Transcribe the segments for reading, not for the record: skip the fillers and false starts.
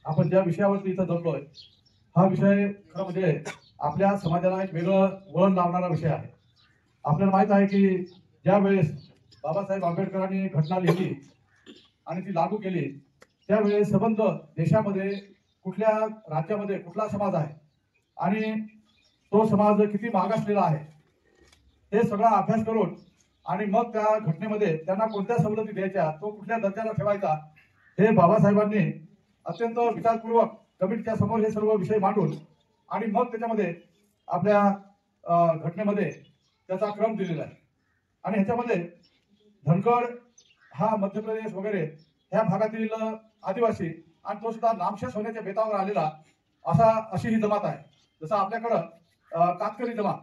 आपण ज्या विषयावरती इथं जमलोय हा विषय खरं म्हणजे आपल्या समाजाला एक वेगळं वळण लावणारा विषय आहे। आपल्याला माहित आहे की ज्या वेळेस बाबासाहेब आंबेडकरांनी घटना लिहिली आणि ती लागू केली त्यावेळेस संबंध देशामध्ये कुठल्या राज्यामध्ये कुठला समाज आहे आणि तो समाज किती मागासलेला आहे हे सगळा अभ्यास करून आणि मग त्या घटनेमध्ये त्यांना कोणत्या सवलती द्यायच्या तो कुठल्या दर्जाला ठेवायचा हे बाबासाहेबांनी अत्यंत विचारपूर्वक कमिटीच्या समोर हे सर्व विषय मांडून आणि मग त्याच्यामध्ये आपल्या घटनेमध्ये त्याचा क्रम दिलेला आहे। आणि ह्याच्यामध्ये धनगड हा मध्य प्रदेश वगैरे ह्या भागातील आदिवासी आणि तो सुद्धा नामशेष होण्याच्या बेतावर आलेला अशी ही जमात आहे। जसं आपल्याकडं कातकरी जमात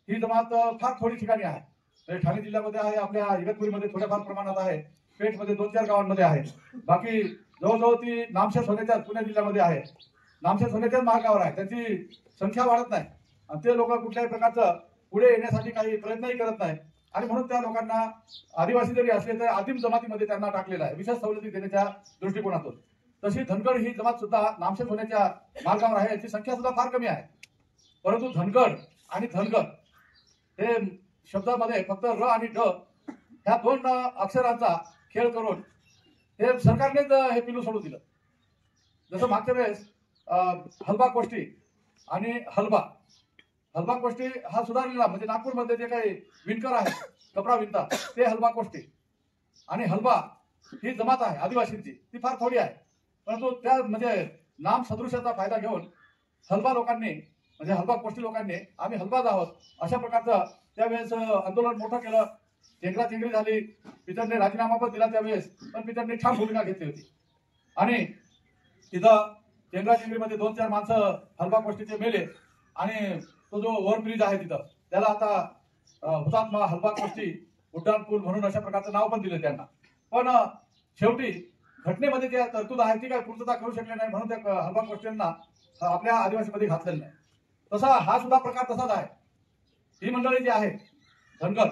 ही जमात फार थोडी ठिकाणी आहे। ठाणे जिल्ह्यामध्ये आहे, आपल्या इगतपुरीमध्ये थोड्याफार प्रमाणात आहे, पेठमध्ये 2-4 गावांमध्ये आहे। बाकी जवळजवळ ती नामशेष होण्याच्या पुणे जिल्ह्यामध्ये आहे, नामशेष होण्याच्याच मार्गावर आहे, त्यांची संख्या वाढत नाही आणि ते लोक कुठल्याही प्रकारचं पुढे येण्यासाठी काही प्रयत्नही करत नाही आणि म्हणून त्या लोकांना आदिवासी जरी असले तरी आदिम जमातीमध्ये त्यांना टाकलेलं आहे विशेष सवलती देण्याच्या दृष्टिकोनातून। तशी धनगड ही जमात सुद्धा नामशेष होण्याच्या मार्गावर आहे, याची संख्या सुद्धा फार कमी आहे। परंतु धनगड आणि धनगर हे शब्दामध्ये फक्त र आणि ड ह्या 2 अक्षरांचा खेळ करून हे सरकारनेच हे पिलू सोडून दिलं। जसं मागच्या वेळेस हलबा कोष्टी आणि हलबा कोष्टी हा सुधारलेला म्हणजे नागपूरमध्ये जे काही विणकर आहे कपडा विणतात ते हलबा कोष्टी आणि हलबा ही जमात आहे आदिवासींची, ती फार थोडी आहे। परंतु त्या म्हणजे नाम सदृशाचा फायदा घेऊन हलबा लोकांनी म्हणजे हलबा कोष्टी लोकांनी आम्ही हलबाज आहोत अशा प्रकारचं त्यावेळेस आंदोलन मोठं केलं, चेंगराचेंगरी झाली, पितरने राजीनामा पण दिला त्यावेळेस, पण पितरने ठाम भूमिका घेतली होती आणि तिथं चेंगराचेंगरीमध्ये 2-4 माणसं हलबा कोष्टीचे मेले आणि तो जो ओव्हरब्रिज आहे तिथं त्याला आता हुतात्मा हलबा कोष्टी उड्डाण पूल म्हणून अशा प्रकारचं नाव पण दिलं त्यांना। पण शेवटी घटनेमध्ये ज्या तरतूद आहे ती काय पूर्तता करू शकले नाही म्हणून त्या हलबा कोष्टींना आपल्या आदिवासीमध्ये घातलेलं नाही। तसा हा सुद्धा प्रकार तसाच आहे। ही मंडळी जी आहे धनगर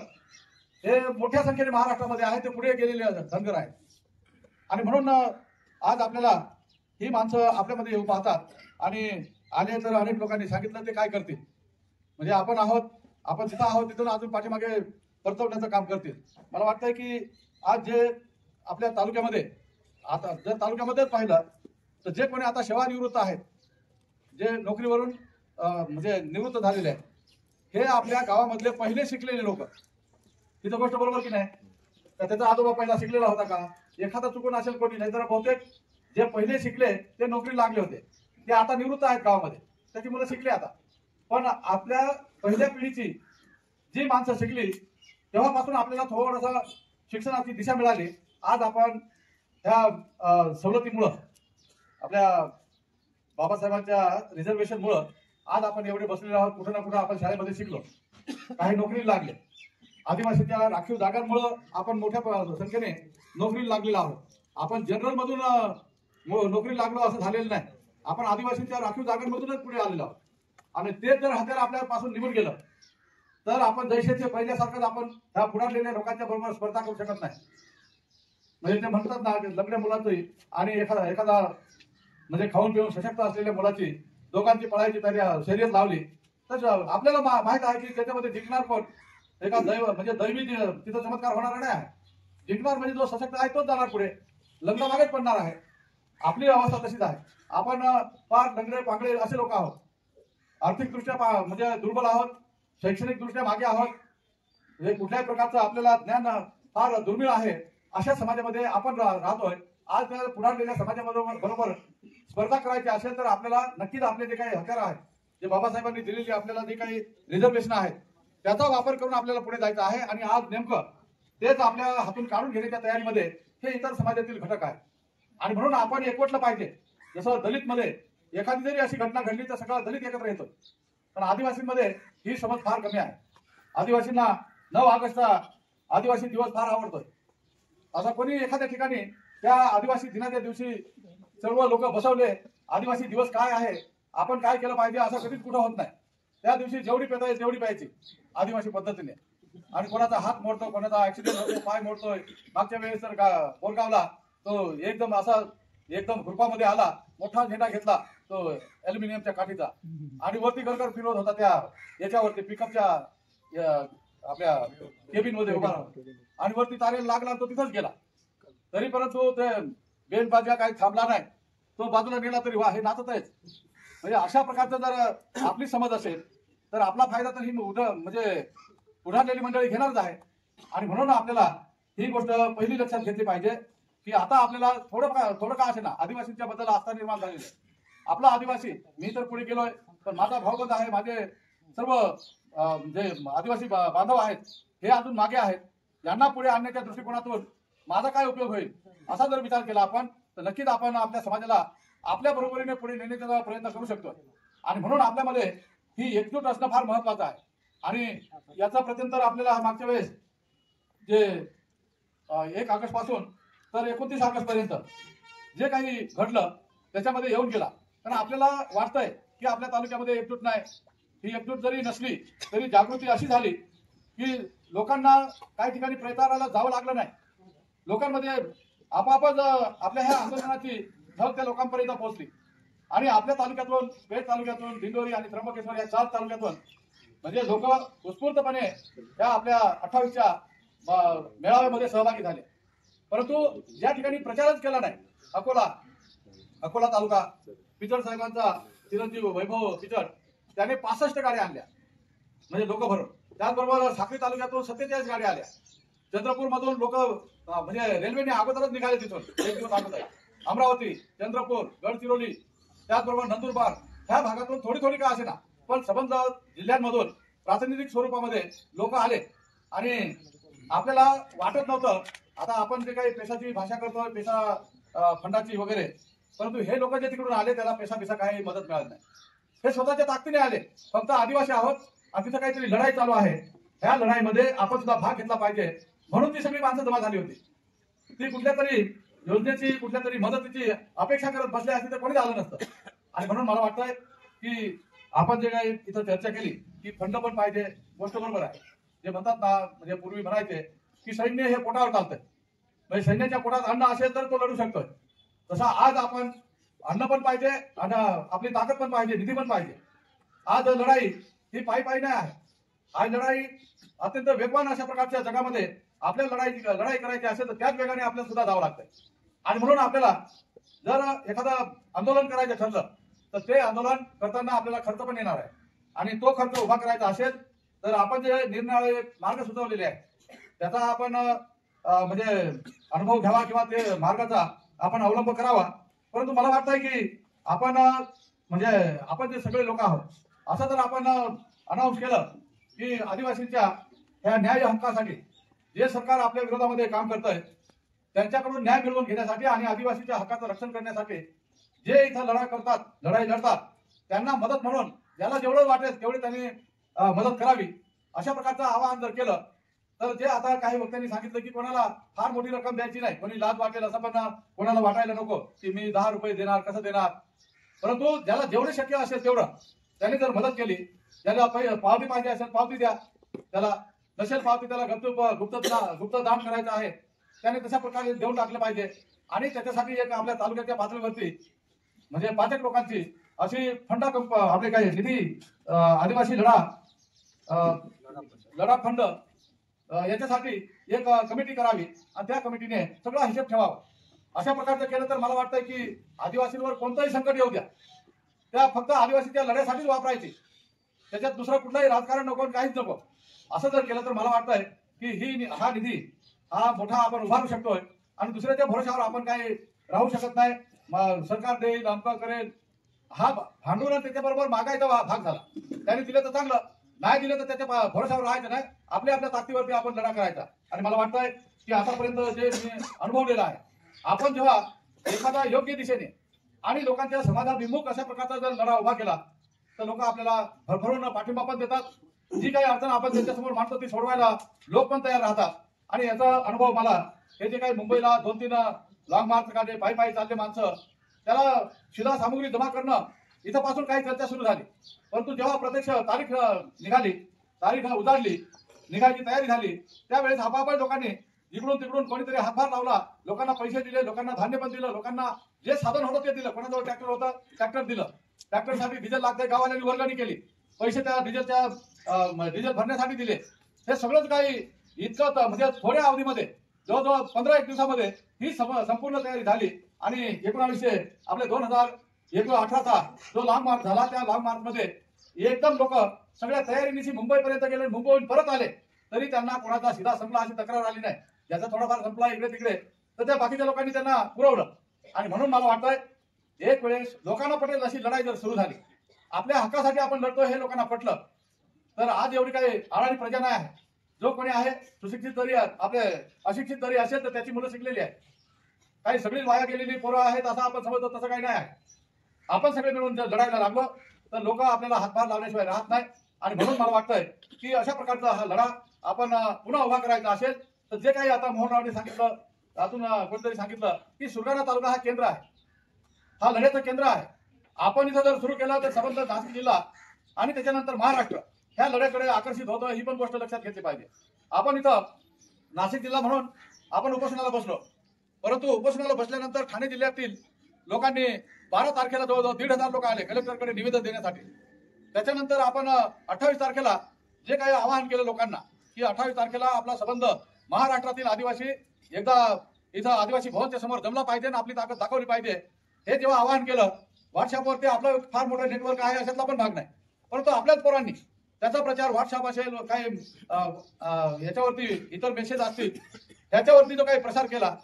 हे मोठ्या संख्येने महाराष्ट्रामध्ये आहे, ते पुढे गेलेले धनगर आहेत आणि म्हणून आज आपल्याला ही माणसं आपल्यामध्ये येऊ पाहतात आणि आले तर अनेक लोकांनी सांगितलं ते काय करतील म्हणजे आपण जिथं आहोत तिथून अजून पाठीमागे परतवण्याचं काम करतील। मला वाटतंय की आज जे आपल्या तालुक्यामध्ये आता जर तालुक्यामध्येच पाहिलं तर जे कोणी आता सेवानिवृत्त आहेत, जे नोकरीवरून म्हणजे निवृत्त झालेले आहेत, हे आपल्या गावामधले पहिले शिकलेले लोक। तिथं गोष्ट बरोबर की नाही? तर त्याचा आजोबा पहिला शिकलेला होता का? एखादा चुकून असेल कोणी, नाही तर बहुतेक जे पहिले शिकले ते नोकरी लागले होते, ते आता निवृत्त आहेत गावामध्ये, त्याची मुलं शिकली आता। पण आपल्या पहिल्या पिढीची जी माणसं शिकली तेव्हापासून आपल्याला थोडंसं शिक्षणाची दिशा मिळाली। आज आपण ह्या सवलतीमुळं आपल्या बाबासाहेबांच्या रिझर्वेशनमुळं आज आपण एवढे बसलेले आहोत, कुठं ना कुठं आपण शाळेमध्ये शिकलो, काही नोकरी लागले, आदिवासीच्या राखीव जागांमुळं आपण मोठ्या संख्येने नोकरी लागलेलो आहोत। आपण जनरल मधून नोकरी लागलो असं झालेलं नाही, आपण आदिवासीच्या राखीव जागांमधूनच पुढे आलेलो आहोत आणि ते जर हत्यार आपल्यापासून निघून गेलं तर आपण जैसेचे पहिल्यासारखंच आपण ह्या पुढारलेल्या लोकांच्या बरोबर स्पर्धा करू शकत नाही। म्हणजे ते म्हणतात ना लग्न मुलाची आणि एखादा म्हणजे खाऊन पिऊन सशक्त असलेल्या मुलाची दोघांची पळायची तयारी शर्यत लावली तर आपल्याला माहित आहे की त्याच्यामध्ये जिंकणार कोण? एका म्हणजे दैवी तिथं चमत्कार होणार नाही आहे, जिंकणार म्हणजे जो सशक्त आहे तोच जाणार पुढे, लग्न मागेच पडणार आहे। आपली अवस्था तशीच आहे, आपण फार लंगडे पांगडे असे लोक आहोत, आर्थिकदृष्ट्या म्हणजे दुर्बल आहोत, शैक्षणिक दृष्ट्या मागे आहोत, म्हणजे कुठल्याही प्रकारचं आपल्याला ज्ञान फार दुर्मिळ आहे, अशा समाजामध्ये आपण राहतोय। आज त्या पुढारलेल्या समाजाबरोबर स्पर्धा करायची असेल तर आपल्याला नक्कीच आपले जे काही हत्यार आहेत, जे बाबासाहेबांनी दिलेली आपल्याला जे काही रिझर्वेशन आहेत त्याचा वापर करून आपल्याला पुढे जायचं आहे आणि आज नेमकं तेच आपल्या हातून काढून घेण्याच्या तयारीमध्ये हे इतर समाजातील घटक आहेत आणि म्हणून आपण एकवटलं पाहिजे। जसं दलित मध्ये एखादी जरी अशी घटना घडली तर सगळा दलित एकत्र येतो, पण आदिवासींमध्ये ही समज फार कमी आहे। आदिवासींना 9 ऑगस्टचा आदिवासी दिवस फार आवडतोय, असा कोणी एखाद्या ठिकाणी त्या आदिवासी दिनाच्या दिवशी सर्व लोक बसवले, आदिवासी दिवस काय आहे, आपण काय केलं पाहिजे असं कधीच कुठं होत नाही। त्या दिवशी जेवढी पेता येईल तेवढी प्यायची आदिवासी पद्धतीने आणि कोणाचा हात मोडतो, कोणाचा ऍक्सिडेंट होतो, पाय मोडतोय। मागच्या वेळेस तर बोरगावला तो एकदम असा एकदम ग्रुपामध्ये आला, मोठा झेंडा घेतला तो अॅल्युमिनियमच्या काठीचा, आणि वरती गरगर फिरवत होता त्या याच्यावरती पिकअपच्या आपल्या केबिन मध्ये उभा राहून, आणि वरती तारेला लागला तो तिथंच गेला. तरी परंतु ते बेंडबाजा काही थांबला नाही, तो बाजूला गेला तरी वा हे नाचत आहेच. म्हणजे अशा प्रकारचं जर आपली समज असेल तर आपला फायदा तर ही म्हणजे पुढारलेली मंडळी घेणारच आहे. आणि म्हणून आपल्याला ही गोष्ट पहिली लक्षात घेतली पाहिजे की आता आपल्याला थोडं का असे ना आदिवासींच्या बद्दल आस्था निर्माण झालेली आहे. आपला आदिवासी, मी तर पुढे गेलोय पण माझा भाऊबंद आहे, माझे सर्व जे आदिवासी बांधव आहेत हे अजून मागे आहेत. यांना पुढे आणण्याच्या दृष्टिकोनातून माझा काय उपयोग होईल असा जर विचार केला आपण तर नक्कीच आपण आपल्या समाजाला आपल्या बरोबरीने पुढे नेण्याचा प्रयत्न करू शकतो. आणि म्हणून आपल्यामध्ये ही एकजूट असणं फार महत्वाचं आहे. आणि याचा प्रत्यंतर आपल्याला मागच्या वेळेस जे 1 ऑगस्ट पासून तर 29 ऑगस्ट पर्यंत जे काही घडलं त्याच्यामध्ये येऊन गेला. कारण आपल्याला वाटतंय की आपल्या तालुक्यामध्ये एकजूट नाही. ही एकजूट जरी नसली तरी जागृती अशी झाली की लोकांना काही ठिकाणी प्रचाराला जावं लागलं नाही. लोकांमध्ये आपापच आपल्या ह्या आंदोलनाची झळ त्या लोकांपर्यंत पोहोचली. आणि आपल्या तालुक्यातून, पेठ तालुक्यातून, दिंडोरी आणि त्र्यंबकेश्वर या 4 तालुक्यातून म्हणजे लोक उत्स्फूर्तपणे या आपल्या 28च्या मेळाव्यामध्ये सहभागी झाले. परंतु ज्या ठिकाणी प्रचारच केला नाही, अकोला तालुका, पिचड साहेबांचा चिरंजीव वैभव पिचड त्याने 65 गाड्या आणल्या म्हणजे लोक भरून. त्याचबरोबर साक्री तालुक्यातून 47 गाड्या आल्या. चंद्रपूर मधून लोक म्हणजे रेल्वेने अगोदरच निघाले तिथून एक दिवस अगोदर. अमरावती, चंद्रपूर, गडचिरोली, त्याचबरोबर नंदुरबार ह्या भागातून थोडी का असेना पण संबंध जिल्ह्यांमधून प्रातिनिधिक स्वरूपामध्ये लोक आले. आणि आपल्याला वाटत नव्हतं आता आपण जे काही पेशाची भाषा करतोय, पेशा फंडाची वगैरे, परंतु हे लोक जे तिकडून आले त्याला पेशा काही मदत मिळाली नाही. हे स्वतःच्या ताकदीने आले. फक्त आदिवासी आहोत आणि तिथं काहीतरी लढाई चालू आहे, ह्या लढाईमध्ये आपण सुद्धा भाग घेतला पाहिजे म्हणून ती सगळी माणसं जमा झाली होती. ती कुठल्या तरी योजनेची, कुठल्या तरी मदतीची अपेक्षा करत बसले असते तर कोणी झालं नसतं. आणि म्हणून मला वाटतंय की आपण जे काही इथं चर्चा केली की फंड पण पाहिजे, गोष्ट बरोबर आहे. जे म्हणतात ना, म्हणजे पूर्वी म्हणायचे की सैन्य हे पोटावर चालतंय, म्हणजे सैन्याच्या पोटात अन्न असेल तर तो लढू शकतोय. तसा आज आपण अन्न पण पाहिजे आणि आपली ताकद पण पाहिजे, निधी पण पाहिजे. आज लढाई ही पायी नाही आहे. आज लढाई अत्यंत वेगवान अशा प्रकारच्या जगामध्ये आपल्याला लढाई करायची असेल तर त्याच वेगाने आपल्याला सुद्धा जावं लागतंय. आणि म्हणून आपल्याला जर एखादं आंदोलन करायचं ठरलं तर ते आंदोलन करताना आपल्याला खर्च पण येणार आहे. आणि तो खर्च उभा करायचा असेल तर आपण जे निरनिराळे मार्ग सुचवलेले आहेत त्याचा आपण म्हणजे अनुभव घ्यावा किंवा ते मार्गाचा आपण अवलंब करावा. परंतु मला वाटतंय की आपण म्हणजे आपण जे सगळे लोक आहोत असं जर आपण अनाऊन्स केलं की आदिवासींच्या ह्या न्याय हक्कासाठी जे सरकार आपल्या विरोधामध्ये काम करतंय त्यांच्याकडून न्याय मिळवून घेण्यासाठी आणि आदिवासीच्या हक्काचं रक्षण करण्यासाठी जे इथं लढाई लढतात त्यांना मदत म्हणून ज्याला जेवढं वाटेल तेवढी त्यांनी मदत करावी अशा प्रकारचं आवाहन जर केलं तर जे आता काही वक्त्यांनी सांगितलं की कोणाला फार मोठी रक्कम द्यायची नाही, कोणी लाज वाटेल असं पण कोणाला वाटायला नको की मी 10 रुपये देणार, कसं देणार. परंतु ज्याला जेवढे शक्य असेल तेवढं त्यांनी जर मदत केली, ज्याला पावती पाहिजे असेल पावती द्या, त्याला नसेल पावती त्याला गुप्त दान करायचं आहे त्याने तशा प्रकारे देऊन टाकलं पाहिजे. आणि त्याच्यासाठी एक आपल्या तालुक्याच्या पातळीवरती म्हणजे 5 लोकांची अशी फंड आपले काही निधी आदिवासी लढा फंड याच्यासाठी एक कमिटी करावी आणि त्या कमिटीने सगळा हिशेब ठेवावा. अशा प्रकारचं केलं तर मला वाटतं की आदिवासींवर कोणतंही संकट येऊ द्या, त्या फक्त आदिवासीच्या लढ्यासाठीच वापरायची, त्याच्यात दुसरं कुठलंही राजकारण नको, काहीच नको. असं जर केलं तर मला वाटतंय की हा निधी हा मोठा आपण उभारू शकतोय. आणि दुसऱ्याच्या भरोशावर आपण काही राहू शकत नाही. सरकार देईल, अमक करेल, हा भांडून त्याच्याबरोबर मागायचा भाग झाला. त्याने दिलं तर चांगलं, नाही दिलं तर त्याच्या भरोशावर राहायचं नाही, आपल्या ताकदीवरती आपण लढा करायचा. आणि मला वाटतंय की आतापर्यंत जे मी अनुभवलेलं आहे, आपण जेव्हा एखादा योग्य दिशेने आणि लोकांच्या समाजाभिमुख अशा प्रकारचा जर लढा उभा केला तर लोक आपल्याला भरभरून पाठिंबा पण देतात. जी काही अडचण आपण त्यांच्यासमोर मांडतो ती सोडवायला लोक पण तयार राहतात. आणि याचा अनुभव मला हे जे काही मुंबईला 2-3 लॉंग मार्च काढले, पायी चालले माणसं, त्याला शिधा सामुग्री जमा करणं इथपासून काही चर्चा सुरू झाली. परंतु जेव्हा प्रत्यक्ष तारीख निघाली, तारीख उजाडली, निघायची तयारी झाली, त्यावेळेस आपापल्या लोकांनी इकडून तिकडून कोणीतरी हातभार लावला, लोकांना पैसे दिले, लोकांना धान्य पण दिलं, लोकांना जे साधन होतं ते दिलं. कोणाजवळ ट्रॅक्टर होतं ट्रॅक्टर दिलं, ट्रॅक्टरसाठी डिझेल लागतंय गावाला वर्गणी केली, पैसे त्या डिझेल भरण्यासाठी दिले. हे सगळंच काही इतकं म्हणजे थोड्या अवधीमध्ये जवळजवळ 15-1 दिवसामध्ये ही संपूर्ण तयारी झाली. आणि 1900 आपले 2018चा जो लॉंग मार्च झाला, त्या लॉंग मार्च मध्ये एकदम लोक सगळ्या तयारीनिशी मुंबईपर्यंत गेले, मुंबईहून परत आले, तरी त्यांना कोणाचा सीधा संपला अशी तक्रार आली नाही. ज्याचा थोडाफार संपला इकडे तिकडे तर त्या बाकीच्या लोकांनी त्यांना पुरवलं. आणि म्हणून मला वाटतंय एक वेळेस लोकांना पटेल अशी लढाई जर सुरू झाली, आपल्या हक्कासाठी आपण लढतो हे लोकांना पटलं, तर आज एवढी काही आळाणी प्रजा नाही आहे. जो कोणी आहे सुशिक्षित जरी आपले अशिक्षित जरी असेल तर त्याची मुलं शिकलेली आहेत, काही सगळी वाया गेलेली पोरं आहेत असं आपण समजतो, तसं काही नाही आहे. आपण सगळे मिळून जर लढायला लागलो तर लोक आपल्याला हातभार लावल्याशिवाय राहत नाही. आणि म्हणून मला वाटतंय की अशा प्रकारचा हा लढा आपण पुन्हा उभा करायचा असेल तर जे काही आता मोहनरावने सांगितलं, अजून कोणतरी सांगितलं की सुरगाणा तालुका हा केंद्र आहे, हा लढ्याचं केंद्र आहे. आपण इथं जर सुरू केला तर संबंध नाशिक जिल्हा आणि त्याच्यानंतर महाराष्ट्र ह्या लढ्याकडे आकर्षित होतं, ही पण गोष्ट लक्षात घेतली पाहिजे. आपण इथं नाशिक जिल्हा म्हणून आपण उपोषणाला बसलो, परंतु उपोषणाला बसल्यानंतर ठाणे जिल्ह्यातील लोकांनी 12 तारखेला जवळजवळ 1,500 लोक आले कलेक्टरकडे निवेदन देण्यासाठी. त्याच्यानंतर आपण 28 तारखेला जे काही आवाहन केलं लोकांना की 28 तारखेला आपला संबंध महाराष्ट्रातील आदिवासी एकदा इथं आदिवासी भवनच्या समोर जमला पाहिजे आणि आपली ताकद दाखवली पाहिजे, हे जेव्हा आवाहन केलं व्हॉट्सअपवरती, आपलं फार मोठं नेटवर्क आहे अशातला पण भाग नाही, परंतु आपल्याच पोरांनी त्याचा प्रचार व्हॉट्सअप असेल, काही याच्यावरती इतर मेसेज असतील त्याच्यावरती जो काही प्रसार केला,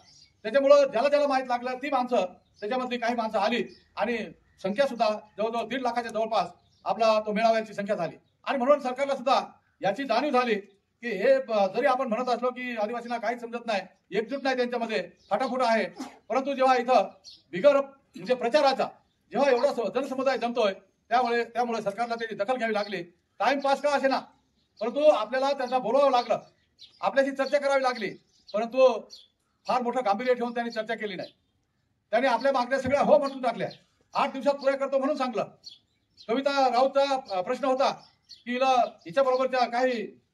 त्याच्यामुळं ज्याला ज्याला माहित लागलं ती माणसं, त्याच्यामधली काही माणसं आली आणि संख्या सुद्धा जवळजवळ 1.5 लाखाच्या जवळपास आपला तो मेळाव्याची संख्या झाली. आणि म्हणून सरकारला सुद्धा याची जाणीव झाली की हे जरी आपण म्हणत असलो की आदिवासींना काहीच समजत नाही, एकजूट नाही त्यांच्यामध्ये, फटाफट आहे, परंतु जेव्हा इथं बिगर म्हणजे प्रचाराचा जेव्हा एवढा जनसमुदाय जमतोय त्यामुळे सरकारला त्याची दखल घ्यावी लागली. टाइमपास का असे ना, परंतु आपल्याला त्यांना बोलवावं लागलं, आपल्याशी चर्चा करावी लागली, परंतु फार मोठं गांभीर्य ठेवून त्यांनी चर्चा केली नाही. त्यांनी आपल्या मागण्या सगळ्या हो म्हणून टाकल्या, 8 दिवसात पुऱ्या करतो म्हणून सांगलं. कविता राऊतचा प्रश्न होता की हिच्या बरोबरच्या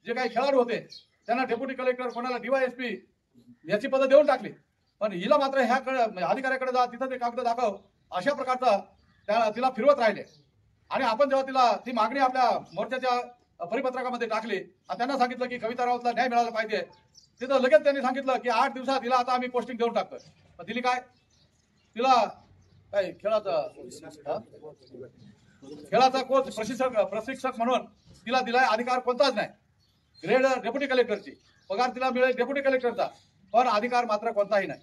जे काही खेळाडू होते त्यांना डेप्युटी कलेक्टर, कोणाला DYSP याची पदं देऊन टाकली, पण हिला मात्र ह्या अधिकाऱ्याकडे जा, तिथं ते कागद दाखव, अशा प्रकारचा तिला फिरवत राहिले. आणि आपण जेव्हा ती मागणी आपल्या मोर्चाच्या परिपत्रकामध्ये टाकली आणि त्यांना सांगितलं की कविता राऊतला न्याय मिळाला पाहिजे, तिथं लगेच त्यांनी सांगितलं की 8 दिवसात तिला आता आम्ही पोस्टिंग देऊन टाकतोय. पण दिली काय? तिला काय खेळाचा कोच प्रशिक्षक म्हणून तिला दिलाय अधिकार कोणताच नाही. ग्रेड डेप्युटी कलेक्टरची पगार तिला मिळेल डेप्युटी कलेक्टरचा, पण अधिकार मात्र कोणताही नाही.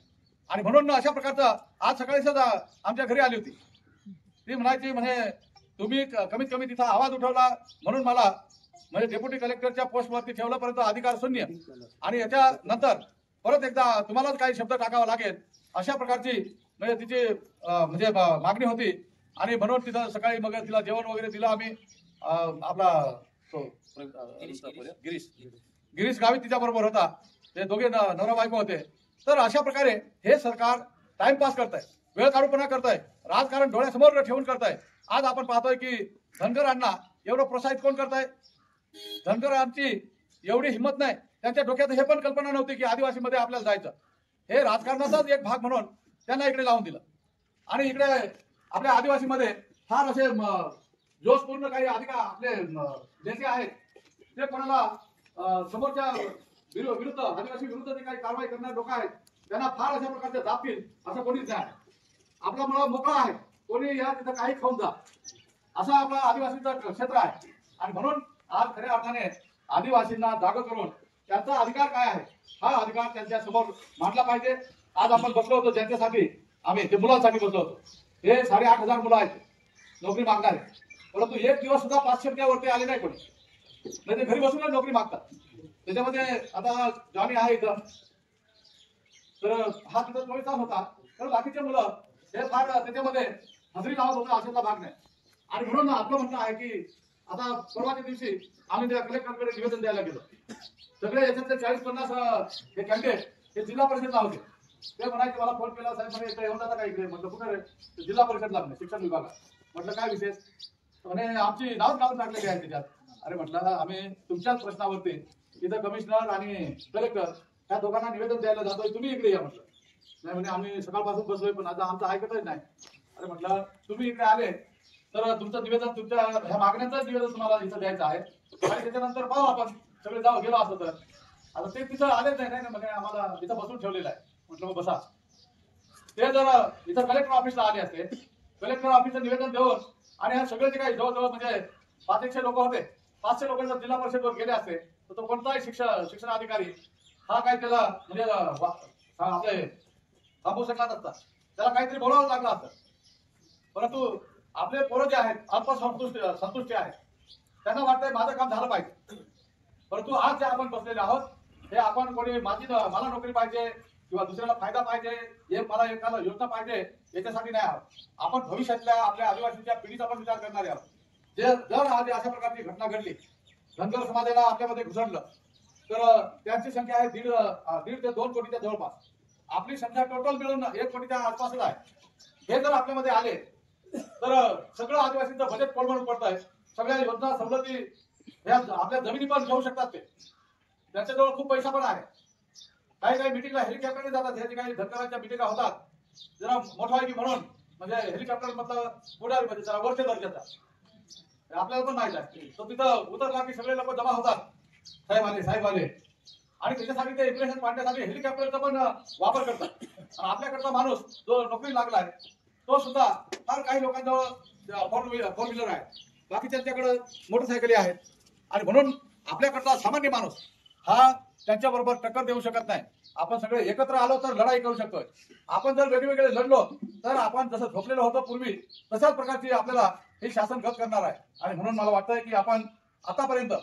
आणि म्हणून अशा प्रकारचा आज सकाळी सुद्धा आमच्या घरी आली होती, ती म्हणायची म्हणे तुम्ही कमीत कमी तिथं आवाज उठवला म्हणून मला म्हणजे डेप्युटी कलेक्टरच्या पोस्टवरती ठेवलं, परंतु अधिकार शून्य, आणि याच्यानंतर परत एकदा तुम्हालाच काही शब्द टाकावा लागेल अशा प्रकारची म्हणजे तिची म्हणजे मागणी होती. आणि म्हणून तिथं सकाळी मग तिला जेवण वगैरे दिलं आम्ही. आपला तो गिरीश गावी तिच्या बरोबर होता, ते दोघे नवरा बायको होते. तर अशा प्रकारे हे सरकार टाइमपास करताय, वेळ काढूपणा करताय, राजकारण डोळ्यासमोर ठेवून करताय. आज आपण पाहतोय की धनगरांना एवढं प्रोत्साहित कोण करताय? धनगरांची एवढी हिंमत नाही, त्यांच्या डोक्यात हे पण कल्पना नव्हती की आदिवासीमध्ये आपल्याला जायचं. हे राजकारणाचाच एक भाग म्हणून त्यांना इकडे लावून दिलं. आणि इकडे आपल्या आदिवासीमध्ये फार असे जोशपूर्ण काही आपले नेते आहेत, ते कोणाला समोरच्या विरुद्ध आदिवासी विरुद्ध जे काही कारवाई करणारे लोक आहेत त्यांना फार अशा प्रकारचे दाबतील असं कोणीच नाही. आपला मुळा मोकळा आहे, कोणी या तिथं काही खाऊन जा, असं आपला आदिवासीचं क्षेत्र आहे. आणि म्हणून आज खऱ्या अर्थाने आदिवासींना जाग करून त्यांचा अधिकार काय आहे हा अधिकार त्यांच्या समोर मांडला पाहिजे. आज आपण बसलो होतो ज्यांच्यासाठी, आम्ही ते मुलांसाठी बसलो होतो, हे 8,500 मुलं आहेत नोकरी मागणारे, परंतु एक दिवस सुद्धा 500 रुपयावरती आले नाही कोणी, नाही ते घरी बसूनच नोकरी मागतात. त्याच्यामध्ये आता जॉनी आहे इथं, तर हा तिथं 24 तास होता, तर बाकीचे मुलं हे फार त्याच्यामध्ये हजेरी लावत होतं अशातला भाग नाही. आणि म्हणून आपलं म्हणणं आहे की आता परवाच्या दिवशी आम्ही त्या कलेक्टरकडे निवेदन द्यायला गेलो. सगळे याच्यातले 40-50 हे कॅन्डिडेट हे जिल्हा परिषदला होते. ते म्हणायचे, मला फोन केला, साहेब म्हणे येऊन जाता काय इकडे? म्हटलं कुठे? जिल्हा परिषदला म्हणे, शिक्षण विभागात. म्हटलं काय विशेष? म्हणे आमची नाव टाकलेली आहे त्याच्यात. अरे म्हटलं आम्ही तुमच्याच प्रश्नावरती इथं कमिशनर आणि कलेक्टर ह्या दोघांना निवेदन द्यायला जातोय, तुम्ही इकडे या म्हटलं. नाही म्हणे आम्ही सकाळपासून बसलोय पण आता आमचं ऐकतच नाही. अरे म्हटलं तुम्ही इकडे आले तर तुमचं निवेदन, तुमच्या ह्या मागण्यांचं निवेदन तुम्हाला इथं द्यायचं आहे आणि त्याच्यानंतर पाहू आपण सगळे जाऊ गेलो असं तर. आता ते तिथं आलेच नाही ना, म्हणजे आम्हाला इथं बसून ठेवलेलं आहे. म्हटलं मग बसा. ते जर इथं कलेक्टर ऑफिसला आले असते, कलेक्टर ऑफिसचं निवेदन देऊन आणि ह्या सगळे जे काही जवळजवळ म्हणजे 500 लोक होते, 500 लोक जर जिल्हा परिषदवर गेले असते तर तो कोणताही शिक्षण अधिकारी हा काय त्याला म्हणजे आपले थांबवू शकला नसता, त्याला काहीतरी बोलावं लागलं असतं. परंतु आपले पोरं जे आहेत संतुष्टी आहेत, त्यांना वाटतंय माझं काम झालं पाहिजे. परंतु आज जे आपण बसलेले आहोत हे आपण कोणी मला नोकरी पाहिजे किंवा दुसऱ्याला फायदा पाहिजे, हे मला एखादा योजना पाहिजे याच्यासाठी नाही आहोत. आपण भविष्यातल्या आपल्या आदिवासीच्या पिढीचा पण विचार करणारे आहोत. जर आज अशा प्रकारची घटना घडली, धनगर समाजाला आपल्यामध्ये घुसडलं, तर त्यांची संख्या आहे दीड ते 2 कोटीच्या जवळपास. आपली संख्या टोटल मिळून 1 कोटीच्या आसपासच आहे. हे जर आपल्यामध्ये आले तर सगळं आदिवासींचं बजेट कोलमडून पडत आहे. सगळ्या योजना सवलती ह्या आपल्या जमिनी पण घेऊ शकतात. ते त्यांच्याजवळ खूप पैसा पण आहे. काही मिटिंगला हेलिकॉप्टरने जातात. ह्याची काही धनगरांच्या मिटिंगा होतात, जरा मोठा आहे की म्हणून म्हणजे हेलिकॉप्टर मधलं पुढारी म्हणजे जरा वरच्या दर्जाचा आपल्याला पण माहित आहे. तो तिथं उतरला की सगळे लोक जमा होतात, साहेब आले आणि त्याच्यासाठी ते इम्प्रेशन पाडण्यासाठी हेलिकॉप्टरचा पण वापर करतात. आणि आपल्याकडचा माणूस जो नोकरी लागलाय तो सुद्धा फार काही लोकांजवळ फोर व्हीलर आहे, बाकी त्यांच्याकडे मोटरसायकली आहेत. आणि म्हणून आपल्याकडचा सामान्य माणूस हा त्यांच्या बरोबर टक्कर देऊ शकत नाही. आपण सगळे एकत्र आलो तर लढाई करू शकतोय. आपण जर वेगवेगळे लढलो तर आपण जसं झोपलेलो होतो पूर्वी तशाच प्रकारची आपल्याला हे शासन गत करणार आहे. आणि म्हणून मला वाटतंय की आपण आतापर्यंत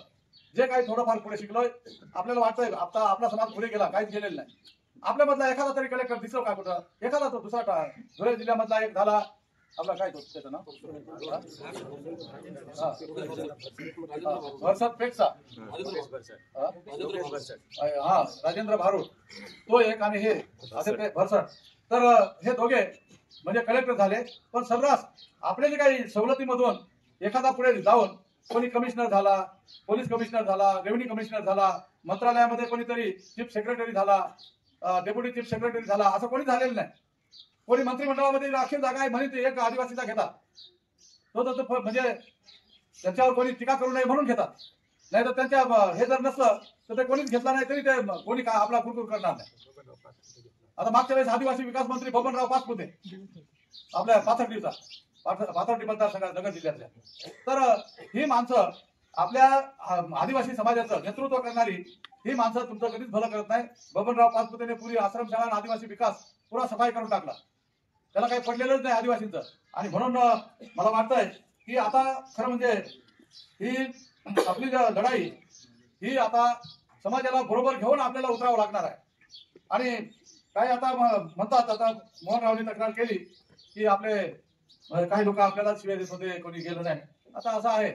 जे काही थोडंफार पुढे शिकलोय, आपल्याला वाटतंय आता आपला समाज पुढे गेला, काहीच गेलेलं नाही. आपल्यामधला एखादा तरी कलेक्टर दिसलो का कुठं, एखादा तो दुसरा धुळे जिल्ह्यामधला एक झाला आपला काय तो त्याचं नाव हा राजेंद्र भारूड, तो एक आणि हे भरसट. तर हे दोघे म्हणजे कलेक्टर झाले. पण सर्रास आपले जे काही सवलतीमधून एखादा पुढे जाऊन कोणी कमिशनर झाला, पोलीस कमिशनर झाला, रेव्हेन्यू कमिशनर झाला, मंत्रालयामध्ये कोणीतरी चीफ सेक्रेटरी झाला, डेप्युटी चीफ सेक्रेटरी झाला, असं कोणी झालेलं नाही. कोणी मंत्रिमंडळामध्ये राखीव जागा आहे म्हणून ते एक आदिवासीचा घेतात. तो म्हणजे त्याच्यावर कोणी टीका करू नये म्हणून घेतात. नाही तर त्यांच्या हे जर नसलं तर ते कोणीच घेतला नाही तरी ते कोणी काय आपला कुरकुर करणार नाही. आता मागच्या वेळेस आदिवासी विकास मंत्री बबनराव पाचपुते आपल्या पाथर्डी मतदारसंघात नगर जिल्ह्यातल्या. तर ही माणसं आपल्या आदिवासी समाजाचं नेतृत्व करणारी ही माणसं तुमचं कधीच भलं करत नाही. बबनराव पाचपुतेने पुरी आश्रमशाळा आणि आदिवासी विकास पुरा सफाई करून टाकला. त्याला काही पडलेलंच नाही आदिवासींचं. आणि म्हणून मला वाटतंय की आता खरं म्हणजे ही आपली लढाई ही आता समाजाला बरोबर घेऊन आपल्याला उतरावं लागणार आहे. आणि काही आता म्हणतात, आता मोहनरावने तक्रार केली की आपले काही लोक आपल्याला शिवाय देत होते, कोणी गेलं नाही. आता असं आहे,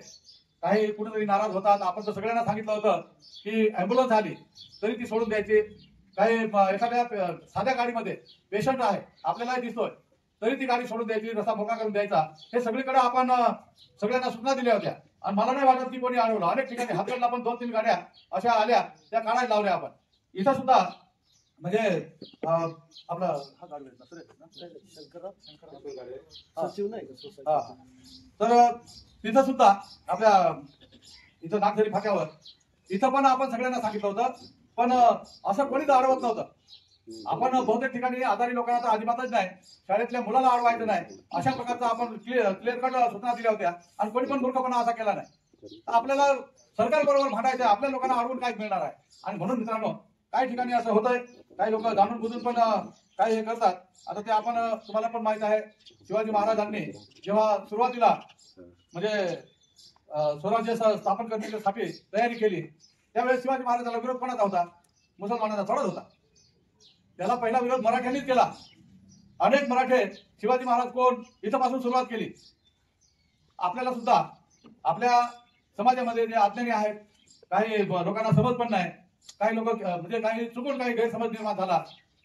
काही कुठेतरी नाराज होतात. आपण तर सगळ्यांना सांगितलं होतं की अँब्युलन्स आली तरी ती सोडून द्यायची. काही एखाद्या साध्या गाडीमध्ये पेशंट आहे आपल्याला दिसतोय तरी ती गाडी सोडून द्यायची, रस्ता मोकळा करून द्यायचा. हे सगळीकडे आपण सगळ्यांना सूचना दिल्या होत्या. आणि मला नाही वाटत की कोणी अडवलं. अनेक ठिकाणी हातगडला पण 2-3 गाड्या अशा आल्या, त्या काढायला लावल्या आपण. इथं सुद्धा म्हणजे आपला तर तिथं सुद्धा आपल्या इथं नागझरी फाट्यावर इथं पण आपण सगळ्यांना सांगितलं होतं, पण असं कोणीच अडवत नव्हतं. आपण बहुतेक ठिकाणी आजारी लोकांना तर अजिबातच नाही, शाळेतल्या मुलाला अडवायचं नाही, अशा प्रकारचा आपण क्लिअर कट सूचना दिल्या होत्या. आणि कोणी पण मूर्खपणा असा केला नाही. आपल्याला सरकार बरोबर भांडायचं, आपल्या लोकांना अडवून काय मिळणार आहे. आणि म्हणून मित्रांनो, काही ठिकाणी असं होतंय, काही लोक जाणून बुजून पण काही हे करतात. आता ते आपण तुम्हाला पण माहित आहे, शिवाजी महाराजांनी जेव्हा सुरुवातीला म्हणजे स्वराज्य स्थापन करण्यासाठी तयारी केली, त्यावेळेस शिवाजी महाराजांना विरोध कोणाचा होता? मुसलमानांचा थोडाच होता. त्याला पहिला विरोध मराठ्यांनीच केला. अनेक मराठे शिवाजी महाराज कोण इथपासून सुरुवात केली. आपल्याला सुद्धा आपल्या समाजामध्ये जे अज्ञानी आहेत, काही लोकांना समज पण नाही, काही लोक म्हणजे काही चुकून काही गैरसमज निर्माण झाला,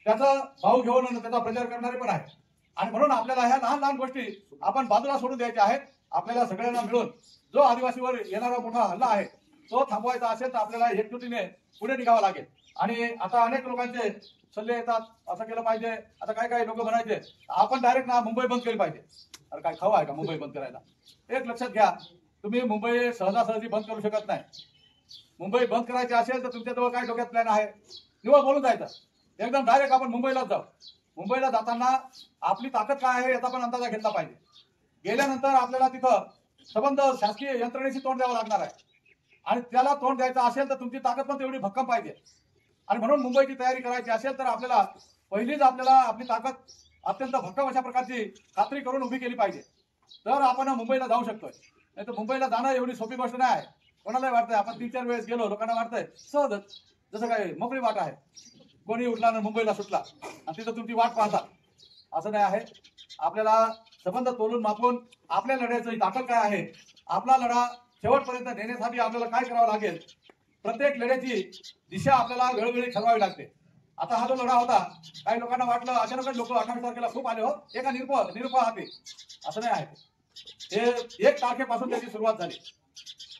त्याचा भाव घेऊन त्याचा प्रचार करणारे पण आहेत. आणि म्हणून आपल्याला ह्या लहान लहान गोष्टी आपण बाजूला सोडून द्यायच्या आहेत. आपल्याला सगळ्यांना मिळून जो आदिवासीवर येणारा मोठा हल्ला आहे तो थांबवायचा असेल तर आपल्याला एकजुटीने पुढे निघावं लागेल. आणि आता अनेक लोकांचे सल्ले येतात, असं केलं पाहिजे. आता काय काय लोक म्हणायचे आपण डायरेक्ट ना मुंबई बंद केली पाहिजे. अरे काय खवं आहे का मुंबई बंद करायला? एक लक्षात घ्या, तुम्ही मुंबई सहजासहजी बंद करू शकत नाही. मुंबई बंद करायची असेल तर तुमच्याजवळ काय डोक्यात प्लॅन आहे? निवड बोलून जायचं, एकदम डायरेक्ट आपण मुंबईलाच जाऊ. मुंबईला जाताना आपली ताकद काय आहे याचा पण अंदाजा घेतला पाहिजे. गेल्यानंतर आपल्याला तिथं संबंध शासकीय यंत्रणेशी तोंड द्यावं लागणार आहे आणि त्याला तोंड द्यायचं असेल तर तुमची ताकद पण तेवढी भक्कम पाहिजे. आणि म्हणून मुंबईची तयारी करायची असेल तर आपल्याला पहिलीच आपल्याला आपली ताकद अत्यंत भक्कम अशा प्रकारची खात्री करून उभी केली पाहिजे, तर आपण मुंबईला जाऊ शकतोय. नाही तर मुंबईला जाणं एवढी सोपी गोष्ट नाही आहे. कोणालाही वाटतंय आपण 3-4 वेळेस गेलो, लोकांना वाटतंय सहजच जसं काय मोकळी वाट आहे, कोणी उठला ना मुंबईला सुटला आणि तिथं तुमची वाट पाहता, असं नाही आहे. आपल्याला संबंध तोलून मापून आपल्या लढ्याची ताकद काय आहे, आपला लढा शेवटपर्यंत नेण्यासाठी आपल्याला काय करावं लागेल, प्रत्येक लढ्याची दिशा आपल्याला वेळोवेळी ठरवावी लागते. आता हा जो लढा होता, काही लोकांना वाटलं अचानकच लोक 28 तारखेला खूप आले, हो एका निरुपाहाती, असं नाही आहे. हे 1 तारखेपासून त्याची सुरुवात झाली.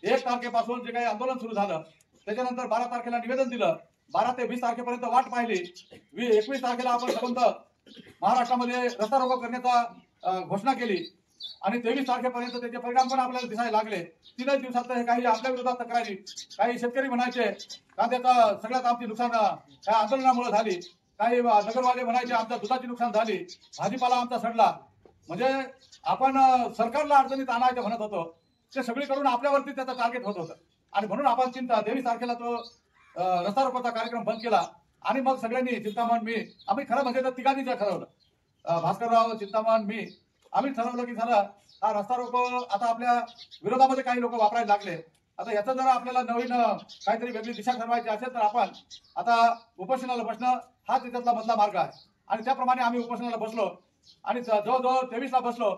1 तारखेपासून जे काही आंदोलन सुरू झालं, त्याच्यानंतर 12 तारखेला निवेदन दिलं, 12 ते 20 तारखेपर्यंत वाट पाहिली, 21 तारखेला आपण संबंध महाराष्ट्रामध्ये रस्ता रोको करण्याचा घोषणा केली आणि 23 तारखेपर्यंत त्याचे परिणाम पण आपल्याला दिसायला लागले. 3 दिवसात हे काही आपल्या विरोधात तक्रारी, काही शेतकरी म्हणायचे कांद्याचा सगळ्यात आमची नुकसान त्या आंदोलनामुळे झाली, काही नगरवाले म्हणायचे आमच्या दुधाची नुकसान झाली, भाजीपाला आमचा सडला. म्हणजे आपण सरकारला अडचणीत आणायचं म्हणत होतो, ते सगळीकडून आपल्यावरती त्याचं टार्गेट होत होतं. आणि म्हणून आपण 23 तारखेला तो रस्ता रोकोचा कार्यक्रम बंद केला आणि मग सगळ्यांनी चिंतामण आम्ही खरं म्हणजे तर तिघांनी ठरवलं, भास्करराव, चिंतामण, आम्ही ठरवलं की झालं हा रस्ता रोको आता आपल्या विरोधामध्ये काही लोक वापरायला लागले. आता याचं जर आपल्याला नवीन काहीतरी वेगळी दिशा ठरवायची असेल तर आपण आता उपोषणाला बसणं हा त्याच्यातला मधला मार्ग आहे. आणि त्याप्रमाणे आम्ही उपोषणाला बसलो आणि जवळजवळ 23ला बसलो,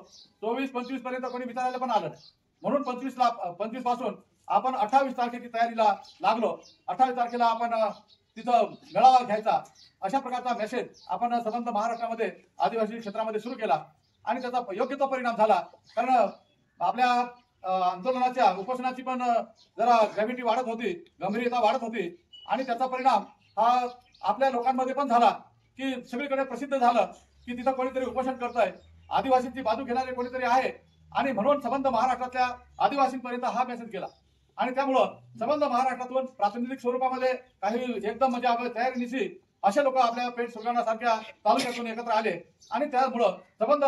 24-25 पर्यंत कोणी विचारायला पण आलं नाही. म्हणून 25 पासून आपण 28 तारखेची तयारीला लागलो. 28 तारखेला आपण तिथं मेळावा घ्यायचा, अशा प्रकारचा मेसेज आपण संबंध महाराष्ट्रामध्ये आदिवासी क्षेत्रामध्ये सुरू केला आणि त्याचा योग्य तो परिणाम झाला. कारण आपल्या आंदोलनाच्या उपोषणाची पण जरा ग्रॅव्हिटी वाढत होती, गंभीरता वाढत होती आणि त्याचा परिणाम हा आपल्या लोकांमध्ये पण झाला की सगळीकडे प्रसिद्ध झालं की तिथं कोणीतरी उपोषण करतंय, आदिवासींची बाजू घेणारे कोणीतरी आहे. आणि म्हणून संबंध महाराष्ट्रातल्या आदिवासींपर्यंत हा मेसेज गेला आणि त्यामुळं संबंध महाराष्ट्रातून प्रातिनिधिक स्वरूपामध्ये काही एकदम म्हणजे आपल्या तयारीनिशी असे लोक आपल्या पेठ सुरगाणा सारख्या तालुक्यातून एकत्र आले आणि त्यामुळं संबंध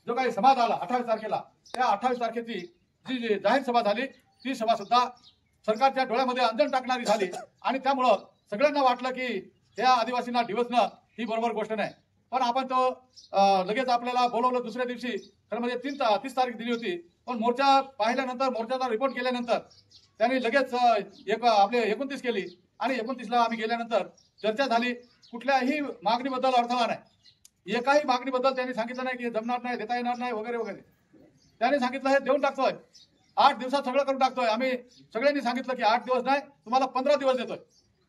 जो काही समाज आला 28 तारखेला, त्या 28 तारखेची जी जाहीर सभा झाली ती सभा सुद्धा सरकारच्या डोळ्यामध्ये अंजन टाकणारी झाली. आणि त्यामुळं सगळ्यांना वाटलं की त्या आदिवासींना डिवचणं ही बरोबर गोष्ट नाही. पण आपण तो लगेच आपल्याला बोलवलं दुसऱ्या दिवशी, खरं म्हणजे 30 तारीख दिली होती. पण मोर्चा पाहिल्यानंतर, मोर्चाचा रिपोर्ट केल्यानंतर त्यांनी लगेच आपले 29 केली आणि 29ला आम्ही गेल्यानंतर चर्चा झाली. कुठल्याही मागणीबद्दल अडथळा नाही, एकाही मागणीबद्दल त्यांनी सांगितलं नाही की जमणार नाही, देता येणार नाही वगैरे वगैरे. त्यांनी सांगितलं हे देऊन टाकतोय, 8 दिवसात सगळं करून टाकतोय. आम्ही सगळ्यांनी सांगितलं की 8 दिवस नाही, तुम्हाला 15 दिवस देतोय,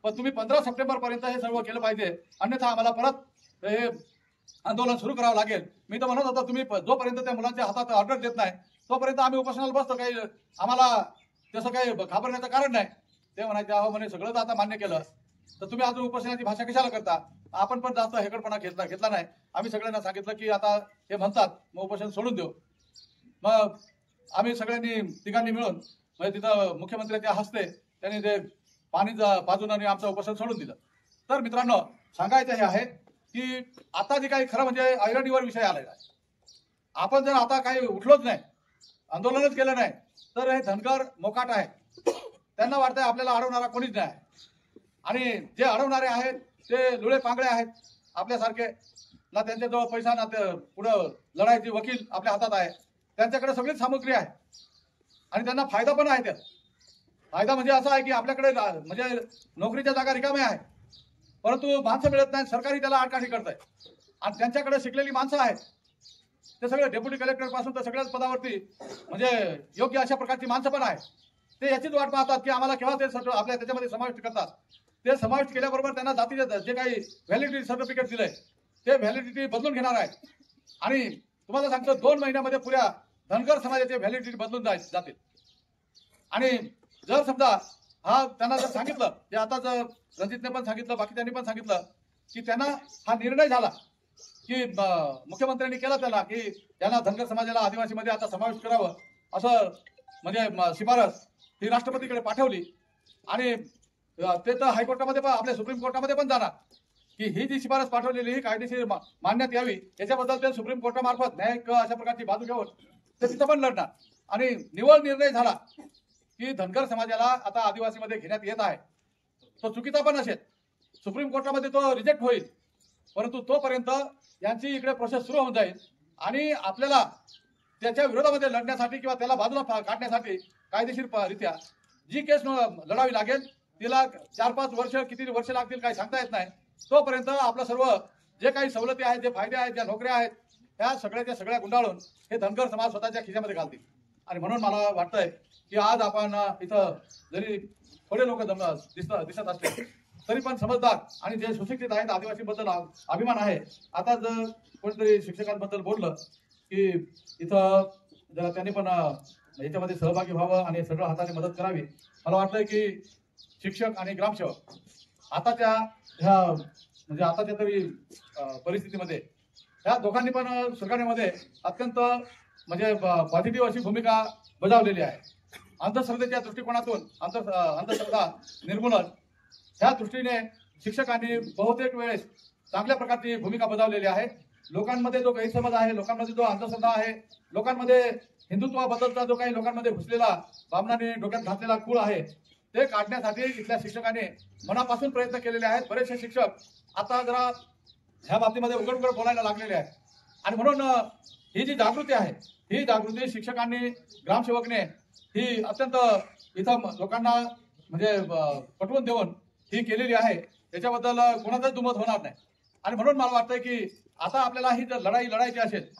पण तुम्ही 15 सप्टेंबर पर्यंत हे सर्व केलं पाहिजे, अन्यथा आम्हाला परत हे आंदोलन सुरू करावं लागेल. मी तर म्हणत होतो तुम्ही जोपर्यंत त्या मुलांच्या हातात ऑर्डर देत नाही तोपर्यंत आम्ही उपोषणाला बसतो, काही आम्हाला तसं काही घाबरण्याचं कारण नाही. ते म्हणायचे अहो म्हणे सगळंच आता मान्य केलं तर तुम्ही अजून उपोषणाची भाषा कशाला करता. आपण पण जास्त हेकडपणा घेतला नाही. आम्ही सगळ्यांना सांगितलं की आता हे म्हणतात मग उपोषण सोडून देऊ. मग आम्ही सगळ्यांनी तिघांनी मिळून म्हणजे तिथं मुख्यमंत्र्यांच्या हस्ते त्यांनी ते पाणी पाजून आणि आमचं उपोषण सोडून दिलं. तर मित्रांनो, सांगायचं हे आहे की आता जे काही खरं म्हणजे ऐरणीवर विषय आलेला आहे, आपण जर आता काही उठलोच नाही, आंदोलनच केलं नाही तर हे धनगर मोकाट आहे. त्यांना वाटतंय आपल्याला अडवणारा कोणीच नाही आणि जे अडवणारे आहेत ते लुळे पांगळे आहेत आपल्यासारखे, ना त्यांच्याजवळ पैसा ना पुढं लढायची वकील आपल्या हातात आहे. त्यांच्याकडे सगळीच सामग्री आहे आणि त्यांना फायदा पण आहे. त्यात फायदा म्हणजे असा आहे की आपल्याकडे म्हणजे नोकरीच्या जागा रिकाम्या आहेत परंतु माणसं मिळत नाही, सरकारी त्याला आडकाठी करत आहे. आणि त्यांच्याकडे शिकलेली माणसं आहेत, ते सगळे डेप्युटी कलेक्टर पासून तर सगळ्याच पदावरती म्हणजे योग्य अशा प्रकारची माणसं पण आहेत. ते याचीच वाट पाहतात की आम्हाला केव्हा ते आपल्या त्याच्यामध्ये समाविष्ट करतात. ते समाविष्ट केल्याबरोबर त्यांना जातीचे जे काही व्हॅलिडिटी सर्टिफिकेट दिलंय ते व्हॅलिडिटी बदलून घेणार आहेत. आणि तुम्हाला सांगतो 2 महिन्यामध्ये पुऱ्या धनगर समाजाचे व्हॅलिडिटी बदलून जातील. आणि जर समजा हा त्यांना जर सांगितलं, ते आता जर रणजितने पण सांगितलं, बाकी त्यांनी पण सांगितलं की त्यांना हा निर्णय झाला की मुख्यमंत्र्यांनी केला त्याला की त्यांना धनगर समाजाला आदिवासीमध्ये आता समावेश करावं असं म्हणजे शिफारस ही राष्ट्रपतीकडे पाठवली आणि ते तर हायकोर्टामध्ये पण आपल्या सुप्रीम कोर्टामध्ये पण जाणार की ही जी शिफारस पाठवलेली ही कायदेशीर मानण्यात यावी याच्याबद्दल ते सुप्रीम कोर्टामार्फत न्यायिक अशा प्रकारची बाजू घेऊन ते तिथं पण लढणार आणि निवड निर्णय झाला की धनगर समाजाला आता आदिवासीमध्ये घेण्यात येत आहे तो चुकीचा पण असेल सुप्रीम कोर्टामध्ये तो रिजेक्ट होईल परंतु तोपर्यंत यांची इकडे प्रोसेस सुरू होऊन जाईल आणि आपल्याला त्याच्या विरोधामध्ये लढण्यासाठी किंवा त्याला बाजूला काढण्यासाठी कायदेशीर रित्या जी केस लढावी लागेल तिला 4-5 वर्ष किती वर्ष लागतील काही सांगता येत नाही तोपर्यंत आपलं सर्व जे काही सवलती आहेत जे फायदे आहेत ज्या नोकऱ्या आहेत त्या सगळ्याच्या सगळ्या गुंडाळून हे धनगर समाज स्वतःच्या खिशामध्ये घालतील आणि म्हणून मला वाटतंय की आज आपण इथं जरी थोडे लोक दिसत असले तरी पण समजदार आणि जे सुशिक्षित आहेत आदिवासीबद्दल अभिमान आहे आता जर कोणीतरी शिक्षकांबद्दल बोललं की इथं जर त्यांनी पण याच्यामध्ये सहभागी व्हावं आणि सगळं हाताने मदत करावी मला वाटतंय की शिक्षक आणि ग्रामसेवक आताच्या ह्या म्हणजे आताच्या तरी परिस्थितीमध्ये ह्या दोघांनी पण सुधारण्यामध्ये अत्यंत म्हणजे पॉझिटिव्ह अशी भूमिका बजावलेली आहे अंधश्रद्धेच्या दृष्टिकोनातून अंधश्रद्धा निर्मूलन ह्या दृष्टीने शिक्षकांनी बहुतेक वेळेस चांगल्या प्रकारची भूमिका बजावलेली आहे लोकांमध्ये जो गैरसमज आहे लोकांमध्ये जो अंधश्रद्धा आहे लोकांमध्ये हिंदुत्वाबद्दलचा जो काही लोकांमध्ये घुसलेला बामणाने डोक्यात घातलेला खूळ आहे ते काढण्यासाठी इथल्या शिक्षकांनी मनापासून प्रयत्न केलेले आहेत बरेचसे शिक्षक आता जरा ह्या बाबतीमध्ये उघड बोलायला लागलेले आहेत आणि म्हणून ही जी जागृती आहे ही जागृती शिक्षकांनी ग्रामसेवकने ही अत्यंत इथं लोकांना म्हणजे पटवून देऊन ही केलेली आहे याच्याबद्दल कोणाचाच दुमत होणार नाही आणि म्हणून मला वाटतंय की आता आपल्याला ही जर लढाई लढायची असेल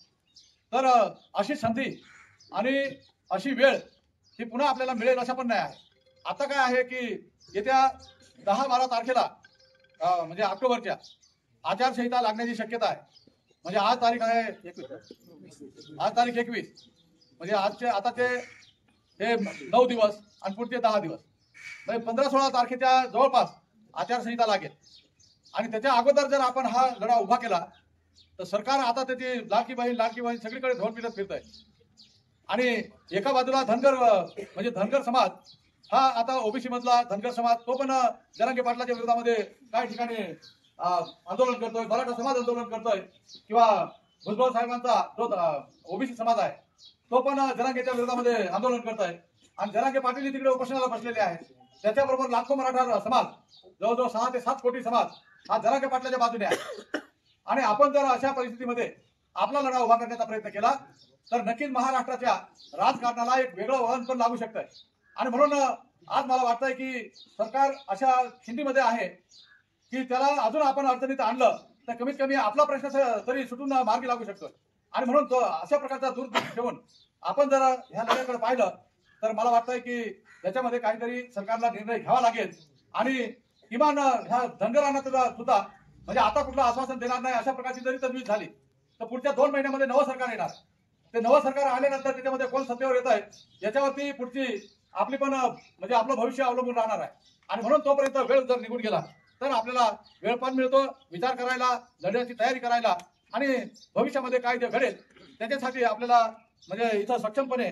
तर अशी संधी आणि अशी वेळ ही पुन्हा आपल्याला मिळेल असं पण नाही आहे आता काय आहे की येत्या 10-12 तारखेला म्हणजे ऑक्टोबरच्या आचारसंहिता लागण्याची शक्यता आहे म्हणजे आज तारीख आहे 21 आज तारीख 21 म्हणजे आजचे आताचे हे 9 दिवस आणि पुढचे 10 दिवस म्हणजे 15-16 तारखेच्या जवळपास आचारसंहिता लागेल आणि त्याच्या अगोदर जर आपण हा लढा उभा केला तर सरकार आता त्याची लाडकी बहीण सगळीकडे धोर फिरत फिरतंय आणि एका बाजूला धनगर समाज हा आता ओबीसी मधला धनगर समाज तो पण जरांगे पाटलाच्या विरोधामध्ये काही ठिकाणी आंदोलन करतोय मराठा समाज आंदोलन करतोय किंवा भुजबळ साहेबांचा जो ओबीसी समाज आहे तो पण जरांगेच्या विरोधामध्ये आंदोलन करतोय आणि जरांगे पाटील तिकडे उपोषणाला बसलेले आहेत त्याच्याबरोबर लाखो मराठा समाज जवळजवळ 6 ते 7 कोटी समाज हा जरांगे पाटलाच्या बाजूने आहे आणि आपण जर अशा परिस्थितीमध्ये आपला लढा उभा करण्याचा प्रयत्न केला तर नक्कीच महाराष्ट्राच्या राजकारणाला एक वेगळं वळण पण लागू शकतंय आणि म्हणून आज मला वाटतंय की सरकार अशा खिंडीमध्ये आहे की त्याला अजून आपण अडचणीत आणलं तर कमीत कमी आपला प्रश्न तरी सुटून मार्गी लागू शकतो आणि म्हणून तो अशा प्रकारचा दूरदृष्टी ठेवून आपण जर ह्या लढ्याकडे पाहिलं तर मला वाटतंय की त्याच्यामध्ये काहीतरी सरकारला निर्णय घ्यावा लागेल आणि किमान ह्या धनगरांना सुद्धा म्हणजे आता कुठलं आश्वासन देणार नाही अशा प्रकारची जरी तजवीज झाली तर पुढच्या 2 महिन्यामध्ये नवं सरकार येणार ते नवं सरकार आल्यानंतर त्याच्यामध्ये कोण सत्तेवर येत आहे याच्यावरती पुढची आपली पण म्हणजे आपलं भविष्य अवलंबून राहणार आहे आणि म्हणून तोपर्यंत वेळ जर निघून गेला तर आपल्याला वेळ पण मिळतो विचार करायला लढ्याची तयारी करायला आणि भविष्यामध्ये काय जे घडेल त्याच्यासाठी आपल्याला म्हणजे इथं सक्षमपणे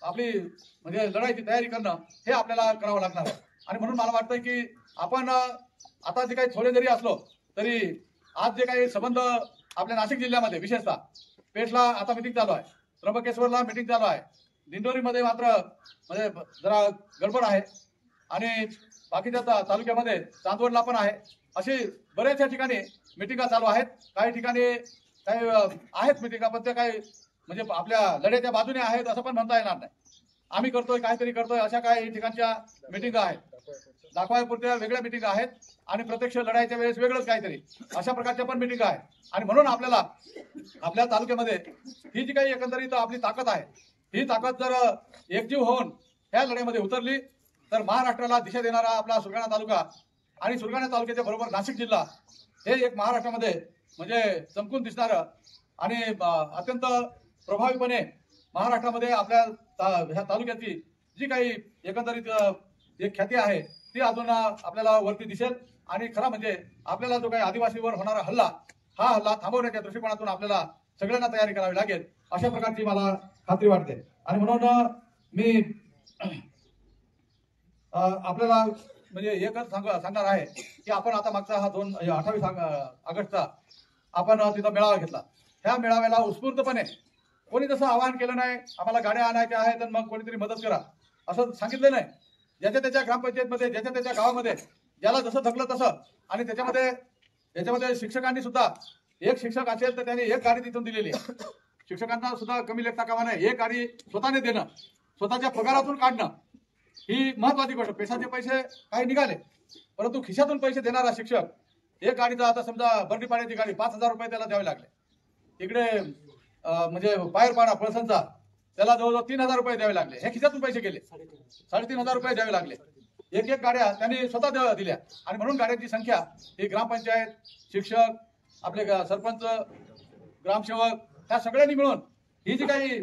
आपली म्हणजे लढाईची तयारी करणं हे आपल्याला करावं लागणार आहे आणि म्हणून मला वाटतंय की आपण आता जे काही थोडे जरी असलो तरी आज जे काही संबंध आपल्या नाशिक जिल्ह्यामध्ये विशेषतः पेठला आता मिटिंग चालू आहे त्र्यंबकेश्वरला मिटिंग चालू आहे दिंडोरीमध्ये मात्र म्हणजे जरा गडबड आहे आणि बाकीच्या तालुक्यामध्ये चांदवडला पण आहे अशी बऱ्याचशा ठिकाणी मिटिंगा चालू आहेत काही ठिकाणी काही आहेत मिटिंगा पण त्या काही म्हणजे आपल्या लढ्याच्या बाजूने आहेत असं पण म्हणता येणार नाही आम्ही करतोय काहीतरी करतोय अशा काही ठिकाणच्या मिटिंगा आहेत दाखवायपुरत्या वेगळ्या मिटिंग आहेत आणि प्रत्यक्ष लढाईच्या वेळेस वेगळंच काहीतरी अशा प्रकारच्या पण मिटिंग आहेत आणि म्हणून आपल्याला आपल्या तालुक्यामध्ये ही जी काही एकंदरीत आपली ताकद आहे ही ताकद जर एकजीव होऊन ह्या लढ्यामध्ये उतरली तर महाराष्ट्राला दिशा देणारा आपला सुरगाणा तालुका आणि सुरगाणा तालुक्याच्या बरोबर नाशिक जिल्हा हे एक महाराष्ट्रामध्ये म्हणजे चमकून दिसणारं आणि अत्यंत प्रभावीपणे महाराष्ट्रामध्ये आपल्या ह्या तालुक्याची जी काही एकंदरीत एक ख्याती आहे ती अजून आपल्याला वरती दिसेल आणि खरा म्हणजे आपल्याला जो काही आदिवासीवर होणारा हल्ला हा हल्ला थांबवण्याच्या दृष्टिकोनातून आपल्याला सगळ्यांना तयारी करावी लागेल अशा प्रकारची मला खात्री वाटते. आणि म्हणून मी आपल्याला म्हणजे एकच सांगणार आहे की आपण आता मागचा हा 28 ऑगस्टचा आपण तिथं मेळावा घेतला. ह्या मेळाव्याला उत्स्फूर्तपणे कोणी तसं आवाहन केलं नाही आम्हाला गाड्या आणायच्या आहेत तर मग कोणीतरी मदत करा असं सांगितलं नाही. ज्याच्या त्याच्या ग्रामपंचायतमध्ये ज्याच्या त्याच्या गावामध्ये ज्याला जसं थकलं तसं आणि त्याच्यामध्ये शिक्षकांनी सुद्धा एक शिक्षक असेल तर त्याने एक गाडी तिथून दिलेली आहे. शिक्षकांना सुद्धा कमी लेखता कामा नये. एक गाडी स्वतःने देणं स्वतःच्या पगारातून काढणं ही महत्वाची गोष्ट. पैसे काही निघाले परंतु खिशातून पैसे देणारा शिक्षक एक गाडीचा आता समजा बर्डी पाण्याची गाडी 5,000 रुपये त्याला द्यावे लागले. इकडे म्हणजे पायरपाडा पळसनचा त्याला जवळजवळ 3,000 रुपये द्यावे लागले. हे खिशातून पैसे गेले. 3,500 रुपये द्यावे लागले. एक गाड्या त्यांनी स्वतः दिल्या आणि म्हणून गाड्यांची संख्या ही ग्रामपंचायत शिक्षक आपले सरपंच ग्रामसेवक त्या सगळ्यांनी मिळून ही जी काही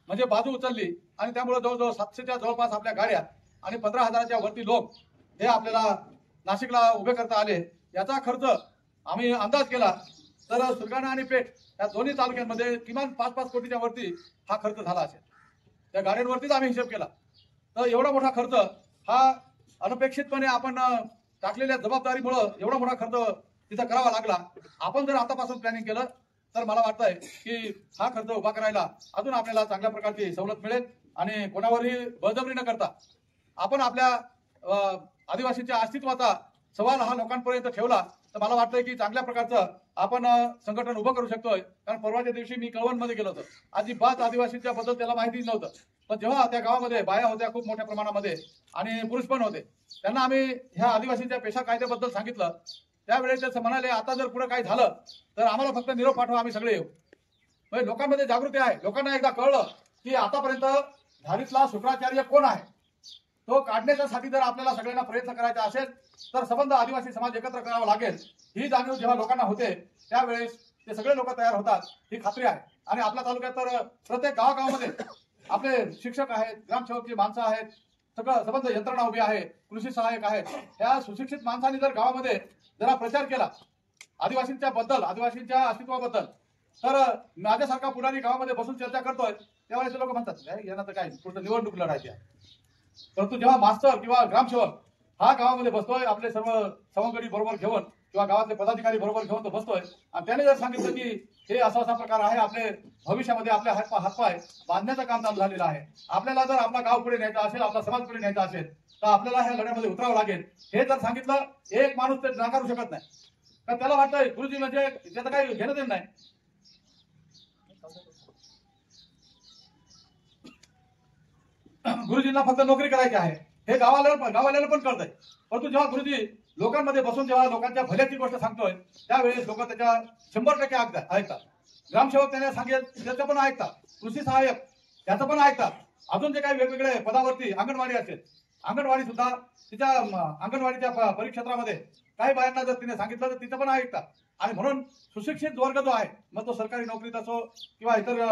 म्हणजे बाजू उचलली आणि त्यामुळे जवळजवळ 700च्या जवळपास आपल्या गाड्या आणि 15,000च्या वरती लोक हे आपल्याला नाशिकला उभे करता आले. याचा खर्च आम्ही अंदाज केला तर सुरगाणा आणि पेठ या दोन्ही तालुक्यांमध्ये किमान 5-5 कोटीच्या वरती हा खर्च झाला असेल. त्या गाड्यांवरतीच आम्ही हिशोब केला. तर एवढा मोठा खर्च हा अनपेक्षितपणे आपण टाकलेल्या जबाबदारीमुळे एवढा मोठा खर्च तिथं करावा लागला. आपण जर आतापासून प्लॅनिंग केलं तर मला वाटतंय की हा खर्च उभा करायला अजून आपल्याला चांगल्या प्रकारची सवलत मिळेल आणि कोणावरही बळजबरी न करता आपण आपल्या आदिवासींच्या अस्तित्वाचा सवाल हा लोकांपर्यंत ठेवला तर मला वाटतंय की चांगल्या प्रकारचं आपण संघटन उभं करू शकतोय. कारण परवाच्या दिवशी मी कळवणमध्ये गेलो होतो. अजिबात आदिवासींच्या बद्दल त्याला माहिती नव्हतं. पण जेव्हा त्या गावामध्ये बाया होत्या खूप मोठ्या प्रमाणामध्ये आणि पुरुष पण होते त्यांना आम्ही ह्या आदिवासींच्या पेशा कायद्याबद्दल सांगितलं त्यावेळेस ते म्हणाले आता जर पुढे काही झालं तर आम्हाला फक्त निरोप पाठवा आम्ही सगळे येऊ. म्हणजे लोकांमध्ये जागृती आहे. लोकांना एकदा कळलं की आतापर्यंत धारीतला शुक्राचार्य कोण आहे तो काढण्यासाठी जर आपल्याला सगळ्यांना प्रयत्न करायचा असेल तर संबंध आदिवासी समाज एकत्र करावा लागेल. ही जाणीव जेव्हा लोकांना होते त्यावेळेस ते सगळे लोक तयार होतात ही खात्री आहे. आणि आपल्या तालुक्यात तर प्रत्येक गावागावामध्ये आपले शिक्षक आहेत ग्रामसेवकची माणसं आहेत सगळं संबंध यंत्रणा उभी आहे कृषी सहाय्यक आहेत. ह्या सुशिक्षित माणसांनी जर गावामध्ये जरा प्रचार केला आदिवासींच्या बद्दल आदिवासींच्या अस्तित्वाबद्दल तर माझ्यासारखा पुढारी गावामध्ये बसून चर्चा करतोय त्यावेळेस लोक म्हणतात यांना तर काय पुढचं निवडणूक लढायची आहे. परंतु जेव्हा मास्तर किंवा ग्रामसेवक हा गावामध्ये बसतोय आपले सर्व सवंगडी बरोबर घेऊन किंवा गावातले पदाधिकारी बरोबर घेऊन तो बसतोय आणि त्याने जर सांगितलं की हे असा प्रकार आहे आपले भविष्यामध्ये आपले हातपाय बांधण्याचं काम चालू झालेलं आहे. आपल्याला जर आपला गाव पुढे न्यायचा असेल आपला समाज पुढे न्यायचा असेल तर आपल्याला ह्या लढ्यामध्ये उतरावं लागेल. हे जर सांगितलं एक माणूस ते नाकारू शकत नाही. तर त्याला वाटतंय गुरुजी म्हणजे त्याचं काही घेणं देणं नाही. गुरुजींना फक्त नोकरी करायची आहे हे गावाल्याला पण कळतंय. परंतु जेव्हा गुरुजी लोकांमध्ये बसून जेव्हा लोकांच्या भल्याची गोष्ट सांगतोय त्यावेळेस लोक त्याच्या 100% ऐकतात. ग्रामसेवक त्याने सांगेल त्याचं पण ऐकतात. कृषी सहाय्यक त्याचं पण ऐकतात. अजून जे काही वेगवेगळे पदावरती अंगणवाडी असेल अंगणवाडी सुद्धा तिच्या अंगणवाडीच्या परिक्षेत्रामध्ये काही बायांना जर तिने सांगितलं तर तिचं पण ऐकतात. आणि म्हणून सुशिक्षित वर्ग जो आहे मग तो सरकारी नोकरीत असो किंवा इतर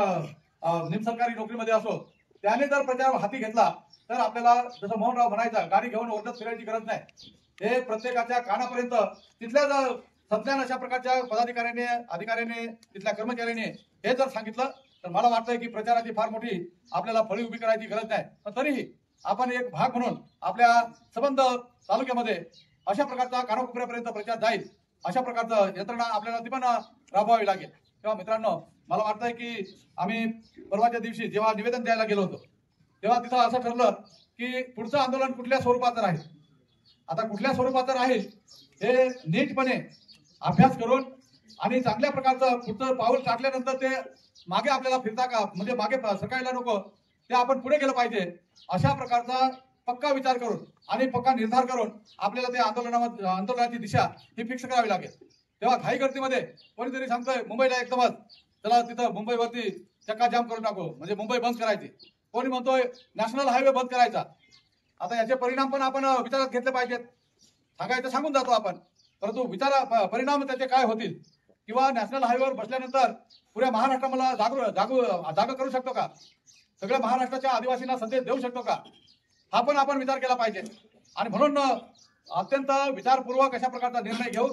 निमसरकारी नोकरीमध्ये असो त्याने जर प्रचार हाती घेतला तर आपल्याला जसं मोहनराव म्हणायचा गाडी घेऊन ओरडत फिरायची गरज नाही. हे प्रत्येकाच्या कानापर्यंत तिथल्या जर सज्ञान अशा प्रकारच्या पदाधिकाऱ्याने अधिकाऱ्याने तिथल्या कर्मचाऱ्याने हे जर सांगितलं तर मला वाटतंय की प्रचाराची फार मोठी आपल्याला फळी उभी करायची गरज नाही. पण तरीही आपण एक भाग म्हणून आपल्या संबंध तालुक्यामध्ये अशा प्रकारचा कानाकोपऱ्यापर्यंत प्रचार जाईल अशा प्रकारचं यंत्रणा आपल्याला ती पण राबवावी लागेल. तेव्हा मित्रांनो मला वाटतंय की आम्ही परवाच्या दिवशी जेव्हा निवेदन द्यायला गेलो होतो तेव्हा तिथं असं ठरलं की पुढचं आंदोलन कुठल्या स्वरूपाचं राहील. आता कुठल्या स्वरूपाचं राहील हे नीटपणे अभ्यास करून आणि चांगल्या प्रकारचं पुढचं पाऊल टाकल्यानंतर ते मागे आपल्याला फिरता का म्हणजे मागे सरकायला नको ते आपण पुढे गेलं पाहिजे अशा प्रकारचा पक्का विचार करून आणि पक्का निर्धार करून आपल्याला ते आंदोलनाची दिशा ही फिक्स करावी लागेल. तेव्हा घाई गर्दीमध्ये कोणीतरी सांगतोय मुंबईला एकदमच चला तिथं मुंबईवरती चक्का जाम करून टाकू म्हणजे मुंबई बंद करायची. कोणी म्हणतोय नॅशनल हायवे बंद करायचा. आता याचे परिणाम पण आपण विचारात घेतले पाहिजेत. सांगायचं सांगून जातो आपण परंतु परिणाम त्याचे काय होतील किंवा नॅशनल हायवेवर बसल्यानंतर पुऱ्या महाराष्ट्राला जागा करू शकतो का सगळ्या महाराष्ट्राच्या आदिवासींना संदेश देऊ शकतो का हा पण आपण विचार केला पाहिजे. आणि म्हणून अत्यंत विचारपूर्वक अशा प्रकारचा निर्णय घेऊ,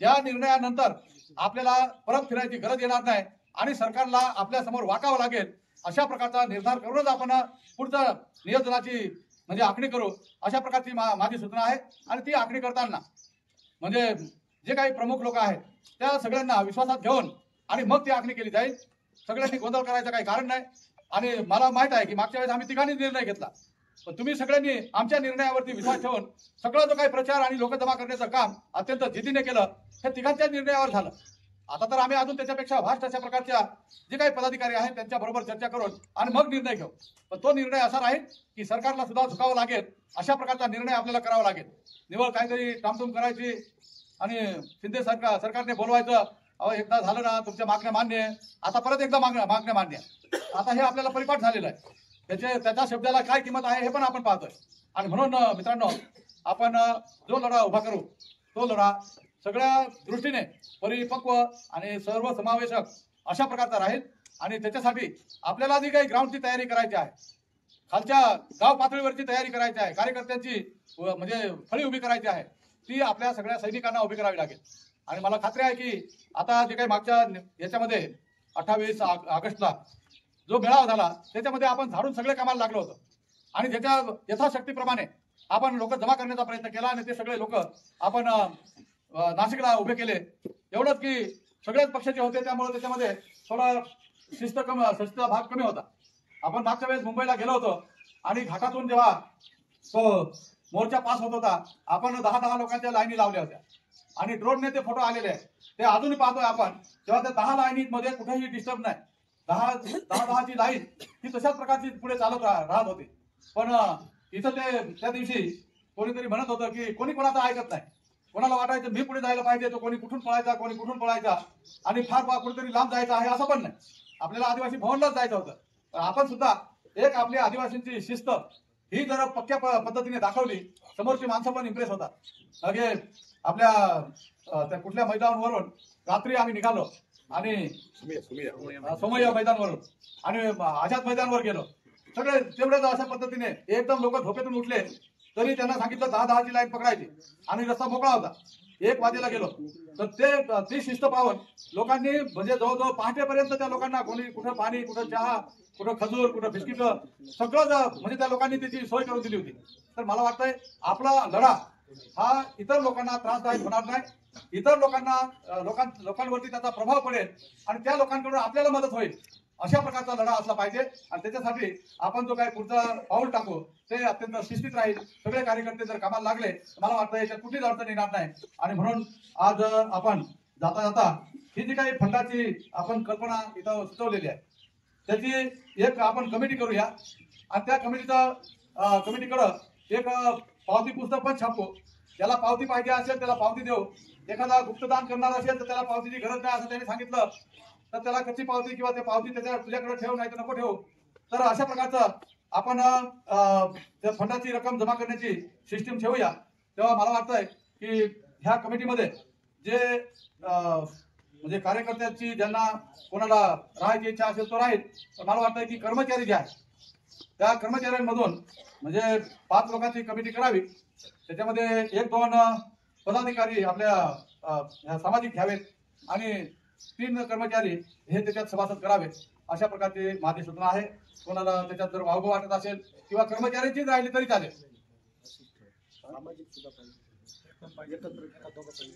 ज्या निर्णयानंतर आपल्याला परत फिरायची गरज येणार नाही आणि सरकारला आपल्या समोर वाकावं लागेल अशा प्रकारचा निर्धार करूनच आपण पुढचं नियोजनाची म्हणजे आखणी करू, अशा प्रकारची माझी सूचना आहे। आणि ती आखणी करताना म्हणजे जे काही प्रमुख लोक आहेत त्या सगळ्यांना विश्वासात घेऊन आणि मग ती आखणी केली जाईल। सगळ्यांनी गोंधळ करायचं काही कारण नाही। आणि मला माहित आहे की मागच्या वेळेस आम्ही तिघांनी निर्णय घेतला, पण तुम्ही सगळ्यांनी आमच्या निर्णयावरती विश्वास ठेवून सगळं जो काही प्रचार आणि लोक जमा करण्याचं काम अत्यंत जिद्दीने केलं, हे तिघांच्या निर्णयावर झालं। आता तर आम्ही अजून त्याच्यापेक्षा वास्ट अशा प्रकारच्या जे काही पदाधिकारी आहेत त्यांच्या बरोबर चर्चा करून आणि मग निर्णय घेऊ। पण तो निर्णय असा राहील की सरकारला सुद्धा झुकावं लागेल अशा प्रकारचा निर्णय आपल्याला करावा लागेल। निवळ काहीतरी टामटूम करायची आणि शिंदे सरकारने बोलवायचं, अहो एकदा झालं ना तुमच्या मागण्या मान्य आहे, आता परत एकदा मागण्या मान्य आहे। आता हे आपल्याला परिपाठ झालेलं आहे, त्याच्या शब्दाला काय किंमत आहे हे पण आपण पाहतोय। आणि म्हणून मित्रांनो, आपण जो लढा उभा करू तो लढा सगळ्या दृष्टीने परिपक्व आणि सर्वसमावेशक अशा प्रकारचा राहील। आणि त्याच्यासाठी आपल्याला जी काही ग्राउंडची तयारी करायची आहे, खालच्या गाव पातळीवरची तयारी करायची आहे, कार्यकर्त्यांची म्हणजे फळी उभी करायची आहे, ती आपल्या सगळ्या सैनिकांना उभी करावी लागेल। आणि मला खात्री आहे की आता जे काही मागच्या याच्यामध्ये 28 ऑगस्टला जो मेळावा झाला त्याच्यामध्ये आपण झाडून सगळे कामाला लागलो होतो आणि त्याच्या यथाशक्तीप्रमाणे आपण लोक जमा करण्याचा प्रयत्न केला आणि ते सगळे लोक आपण नाशिकला उभे केले। एवढंच की सगळ्याच पक्षाचे होते, त्यामुळे त्याच्यामध्ये थोडा शिस्तचा भाग कमी होता। आपण मागच्या वेळेस मुंबईला गेलो होतो आणि घाटातून जेव्हा तो मोर्चा पास होत होता, आपण 10 लोकांच्या लाईनी लावल्या होत्या आणि ड्रोनने ते फोटो आलेले आहेत, ते अजूनही पाहतोय आपण। तेव्हा त्या 10 लाईनीमध्ये कुठेही डिस्टर्ब नाही, 10ची लाईन ही तशाच प्रकारची पुढे चालत राहत होती। पण इथं ते त्या दिवशी कोणीतरी म्हणत होतं की कोणी कोणाचं ऐकत नाही, कोणाला वाटायचं मी पुढे जायला पाहिजे, तो कोणी कुठून पळायचा आणि फार कुठेतरी लांब जायचं आहे असं पण नाही। आपल्याला आदिवासी भवनलाच जायचं होतं। आपण सुद्धा एक आपल्या आदिवासींची शिस्त ही जर पक्क्या पद्धतीने दाखवली, समोरची माणसं पण इम्प्रेस होतात। अगे आपल्या त्या कुठल्या मैदानावरून रात्री आम्ही निघालो आणि सोमय्या मैदानावरून आणि आझाद मैदानावर गेलो, सगळे तेवढ्याच अशा पद्धतीने एकदम लोक झोपेतून उठले तरी त्यांना सांगितलं 10ची लाईन पकडायची आणि रस्ता मोकळा होता। 1 वाजेला गेलो तर ती शिस्त पाहून लोकांनी म्हणजे जवळजवळ पहाटेपर्यंत त्या लोकांना कोणी कुठं पाणी, कुठं चहा, कुठं खजूर, कुठं बिस्किट सगळं म्हणजे त्या लोकांनी त्याची सोय करून दिली होती। तर मला वाटतंय आपला लढा हा इतर लोकांना त्रासदायक होणार नाही, इतर लोकांवरती त्याचा प्रभाव पडेल आणि त्या लोकांकडून आपल्याला मदत होईल अशा प्रकारचा लढा असला पाहिजे। आणि त्याच्यासाठी आपण जो काही पुढचा पाऊल टाकू ते अत्यंत शिस्तीत राहील। सगळे कार्यकर्ते जर कामाला लागले तर मला वाटतं याच्यात कुठलीच अडचण येणार नाही। आणि म्हणून आज आपण जाता जाता ही जी काही फंडाची आपण कल्पना इथं सुचवलेली आहे त्याची एक आपण कमिटी करूया आणि त्या कमिटीकडं एक पावती पुस्तक पण छापू। त्याला पावती पाहिजे असेल त्याला पावती देऊ, एखादा गुप्तदान करणार असेल तर त्याला पावतीची गरज नाही असं त्यांनी सांगितलं तर त्याला कच्ची पावती किंवा ते पावती तुझ्याकडे ठेवू नाही तर नको ठेवू। तर अशा प्रकारचं आपण त्या फंडाची रक्कम जमा करण्याची सिस्टीम ठेवूया। तेव्हा मला वाटतंय की ह्या कमिटीमध्ये जे म्हणजे कार्यकर्त्यांची ज्यांना कोणाला राहायची इच्छा असेल तो राहील, तर मला वाटतंय की कर्मचारी जे आहेत त्या कर्मचाऱ्यांमधून म्हणजे 5 लोकांची कमिटी करावी, त्याच्यामध्ये 1-2 पदाधिकारी आपल्या सामाजिक घ्यावेत आणि 3 कर्मचारी हे त्याच्यात सभासद करावेत अशा प्रकारची माझी सूचना आहे। कोणाला त्याच्यात जर वावगं वाटत असेल किंवा कर्मचाऱ्यांचीच राहिली तरी चालेल।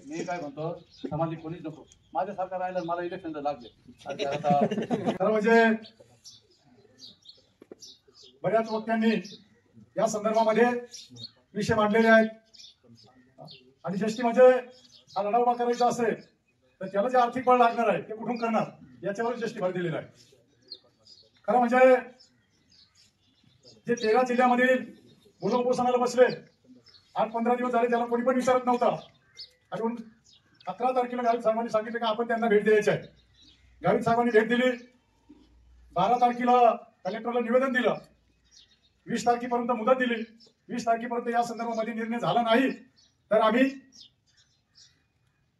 मी काय म्हणतो सामाजिक कोणीच नको, माझ्यासारखा राहिला मला इलेक्शन लागले। खरं म्हणजे बऱ्याच वक्त्यांनी या संदर्भामध्ये विषय मांडलेले आहेत आणि ज्येष्ठी म्हणजे हा लढा उभा करायचा असेल तर त्याला जे आर्थिक बळ लागणार आहे ते कुठून करणार याच्यावर ज्येष्ठी भर दिलेला आहे। खरं म्हणजे जे 13 जिल्ह्यामध्ये मुलं उपोषणाला बसले, 8-15 दिवस झाले त्याला कोणी पण विचारत नव्हता आणि 11 तारखेला गावित साहेबांनी सांगितलं की आपण त्यांना भेट द्यायची आहे। गावित साहेबांनी भेट दिली, 12 तारखेला कलेक्टरला निवेदन दिलं, 20 तारखेपर्यंत मुदत दिली, 20 तारखेपर्यंत या संदर्भामध्ये निर्णय झाला नाही तर आम्ही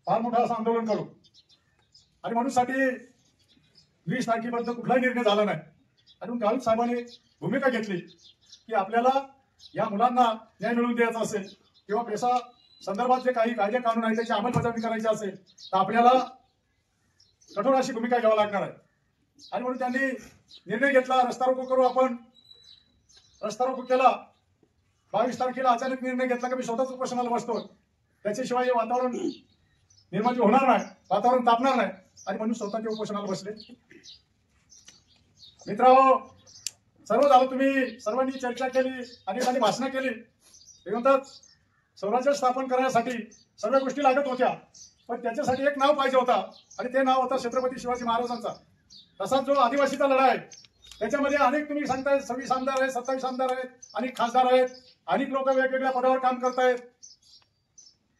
फार मोठं असं आंदोलन करू। आणि म्हणून साठी 20 तारखेपर्यंत कुठलाही निर्णय झाला नाही आणि गावित साहेबांनी भूमिका घेतली की आपल्याला या मुलांना न्याय मिळवून द्यायचा असेल किंवा पेशा संदर्भात जे काही कायदे कानून आहे त्याची अंमलबजावणी करायची असेल तर आपल्याला कठोर अशी भूमिका घ्यावी लागणार आहे. आणि म्हणून त्यांनी निर्णय घेतला, रस्ता रोको करू आपण. रस्ता रोको केला. 22 तारखेला अचानक निर्णय घेतला की मी स्वतःच उपोषणाला बसतो. त्याच्याशिवाय हे वातावरण निर्माण होणार नाही, वातावरण तापणार नाही, आणि म्हणून स्वतःच्या उपोषणाला बसले. मित्रांनो, सर्व झालं, तुम्ही सर्वांनी चर्चा केली, अनेकांनी भाषणं केली. ते म्हणतात स्वराज्य स्थापन करण्यासाठी सर्व गोष्टी लागत होत्या, पण त्याच्यासाठी एक नाव पाहिजे होता, आणि ते नाव होता छत्रपती शिवाजी महाराजांचा. तसाच जो आदिवासीचा लढा आहे त्याच्यामध्ये अनेक, तुम्ही सांगताय 26 आमदार आहेत, 27 आमदार आहेत, अनेक खासदार आहेत, अनेक लोक वेगवेगळ्या पदावर काम करतायत.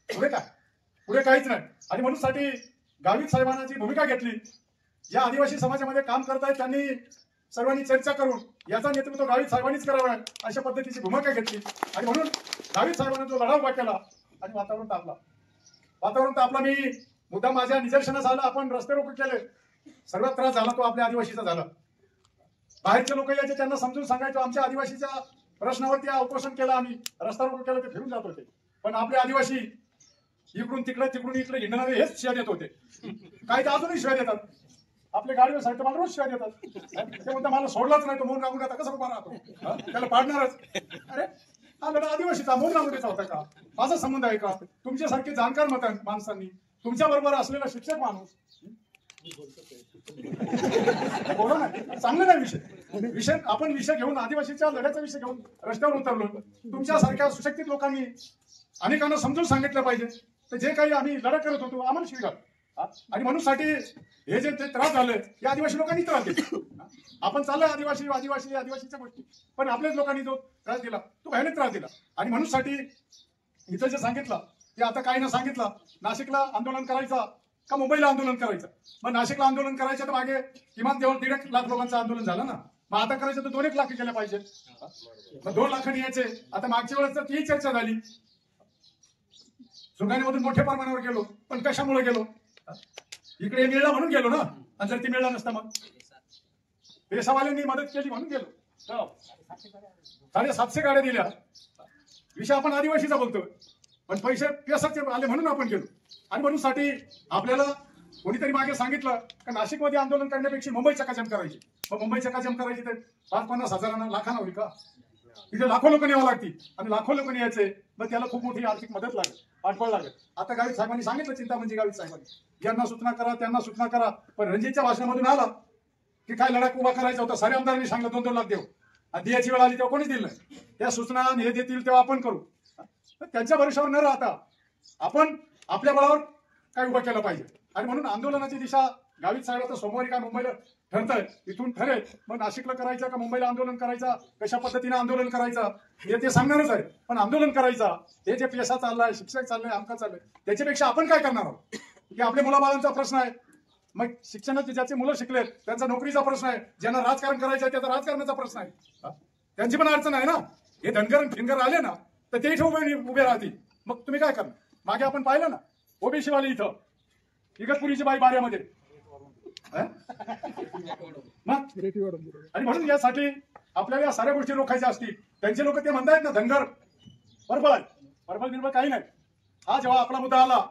पुढे काय? पुढे काहीच नाही. आणि म्हणून साठी गावित साहेबांची भूमिका घेतली. ज्या आदिवासी समाजामध्ये काम करतायत त्यांनी सर्वांनी चर्चा करून याचा नेतृत्व गावित साहेबांनीच करावं अशा पद्धतीची भूमिका घेतली. आणि म्हणून गावित साहेबांना जो लढा उभा केला आणि वातावरण तापला. वातावरण तापला. मी मुद्दा माझ्या निदर्शनास आला, आपण रस्ते रोको केले. सर्वात त्रास झाला तो आपल्या आदिवासीचा झाला. बाहेरचे लोक यायचे, त्यांना समजून सांगायचो आमच्या आदिवासीच्या प्रश्नावरती उपोषण केलं, आम्ही रस्ता रोको केला, ते फिरून जात होते. पण आपले आदिवासी इकडून इकडे हिंडणारे हेच शिव्या देत होते. काही तर अजूनही शिव्या देतात. आपल्या गाडीवर साहित्य मला रोज शिव्या देतात. ते म्हणतात मला सोडलाच नाही, तो मौन राहून आता कसं उभा राहतो, त्याला पाडणारच. अरे हा लढा आदिवासीचा मौन राहून द्यायचा होता का? माझा संबंध आहे का? तुमच्यासारखे जाणकार माणसांनी, तुमच्या बरोबर असलेला शिक्षक माणूस बोला ना, चांगलं नाही विषय आपण विषय घेऊन, आदिवासीच्या लढ्याचा विषय घेऊन रस्त्यावर उतरलो. तुमच्यासारख्या सुशिक्षित लोकांनी अनेकांना समजून सांगितलं पाहिजे. तर जे काही आम्ही लढा करत होतो आम्हाला स्वीकार. आणि म्हणून साठी हे जे त्रास झाले या आदिवासी लोकांनी त्रास दिला. आपण चाललोय आदिवासीच्या गोष्टी, पण आपल्याच लोकांनी जो त्रास दिला तो भयानक त्रास दिला. आणि म्हणून साठी इथं जे सांगितलं ते आता काही ना सांगितलं, नाशिकला आंदोलन करायचं का मुंबईला आंदोलन करायचं. मग नाशिकला आंदोलन करायचं तर मागे किमान 1.5 लाख लोकांचं आंदोलन झालं ना. मग आता करायचं तर 2 लाख केल्या पाहिजे. मग 2 लाखांनी यायचे. आता मागच्या वेळेस तर ती चर्चा झाली. सुगाणीमधून मोठ्या प्रमाणावर गेलो, पण कशामुळे गेलो? इकडे मिळला म्हणून गेलो ना. आणि जर ती मिळला नसता मग पेशावाल्यांनी मदत केली म्हणून गेलो. 750 गाड्या दिल्या. विषय आपण आदिवासीचा बोलतोय, पण पैसे पेसाचे आले म्हणून आपण गेलो. आणि म्हणून साठी आपल्याला कोणीतरी मागे सांगितलं का नाशिकमध्ये आंदोलन करण्यापेक्षा मुंबई चकाचम करायची. मग मुंबई चकाचम करायची तर 5-50 हजारांना, लाखांना होईल का? तिथे लाखो लोक न्यावं लागतील, आणि लाखो लोक न्यायचे. मग त्याला खूप मोठी आर्थिक मदत लागेल, पाठबळ लागेल. आता गावित साहेबांनी सांगितलं, चिंतामणजी गावित साहेबांनी, यांना सूचना करा, त्यांना सूचना करा. पण रणजितच्या भाषणामधून आला की काय लढा उभा करायचा होता. सारे आमदारांनी सांगितलं 2-2 लाख देऊ. आणि द्यायची वेळ आली तेव्हा कोणीच दिलं नाही. त्या सूचना हे देतील तेव्हा आपण करू. त्यांच्या भरोशावर न राहता आपण आपल्या बळावर काय उभं केलं पाहिजे. आणि म्हणून आंदोलनाची दिशा गावित साहेब आता सोमवारी काय मुंबईला ठरतंय, इथून ठरेल मग नाशिकला करायचं का मुंबईला आंदोलन करायचं, कशा पद्धतीने आंदोलन करायचं हे ते सांगणारच आहे. पण आंदोलन करायचं हे जे पेशा चाललाय, शिक्षक चाललंय, आमका चाललंय, त्याच्यापेक्षा आपण काय करणार आहोत की आपल्या मुलाबाळांचा प्रश्न आहे. मग शिक्षणाचे ज्याचे मुलं शिकलेत त्यांचा नोकरीचा प्रश्न आहे. ज्यांना राजकारण करायचं आहे त्याचा राजकारणाचा प्रश्न आहे. त्यांची पण अडचण आहे ना. हे धनगर फिंगर आले ना तर ते इथे उभे राहतील. मग तुम्ही काय करणार? मागे आपण पाहिलं ना ओबीसी वाले इथं इगतपुरीची बाई बाऱ्यामध्ये. आणि म्हणून यासाठी आपल्याला या साऱ्या गोष्टी रोखायच्या असतील. त्यांचे लोक ते म्हणतायत ना धनगर परबळ आहे, परबळ बिरबळ काही नाही. हा जेव्हा आपला मुद्दा आला,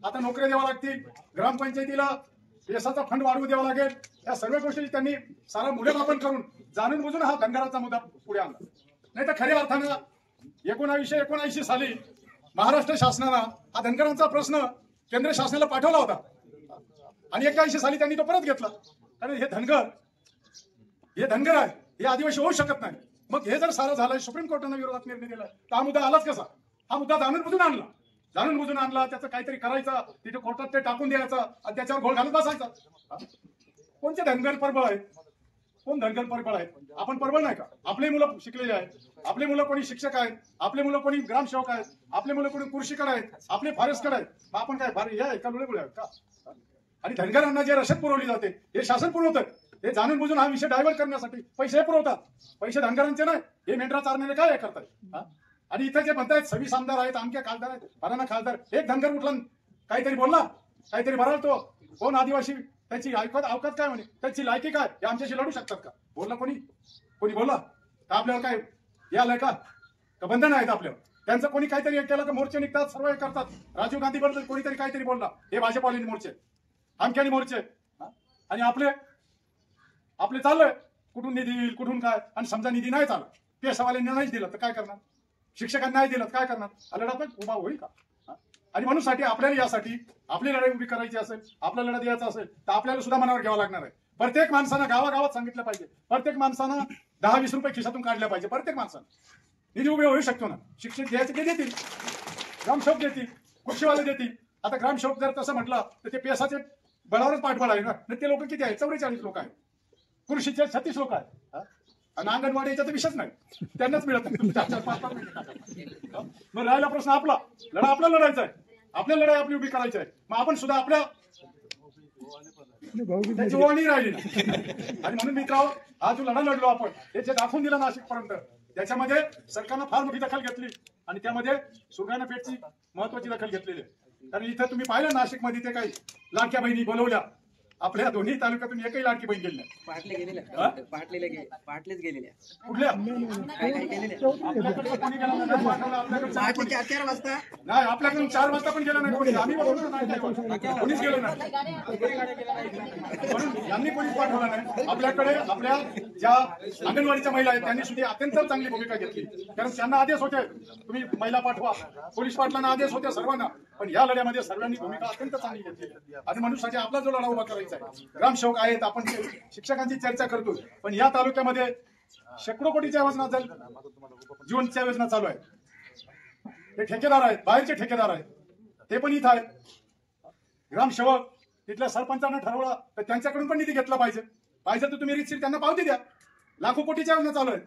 आता नोकऱ्या द्यावा लागतील, ग्रामपंचायतीला देशाचा फंड वाढवू द्यावा लागेल, या सर्व गोष्टी त्यांनी सारा मूल्यमापन करून जाणून बुजून हा धनगराचा मुद्दा पुढे आणला. नाही तर खऱ्या अर्थानं 1979 साली महाराष्ट्र शासनानं हा धनगरांचा प्रश्न केंद्र शासनाला पाठवला होता. आणि 81 साली त्यांनी तो परत घेतला. कारण हे धनगर आहे, हे आदिवासी होऊ शकत नाही. मग हे जर सारं झालं, सुप्रीम कोर्टानं विरोधात निर्णय दिला, तर हा मुद्दा आलाच कसा? हा मुद्दा जाणून बुजून आणला, त्याचं काहीतरी करायचं, तिथे कोर्टात ते टाकून द्यायचं आणि त्याच्यावर घोळ घालत बसायचा. कोणते धनगर परबळ आहेत? कोण धनगर परबळ आहेत? आपण परबळ नाही का? आपले मुलं शिकलेले आहेत, आपले मुलं कोणी शिक्षक आहेत, आपले मुलं कोणी ग्रामसेवक आहेत, आपले मुलं कोणी कृषीकडे आहेत, आपले फॉरेस्टकडे आहेत. मग आपण काय या एका लुळे आहेत का? आणि धनगरांना जे रसद पुरवली जाते हे शासन पुरवतं. हे जाणून बुजून हा विषय डायव्हर्ट करण्यासाठी पैसे पुरवतात. पैसे धनगरांचे नाही. हे मेंढरा चारणारे काय करतात? आणि इथे जे म्हणतायत 26 आमदार आहेत, आमके खासदार आहेत, फलाना खासदार, एक धनगर उठला काहीतरी बोलला, काहीतरी भराल तो कोण आदिवासी, त्याची अवकात काय म्हणे, त्याची लायकी काय, हे आमच्याशी लढू शकतात का? बोलला कोणी बोलला तर आपल्याला काय या आलंय का? का बंधन आहेत आपल्यावर? त्यांचं कोणी काहीतरी केलं का मोर्चे निघतात, सर्व हे करतात. राजीव गांधी बद्दल कोणीतरी काहीतरी बोलला, हे भाजपवाले मोर्चे, आमक्यानी मोर्चे, आणि आपले चाललंय कुठून निधी येईल कुठून काय. आणि समजा निधी नाही चालला, पेशावाल्यांनी नाही दिलं तर काय करणार, शिक्षकांना नाही दिलं तर काय करणार, लढा उभा होईल का? आणि म्हणून साठी आपल्याला यासाठी आपली लढाई उभी करायची असेल, आपला लढा द्यायचा असेल तर आपल्याला सुद्धा मनावर घ्यावं लागणार आहे. प्रत्येक माणसानं गावागावात सांगितलं पाहिजे, प्रत्येक माणसानं 10-20 रुपये खिशातून काढले पाहिजे. प्रत्येक माणसानं निधी उभे होऊ शकतो ना. शिक्षक द्यायचे ते देतील, ग्रामसेवक देतील, कृषीवाले देतील. आता ग्रामसेवक जर तसं म्हटलं तर ते पेसाचे बळावरच पाठबळ आहे ना. ते लोक किती आहेत? 44 लोक आहेत. कृषीचे 36 लोक आहेत. आणि अंगणवाडी याचा तर विषयच नाही, त्यांनाच मिळत नाही. 4-5 मिनिटं. मग राहिला प्रश्न आपला, लढा आपला लढायचा आहे, आपल्या लढाई आपली उभी करायची आहे. मग आपण सुद्धा आपल्या त्याची ओवाळणी राहिली ना. आणि म्हणून मित्रांनो, हा जो लढा लढलो आपण, हे जे दाखवून दिलं नाशिक पर्यंत, त्याच्यामध्ये सरकारनं फार मोठी दखल घेतली आणि त्यामध्ये सुरगाणा पेठची महत्वाची दखल घेतलेली आहे. कारण इथं तुम्ही पाहिलं नाशिकमध्ये ते काही लाडक्या बहिणी बोलवल्या, आपल्या दोन्ही तालुक्यातून एकही लाडकी बहीण गेली नाही. पाटलेच गेलेल्या कुठल्या काय काय गेलेल्या आपल्याकडे कोणी गेला नाही, पाठवलं आपल्याकडे पहाटे 4 वाजता नाही, आपल्याकडून 4 वाजता पण गेलं नाही कोणी. आम्ही बोलवलं नाही, कोणीच गेलं नाही. म्हणून यांनी कोणीच पाठवलं नाही. आपल्याकडे आपल्या ज्या अंगणवाडीच्या महिला आहेत त्यांनी सुद्धा अत्यंत चांगली भूमिका घेतली. कारण त्यांना आदेश होते तुम्ही महिला पाठवा, पोलीस पाटलांना आदेश होते सर्वांना. पण या लढ्यामध्ये सर्वांनी भूमिका अत्यंत चांगली घेतली. आणि म्हणून साठी आपला जो लढा उभा करायचा आहे, ग्रामसेवक आहेत, आपण शिक्षकांची चर्चा करतो, पण या तालुक्यामध्ये शेकडो कोटीच्या योजना जीवनच्या योजना चालू आहेत. ते ठेकेदार आहेत, बाहेरचे ठेकेदार आहेत, ते पण इथं आहेत. ग्रामसेवक तिथल्या सरपंचानं ठरवलं तर त्यांच्याकडून पण निधी घेतला पाहिजे. तर तुम्ही रितशीर त्यांना पावती द्या. लाखो कोटीच्या योजना चालू आहेत.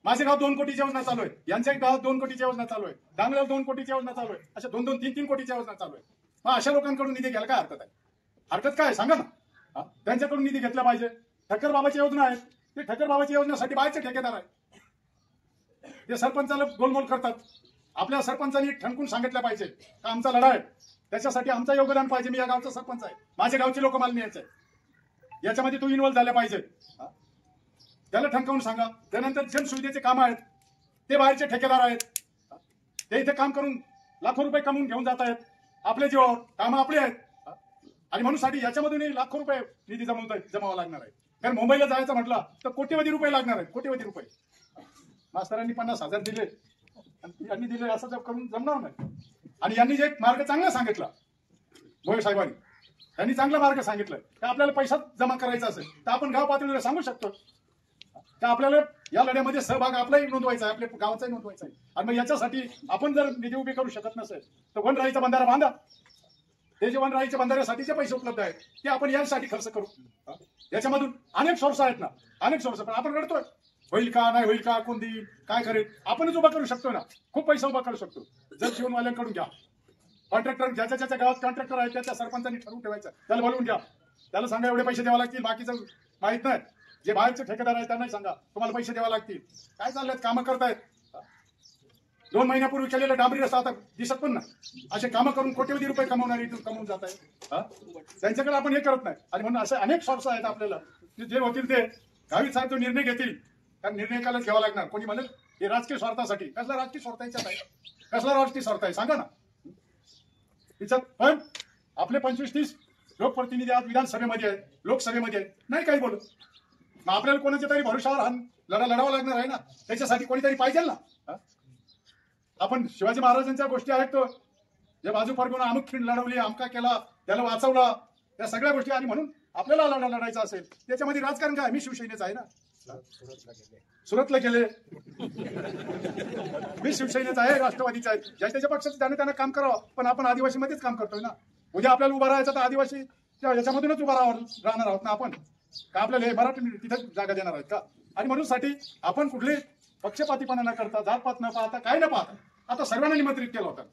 माझे गाव 2 कोटीच्या योजना चालू आहे, यांच्या गावात 2 कोटीच्या योजना चालू आहे, डांगऱ्यावर 2 कोटीच्या योजना चालू आहे, अशा 2-2, 3-3 कोटीच्या योजना चालू आहे. मग अशा लोकांकडून निधी घ्यायला काय हरकत आहे? हरकत काय सांगा ना. त्यांच्याकडून निधी घेतला पाहिजे. ठक्कर बाबाची योजना आहे, ते ठक्कर बाबाची योजनेसाठी बाहेरचे ठेकेदार आहेत, ते सरपंचाला गोलमोल करतात. आपल्या सरपंचांनी ठणकून सांगितलं पाहिजे का आमचा लढा आहे, त्याच्यासाठी आमचं योगदान पाहिजे. मी या गावचा सरपंच आहे, माझ्या गावचे लोक मला न्यायचे, याच्यामध्ये तू इन्व्हॉल्व झाले पाहिजे. त्याला ठणकावून सांगा. त्यानंतर जनसुविधेचे काम आहेत, ते बाहेरचे ठेकेदार आहेत, ते इथे काम करून लाखो रुपये कमवून घेऊन जात आहेत. आपल्या जीवावर कामं आपली आहेत. आणि म्हणून साठी याच्यामधूनही लाखो रुपये निधी जमावा लागणार आहे. कारण मुंबईला जायचं म्हटलं तर कोट्यवधी रुपये लागणार आहेत, कोट्यवधी रुपये. मास्तरांनी 50,000 दिले आणि यांनी दिले असं जर करून जमणार नाही. आणि यांनी जे मार्ग चांगला सांगितला, भोये साहेबांनी त्यांनी चांगला मार्ग सांगितलं की आपल्याला पैसा जमा करायचा असेल तर आपण गाव पातळीवर सांगू शकतो की आपल्याला या लढ्यामध्ये सहभाग आपलाही नोंदवायचा आहे, आपल्या गावाचाही नोंदवायचा आहे. आणि मग याच्यासाठी आपण जर निधी उभी करू शकत नसेल तर वनराईचा बंधारा बांधा. ते जे वनराईच्या बंधाऱ्यासाठी जे पैसे उपलब्ध आहेत ते आपण यासाठी खर्च करू. याच्यामधून अनेक सोर्स आहेत ना, अनेक सोर्स. पण आपण रडतोय होईल का नाही होईल का, कोण देईल काय करेल. आपणच उभा करू शकतो ना, खूप पैसा उभा करू शकतो. जर जीवनवाल्यांकडून घ्या, कॉन्ट्रॅक्टर ज्याच्या ज्याच्या गावात कॉन्ट्रॅक्टर आहे त्याच्या सरपंचांनी ठरवून ठेवायचं, त्याला बोलवून घ्या, त्याला सांगा एवढे पैसे द्यावे लागतील. बाकीचं माहित नाही, जे बाहेरचे ठेकेदार आहेत त्यांनाही सांगा तुम्हाला पैसे द्यावे लागतील. काय चाललंय, कामं करतायत. 2 महिन्यापूर्वी केलेला डांबरी रस्ता आता दिसत पण नाही. असे कामं करून कोट्यवधी रुपये कमवणारे इथून कमवून जात आहेत. त्यांच्याकडे आपण हे करत नाही. आणि म्हणून असे अनेक सोर्स आहेत आपल्याला, जे होतील ते गावी साहेब जो निर्णय घेतील त्या निर्णयालाच घ्यावा लागणार. कोणी म्हणेल हे राजकीय स्वार्थासाठी, कसला राजकीय स्वार्थ आहे, कसला राजकीय स्वार्थ आहे सांगा ना. तिच्यात पण आपले 25-30 लोकप्रतिनिधी आज विधानसभेमध्ये आहेत, लोकसभेमध्ये आहेत, नाही काही बोलत. मग आपल्याला कोणाच्या तरी भरोशावर लढा लढावा लागणार आहे ना, त्याच्यासाठी कोणीतरी पाहिजे ना. आपण शिवाजी महाराजांच्या गोष्टी आहेत तो जे बाजू परगुणा अमुक खिंड लढवली, अमका केला, त्याला वाचवला, त्या सगळ्या गोष्टी. आणि म्हणून आपल्याला लढा लढायचा असेल त्याच्यामध्ये राजकारण काय, मी शिवसेनेचा आहे ना, सुरतला गेले, मी शिवसेनेचा आहे, राष्ट्रवादीचा आहे. ज्या त्याच्या पक्षाचं त्याने काम करावं. पण आपण आदिवासीमध्येच काम करतोय ना. उद्या आपल्याला उभा राहायचं तर आदिवासी याच्यामधूनच उभा राहणार आहोत ना आपण. का आपल्याला हे मराठी तिथेच जागा देणार आहेत का. आणि म्हणून साठी आपण कुठले पक्षपातीपणा न करता, जातपात न पाहता, काय न पाहता, आता सर्वांना निमंत्रित केलं होतं.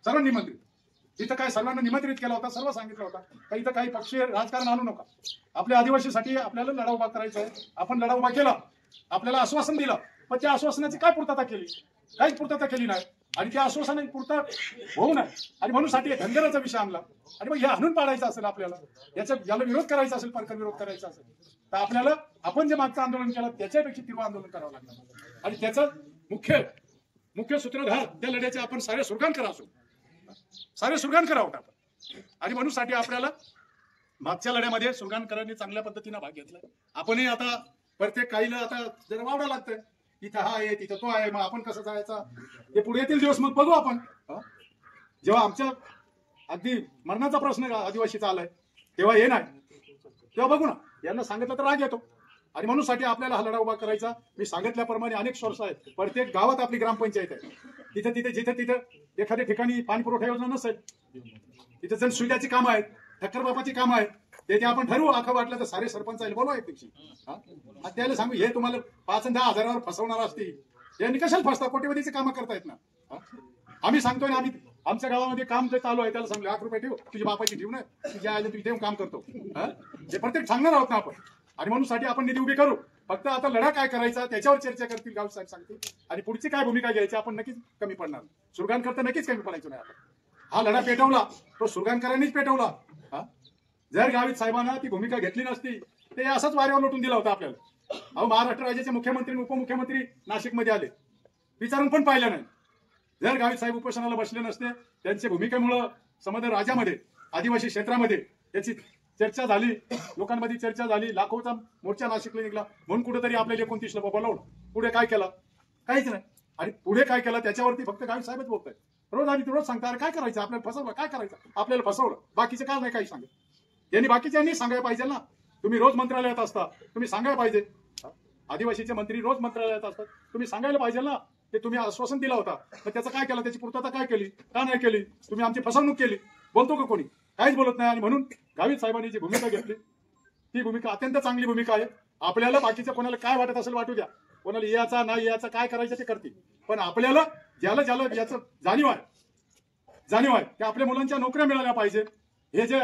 सर्वांना निमंत्रित, इथं काय सर्वांना निमंत्रित केलं होतं, सर्व सांगितलं होतं का इथं काही पक्षीय राजकारण आणू नका. आपल्या आदिवासीसाठी आपल्याला लढा उभा करायचा आहे. आपण लढा उभा केला, आपल्याला आश्वासन दिलं, पण त्या आश्वासनाची काय पूर्तता केली, काहीच पूर्तता केली नाही. आणि त्या आश्वासनाची पूर्तता होऊ नये. आणि म्हणून साठी धनगराचा विषय आणला. आणि मग हे आणून पाडायचं असेल आपल्याला, याला विरोध करायचा असेल, परकर विरोध करायचा असेल तर आपल्याला आपण जे मागचं आंदोलन केलं त्याच्यापेक्षा तीव्र आंदोलन करावं लागणार. आणि त्याचं मुख्य सूत्रधार त्या लढ्याचे आपण सारे सुरगानकर असू, सारे सुरगानकर आहोत आपण. आणि म्हणून साठी आपल्याला मागच्या लढ्यामध्ये सुरगानकरांनी चांगल्या पद्धतीने भाग घेतला. आपणही आता प्रत्येक काहीला आता जरा वावडा लागतंय, इथं हा आहे तिथं तो आहे, मग आपण कसं जायचा हे पुढे येतील दिवस मग बघू आपण. जेव्हा आमच्या अगदी मरणाचा प्रश्न आदिवासीचा आलाय तेव्हा हे नाही, तेव्हा बघू ना. यांना सांगितलं तर राग येतो आणि म्हणून साठी आपल्याला हा लढा उभा करायचा. मी सांगितल्याप्रमाणे अनेक सोर्स आहेत. प्रत्येक गावात आपली ग्रामपंचायत आहे. तिथे तिथे जिथे तिथे एखाद्या ठिकाणी पाणी पुरवठा योजना नसेल, तिथे जण सुविधाची कामं आहेत, ठक्कर बापाची कामं आहेत, ते आपण ठरवू. आखं वाटलं तर सारे सरपंच आहे बोलवा एक दिवशी, त्याला सांगू हे तुम्हाला 5 आणि 10 हजारावर फसवणार असतील, यांनी कशाला फसता, कोटीपतीची कामं करतायत ना. आम्ही सांगतोय ना, आम्ही आमच्या गावामध्ये काम जे चालू आहे त्याला सांगू ₹1,00,000 ठेव, तुझी बापाची ठेवू नये, तुझ्या आले तू इथे काम करतो, हे प्रत्येक सांगणार आहोत ना आपण. आणि म्हणून साठी आपण निधी उभी करू. फक्त आता लढा काय करायचा त्याच्यावर चर्चा करतील गाव साहेब सांगतील, आणि पुढची काय भूमिका घ्यायची आपण नक्कीच कमी पडणार. सुरगानकर तर नक्कीच कमी पडायचं नाही. आपण हा लढा पेटवला तो सुरगानकरांनीच पेटवला. जर गावित साहेबांना ती भूमिका घेतली नसती ते असंच वाऱ्यावर लुटून दिला होता आपल्याला. अहो, महाराष्ट्र राज्याचे मुख्यमंत्री उपमुख्यमंत्री नाशिकमध्ये आले, विचारून पण पाहिलं नाही. जर गावित साहेब उपोषणाला बसले नसते, त्यांच्या भूमिकेमुळं समग्र राज्यामध्ये आदिवासी क्षेत्रामध्ये त्याची चर्चा झाली, लोकांमध्ये चर्चा झाली, लाखोचा मोर्चा नाशिकला निघला. म्हणून कुठेतरी आपल्याला 29ला बोलावलं. पुढे काय केलं? काहीच नाही. आणि पुढे काय केलं त्याच्यावरती फक्त गावित साहेबच बोलतायत. रोज आम्ही रोज सांगता अरे काय करायचं, आपल्याला फसवलं, काय करायचं, आपल्याला फसवलं, बाकीचं काय नाही काही सांगत. यांनी बाकीच्यांनी सांगायला पाहिजे ना. तुम्ही रोज मंत्रालयात असता, तुम्ही सांगायला पाहिजे. आदिवासीचे मंत्री रोज मंत्रालयात असतात, तुम्ही सांगायला पाहिजे ना. ते तुम्ही आश्वासन दिला होता, तर त्याचं काय केलं, त्याची पूर्तता काय केली, का नाही केली, तुम्ही आमची फसवणूक केली. बोलतो का कोणी? काहीच बोलत नाही. आणि म्हणून गावित साहेबांनी जी भूमिका घेतली ती भूमिका अत्यंत चांगली भूमिका आहे. आपल्याला बाकीचं कोणाला काय वाटत असेल वाटू द्या, कोणाला याचा नाही याचा काय करायचं ते करतील, पण आपल्याला ज्याला ज्याला याचं जाणीव आहे की आपल्या मुलांच्या नोकऱ्या मिळाल्या पाहिजे. हे जे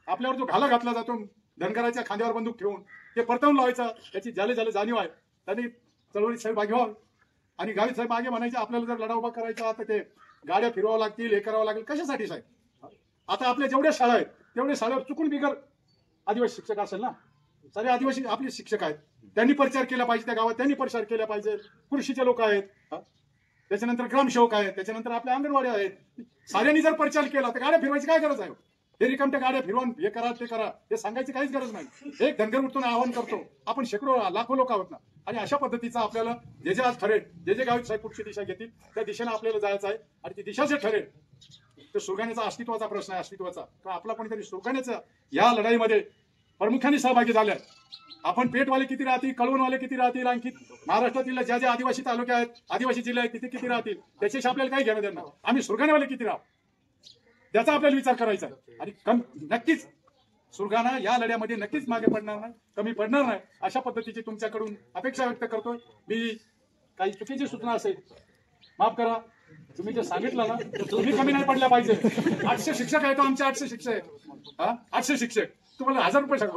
आपल्यावर जो घाला घातला जातो धनगराच्या खांद्यावर बंदूक ठेवून, ते परतवून लावायचं, त्याची ज्याला ज्याला जाणीव आहे त्यांनी चळवळीत साहेब मागे व्हावं. आणि गावित साहेब मागे म्हणायचे आपल्याला जर लढा उभा करायचा तर ते गाड्या फिरवावं लागतील, हे करावं लागेल. कशासाठी साहेब? आता आपल्या जेवढ्या शाळा आहेत तेवढ्या शाळेवर चुकून बिगर आदिवासी शिक्षक असेल ना, सारे आदिवासी आपले शिक्षक आहेत, त्यांनी प्रचार केला पाहिजे. त्या गावात त्यांनी प्रचार केला पाहिजे. कृषीचे लोक आहेत, त्याच्यानंतर ग्रामसेवक आहेत, त्याच्यानंतर आपल्या अंगणवाडी आहेत. साऱ्यांनी जर प्रचार केला तर गाड्या फिरवायची काय गरज आहे? हे रिकामट्या गाड्या फिरवून हे करा ते करा हे सांगायची काहीच गरज नाही. एक धनगर उठून आवाहन करतो, आपण शेकडो लाखो लोक आहोत ना. आणि अशा पद्धतीचा आपल्याला जे जे आज ठरेल, जे जे गावित साहेब पुढची दिशा घेतील त्या दिशेने आपल्याला जायचं आहे. आणि ती दिशा जे ठरेल ते सुरगाण्याचा अस्तित्वाचा प्रश्न आहे, अस्तित्वाचा. तर आपला कोणीतरी सुरगाण्याचा या लढाईमध्ये प्रामुख्याने सहभागी झाले. आपण पेटवाले किती राहतील, कळवणवाले किती राहतील, आणखी महाराष्ट्रातील ज्या ज्या आदिवासी तालुके आहेत, आदिवासी जिल्हे आहेत तिथे किती राहतील, त्याच्याशी आपल्याला काही घेणं देणार. आम्ही सुरगाण्यावाले किती राहू त्याचा आपल्याला विचार करायचा आहे. आणि नक्कीच सुरगाणा या लढ्यामध्ये नक्कीच मागे पडणार नाही, कमी पडणार नाही, अशा पद्धतीची तुमच्याकडून अपेक्षा व्यक्त करतोय. मी काही चुकीची सूचना असेल माफ करा. तुम्ही जे सांगितलं ना तुम्ही कमी नाही पडल्या पाहिजे. 800 शिक्षक आहेत, आमचे 800 शिक्षक आहेत. 800 शिक्षक तुम्हाला ₹1000 सांगा.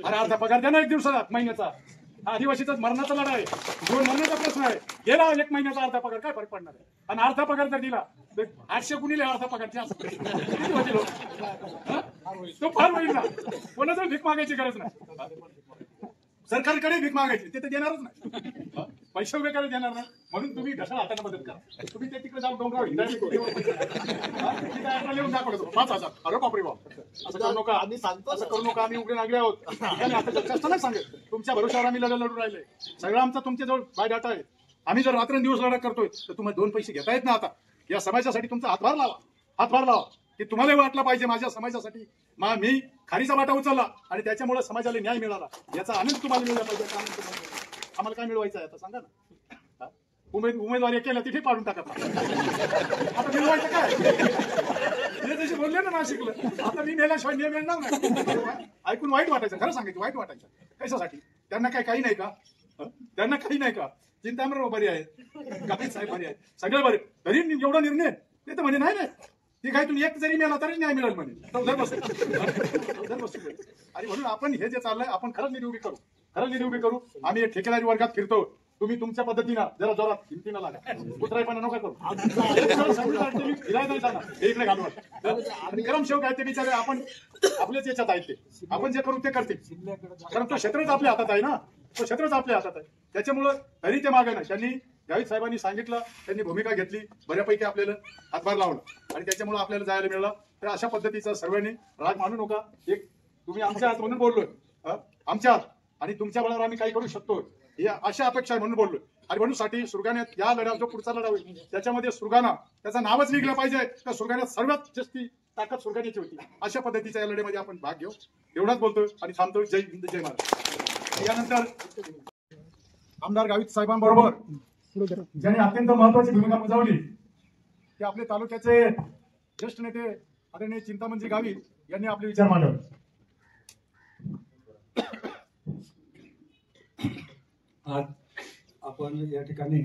अरे अर्धा पगार द्या ना एक दिवसाला, महिन्याचा. आदिवासीचा मरणाचा लढा आहे, जीवन मरणाचा प्रश्न आहे. गेला 1 महिन्याचा अर्धा पगार काय फरक पडणार आहे? आणि अर्धा पगार जर दिला 800 गुणिले अर्धा पगार किती होतील? तो फार होईल ना. कोणाचं भीक मागायची गरज नाही. सरकारकडे भीक मागायची ते तर देणारच नाही, पैसे उभे करायला देणार नाही. म्हणून तुम्ही ढसाळ हाताने मदत करा. तुम्ही ते तिकडे जाऊन डोंगरावर लिहून दाखवतो 5000. अरे बापरे बाप, असं करू नका, असं करू नका. आम्ही उघडे नागडे आहोत. आता जास्त नाही सांगेल, तुमच्या भरोशावर आम्ही लढू राहिले. सगळं आमचा तुमच्याजवळ बायोडाटा आहे. आम्ही जर रात्रंदिवस लढा करतोय तर तुम्हाला 2 पैसे घेता येत ना. आता या समाजासाठी तुमचा हातभार लावा की तुम्हाला वाटलं पाहिजे माझ्या समाजासाठी मी खारीचा वाटा उचलला आणि त्याच्यामुळे समाजाला न्याय मिळाला, याचा आनंद तुम्हाला मिळाला पाहिजे. आम्हाला काय मिळवायचं आहे आता सांगा ना. उमेदवारी केलं तिथे पाडून टाका. आता मिळवायचं काय? हे जसे बोलले ना नाशिकला, आता मी नेल्याशिवाय न्याय मिळणार नाही. ऐकून वाईट वाटायचं, खरं सांगायचं वाईट वाटायचं. कशासाठी? त्यांना काही नाही का? त्यांना काही नाही का? चिंतामण बरी आहे, गावित साहेब बरे आहेत, सगळे बरे. तरी एवढा निर्णय ते तर म्हणे नाही ती काय तुम्ही एक जरी मिळाला तरी न्याय मिळेल म्हणे. आणि म्हणून आपण हे जे चाललंय आपण खरंच निधी उभी करू. आम्ही ठेकेदारी वर्गात फिरतो. तुम्ही तुमच्या पद्धतीनं जरा जोरात हिमतीनं लागा, कुत्राईपणा नका करू. इकडे घालू. आणि ग्रामसेवक आहेत ते बिचारे आपण आपल्याच याच्यात आहेत, ते आपण जे करू ते करतील. कारण तो क्षेत्रच आपल्या हातात आहे ना, तो क्षेत्रच आपल्या हातात आहे. त्याच्यामुळं तरी ते मागे नाही. त्यांनी गावित साहेबांनी सांगितलं, त्यांनी भूमिका घेतली, बऱ्यापैकी आपल्याला हातभार लावला आणि त्याच्यामुळे आपल्याला जायला मिळालं. तर अशा पद्धतीचं सर्वांनी राग मानू नका. एक तुम्ही आमच्या हात म्हणून बोललोय, आमच्या हात आणि तुमच्या बळावर आम्ही काही करू शकतो ही अशा अपेक्षा आहे म्हणून बोललोय. आणि म्हणूनसाठी सुरगाण्यात या लढ्यात जो पुढचा लढा होईल त्याच्यामध्ये सुरगाणा त्याचं नावच निघलं पाहिजे का सुरगाण्यात सर्वात जास्त ताकद सुरगाण्याची होती. अशा पद्धतीच्या या लढ्यामध्ये आपण भाग घेऊ. एवढाच बोलतोय आणि थांबतोय. जय हिंद, जय महाराष्ट्र. यानंतर आमदार गावित साहेबांबरोबर ज्यांनी अत्यंत महत्वाची भूमिका बजावली ते आपले तालुक्याचे ज्येष्ठ नेते आदरणीय चिंतामणजी गावित यांनी आपले विचार मांडले. आज आपण या ठिकाणी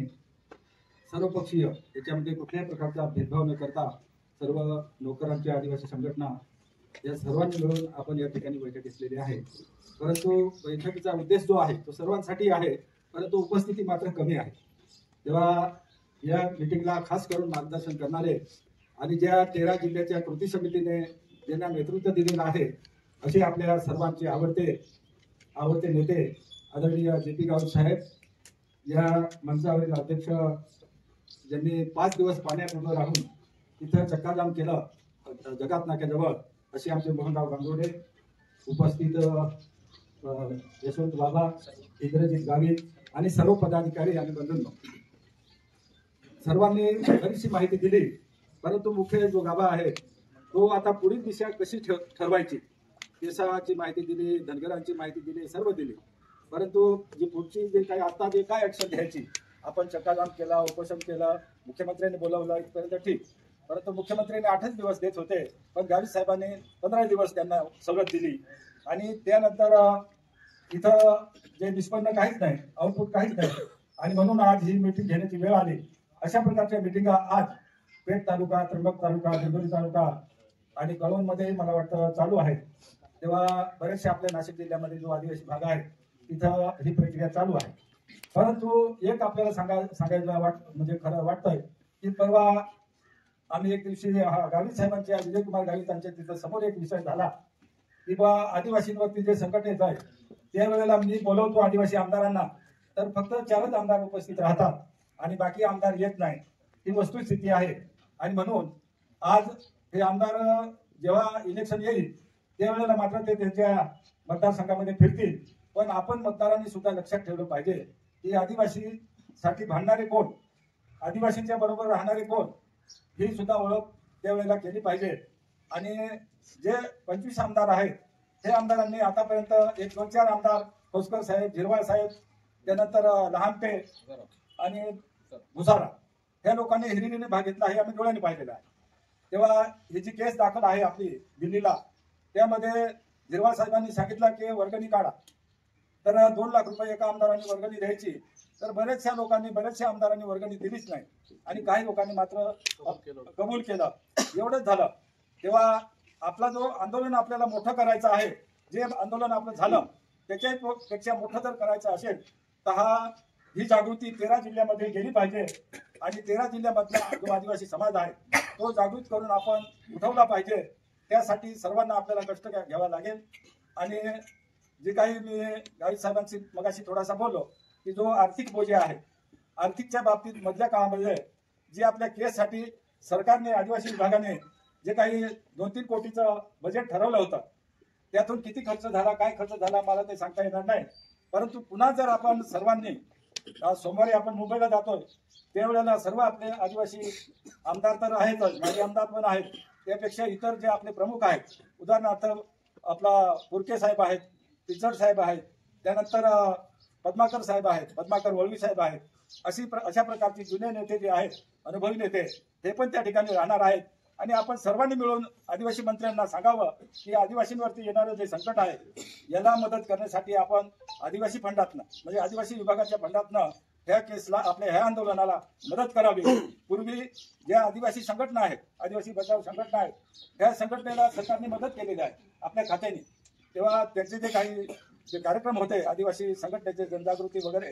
सर्वपक्षीय याच्यामध्ये कुठल्याही प्रकारचा भेदभाव न करता सर्व नोकरांच्या आदिवासी संघटना या सर्वांनी मिळून आपण या ठिकाणी बैठक घेतलेली आहे. परंतु बैठकीचा उद्देश जो आहे तो सर्वांसाठी आहे, परंतु उपस्थिती मात्र कमी आहे. तेव्हा या मिटिंगला खास करून मार्गदर्शन करणारे आणि ज्या 13 जिल्ह्याच्या कृती समितीने ज्यांना नेतृत्व दिलेलं आहे असे आपल्या सर्वांचे आवडते नेते आदरणीय JP गावित साहेब, या मंचावरील अध्यक्ष ज्यांनी 5 दिवस पाण्यात उभं राहून तिथं चक्काजाम केलं जगात नाक्याजवळ असे आमचे मोहनराव गांगुर्डे, उपस्थित यशवंत बाबा, इंद्रजित गावित आणि सर्व पदाधिकारी आणि बंधूंनो, सर्वांनी बरीचशी माहिती दिली. परंतु मुख्य जो गाभा आहे तो आता पुढील दिशा कशी ठरवायची, केसाची माहिती दिली, धनगरांची माहिती दिली, सर्व दिली. परंतु जी पुढची जे काही आता जे काय ऍक्शन घ्यायची, आपण चक्काजाम केला, उपोषण केलं, मुख्यमंत्र्यांनी बोलावलं इथपर्यंत ठीक. परंतु मुख्यमंत्र्यांनी 8च दिवस देत होते, पण गावित साहेबांनी 15 दिवस त्यांना सवलत दिली आणि त्यानंतर इथं जे निष्पन्न काहीच नाही, आउटपुट काहीच नाही आणि म्हणून आज ही मीटिंग घेण्याची वेळ आली. अशा प्रकारच्या मीटिंगा आज पेठ तालुका, त्र्यंबक तालुका, दिंडोरी तालुका आणि कळवणमध्ये मला वाटतं चालू आहेत. तेव्हा बरेचसे आपल्या नाशिक जिल्ह्यामध्ये जो आदिवासी भाग आहे तिथं ही प्रक्रिया चालू आहे. परंतु एक आपल्याला सांगायला म्हणजे खरं वाटतंय की परवा आम्ही एक दिवशी गावित साहेबांच्या, विजयकुमार गावित यांच्या तिथं समोर एक विषय झाला की बा आदिवासींवरती जे संकट येत आहे त्यावेळेला मी बोलवतो आदिवासी आमदारांना, तर फक्त 4च आमदार उपस्थित राहतात आणि बाकी आमदार येत नाही. ही वस्तुस्थिती आहे. आणि म्हणून आज हे आमदार जेव्हा इलेक्शन येईल त्यावेळेला मात्र ते त्यांच्या मतदारसंघामध्ये फिरतील. पण आपण मतदारांनी सुद्धा लक्षात ठेवलं पाहिजे की आदिवासीसाठी भांडणारे कोण, आदिवासींच्या बरोबर राहणारे कोण, ही सुद्धा ओळख त्यावेळेला केली पाहिजे. आणि जे 25 आमदार आहेत हे आमदारांनी आतापर्यंत एक 2-4 आमदार, खोसकर साहेब, झिरवाळ साहेब, त्यानंतर लहानपे आणि भुसारा, ह्या लोकांनी हिरिरीने भाग घेतला हे आम्ही डोळ्यांनी पाहिलेलं आहे. तेव्हा ही जी केस दाखल आहे आपली दिल्लीला, त्यामध्ये झिरवाळ साहेबांनी सांगितलं की वर्गणी काढा, तर 2 लाख रुपये एका आमदारांनी वर्गणी द्यायची. तर बऱ्याचशा आमदारांनी वर्गणी दिलीच नाही आणि काही लोकांनी मात्र कबूल केलं. एवढंच झालं. तेव्हा आपला जो आंदोलन आपल्याला मोठं करायचं आहे, जे आंदोलन आपलं झालं त्याच्यापेक्षा मोठं जर करायचं असेल तर ही जागृती 13 जिल्ह्यामध्ये गेली पाहिजे आणि 13 जिल्ह्यामधला जो आदिवासी समाज आहे तो जागृत करून आपण उठवला पाहिजे. त्यासाठी सर्वांना आपल्याला कष्ट घ्यावा लागेल. आणि जे काही मी गावित साहेबांशी मगाशी थोडासा बोललो की जो आर्थिक बोजे आहे, आर्थिकच्या बाबतीत मधल्या काळामध्ये जे आपल्या केससाठी सरकारने, आदिवासी विभागाने जे काही 2-3 कोटीचं बजेट ठरवलं होतं त्यातून किती खर्च झाला, काय खर्च झाला मला ते सांगता येणार नाही. परंतु पुन्हा जर आपण सर्वांनी सोमवारी आपण मुंबईला जातोय त्यावेळेला सर्व आपले आदिवासी आमदार तर आहेतच, माजी आमदार पण आहेत, त्यापेक्षा इतर जे आपले प्रमुख आहेत, उदाहरणार्थ आपला पुरके साहेब आहेत, पिचड साहेब आहेत, त्यानंतर पद्माकर साहेब आहेत, पद्माकर वळवी साहेब आहेत, अशा प्रकारचे जुने नेते जे आहेत, अनुभवी नेते, ते पण त्या ठिकाणी राहणार आहेत. आणि आपण सर्वांनी मिळून आदिवासी मंत्र्यांना सांगावं की आदिवासींवरती येणारं जे संकट आहे याला मदत करण्यासाठी आपण आदिवासी फंडातनं, म्हणजे आदिवासी विभागाच्या फंडातनं ह्या केसला, आपल्या ह्या आंदोलनाला मदत करावी. पूर्वी ज्या आदिवासी संघटना आहेत, आदिवासी बचाव संघटना आहेत, त्या संघटनेला सरकारने मदत केलेली आहे आपल्या खात्याने. तेव्हा त्याचे जे काही जे कार्यक्रम होते आदिवासी संघटनेचे, जनजागृती वगैरे,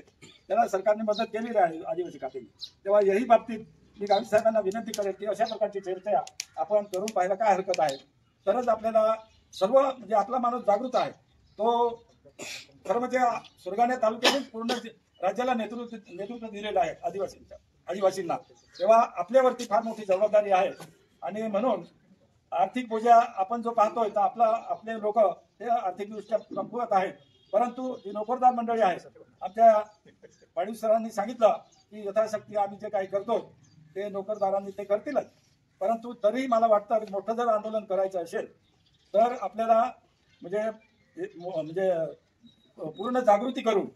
त्याला सरकारने मदत केलेली आहे आदिवासी खात्याने. तेव्हा याही बाबतीत मी गावित साहेबांना विनंती करेन की अशा प्रकारची चर्चा आपण करून पाहायला काय हरकत आहे. तरच आपल्याला सर्व, म्हणजे आपला माणूस जागृत आहे तो खरं म्हणजे सुरगाणा तालुक्यातून पूर्ण राज्याला नेतृत्व दिलेलं आहे आदिवासींना, तेव्हा आपल्यावरती फार मोठी जबाबदारी आहे. आणि म्हणून आर्थिक बोजा आपण जो पाहतोय तर आपले लोक हे आर्थिकदृष्ट्या कमकुवत आहेत. परंतु जी नोकरदार मंडळी आहेत, आमच्या पाटील सरांनी सांगितलं की यथाशक्ती आम्ही जे काही करतो ते नोकरदारांनी ते करतीलच. परंतु तरीही मला वाटतं की मोठं जर आंदोलन करायचं असेल तर आपल्याला म्हणजे पूर्ण जागृती करून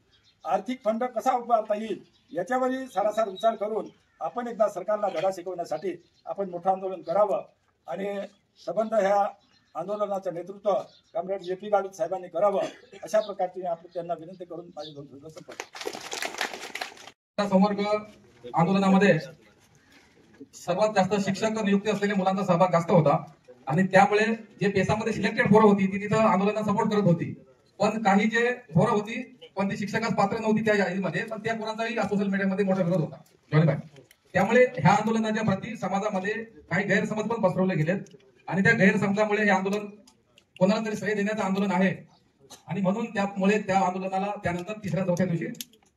आर्थिक फंड कसा उभारता येईल याच्यावरही सारासार विचार करून आपण एकदा सरकारला धडा शिकवण्यासाठी आपण मोठं आंदोलन करावं. आणि संबंध ह्या आंदोलनाचं नेतृत्व कॉम्रेड जे.पी. गावित साहेबांनी करावं, अशा प्रकारची आपण त्यांना विनंती करून माझे दोन शब्द संपवतो. संवर्ग आंदोलनामध्ये सर्वात जास्त शिक्षक नियुक्ती असलेल्या मुलांचा सहभाग जास्त होता आणि त्यामुळे जे पेसामध्ये सिलेक्टेड पोरं होती ती तिथं आंदोलनाला सपोर्ट करत होती. पण काही जे पोरं होती पण ती शिक्षकास पात्र नव्हती त्या यादीमध्ये, पण त्या पोरांचाही सोशल मीडियामध्ये मोठा विरोध होता. जॉलीबाई, त्यामुळे ह्या आंदोलनाच्या प्रती समाजामध्ये काही गैरसमज पण पसरवले गेलेत आणि त्या गैरसमजामुळे हे आंदोलन कोणाला तरी श्रेय देण्याचं आंदोलन आहे. आणि म्हणून त्यामुळे त्या आंदोलनाला त्यानंतर तिसऱ्या चौथ्या दिवशी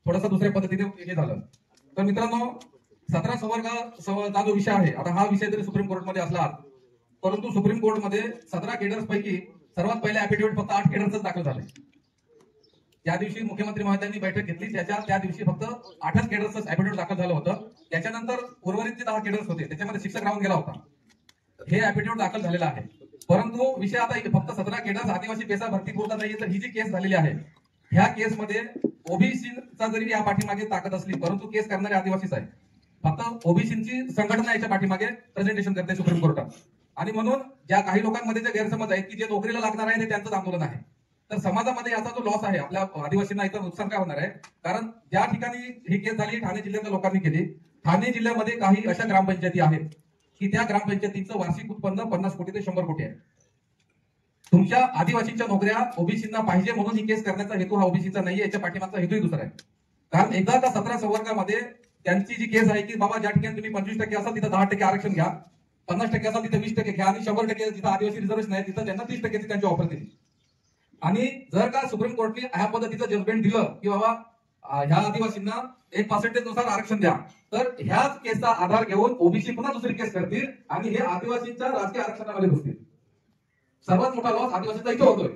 थोडासा दुसऱ्या पद्धतीने हे झालं. तर मित्रांनो, 17 संवर्गाचा जो विषय आहे, आता हा विषय जरी सुप्रीम कोर्टमध्ये असला परंतु सुप्रीम कोर्टमध्ये 17 केडर्स पैकी सर्वात पहिले ऍफिडेव्हिट फक्त 8 केडर्सच दाखल झाले. ज्या दिवशी मुख्यमंत्री महोदयांनी बैठक घेतली त्या दिवशी फक्त 8च केडर्सच ऍफिडेव्हिट दाखल झालं होतं. त्याच्यानंतर उर्वरित जे 10 केडर्स होते त्याच्यामध्ये शिक्षक राहून गेला होता. हे ऍफिडेव्हिट दाखल झालेलं आहे. परंतु विषय आता फक्त 17 केडर्स आदिवासी पेसा भरती पुरता नाहीये, तर ही जी केस झालेली आहे ह्या केसमध्ये ओबीसीचा जरी या पाठीमागे ताकद असली परंतु केस करणारे आदिवासीच आहे. फक्त ओबीसीची संघटना याच्या पाठीमागे प्रेझेंटेशन करते सुप्रीम कोर्टात. आणि म्हणून ज्या काही लोकांमध्ये जे गैरसमज आहेत की जे नोकरीला लागणार आहे ते त्यांचंच आंदोलन आहे, तर समाजामध्ये याचा जो लॉस आहे आपल्या आदिवासींना इतर नुकसान काय होणार आहे. कारण ज्या ठिकाणी ही केस झाली ठाणे जिल्ह्यातल्या लोकांनी केली. ठाणे जिल्ह्यामध्ये काही अशा ग्रामपंचायती आहेत की त्या ग्रामपंचायतीचं वार्षिक उत्पन्न 50 कोटी ते 100 कोटी आहे. तुमच्या आदिवासींच्या नोकऱ्या ओबीसींना पाहिजे म्हणून ही केस करण्याचा हेतू हा ओबीसीचा नाहीये, याच्या पाठीमागचा हेतूही दुसरा आहे. कारण एकदा का 17 संवर्गामध्ये त्यांची जी केस आहे की बाबा ज्या ठिकाणी तुम्ही 25% असाल तिथं 10% आरक्षण घ्या, 50% असाल तिथे 20% घ्या आणि 100% जिथं आदिवासी रिझर्वेशन आहे तिथं त्यांना 30%ची त्यांची ऑफर दिली. आणि जर का सुप्रीम कोर्टने ह्या पद्धतीचं जजमेंट दिलं की बाबा ह्या आदिवासींना 1% नुसार आरक्षण द्या, तर ह्याच केसचा आधार घेऊन ओबीसी पुन्हा दुसरी केस करतील आणि हे आदिवासींच्या राजकीय आरक्षणामध्ये घुसतील. सर्वात मोठा लॉस आदिवासीचा इथे होतोय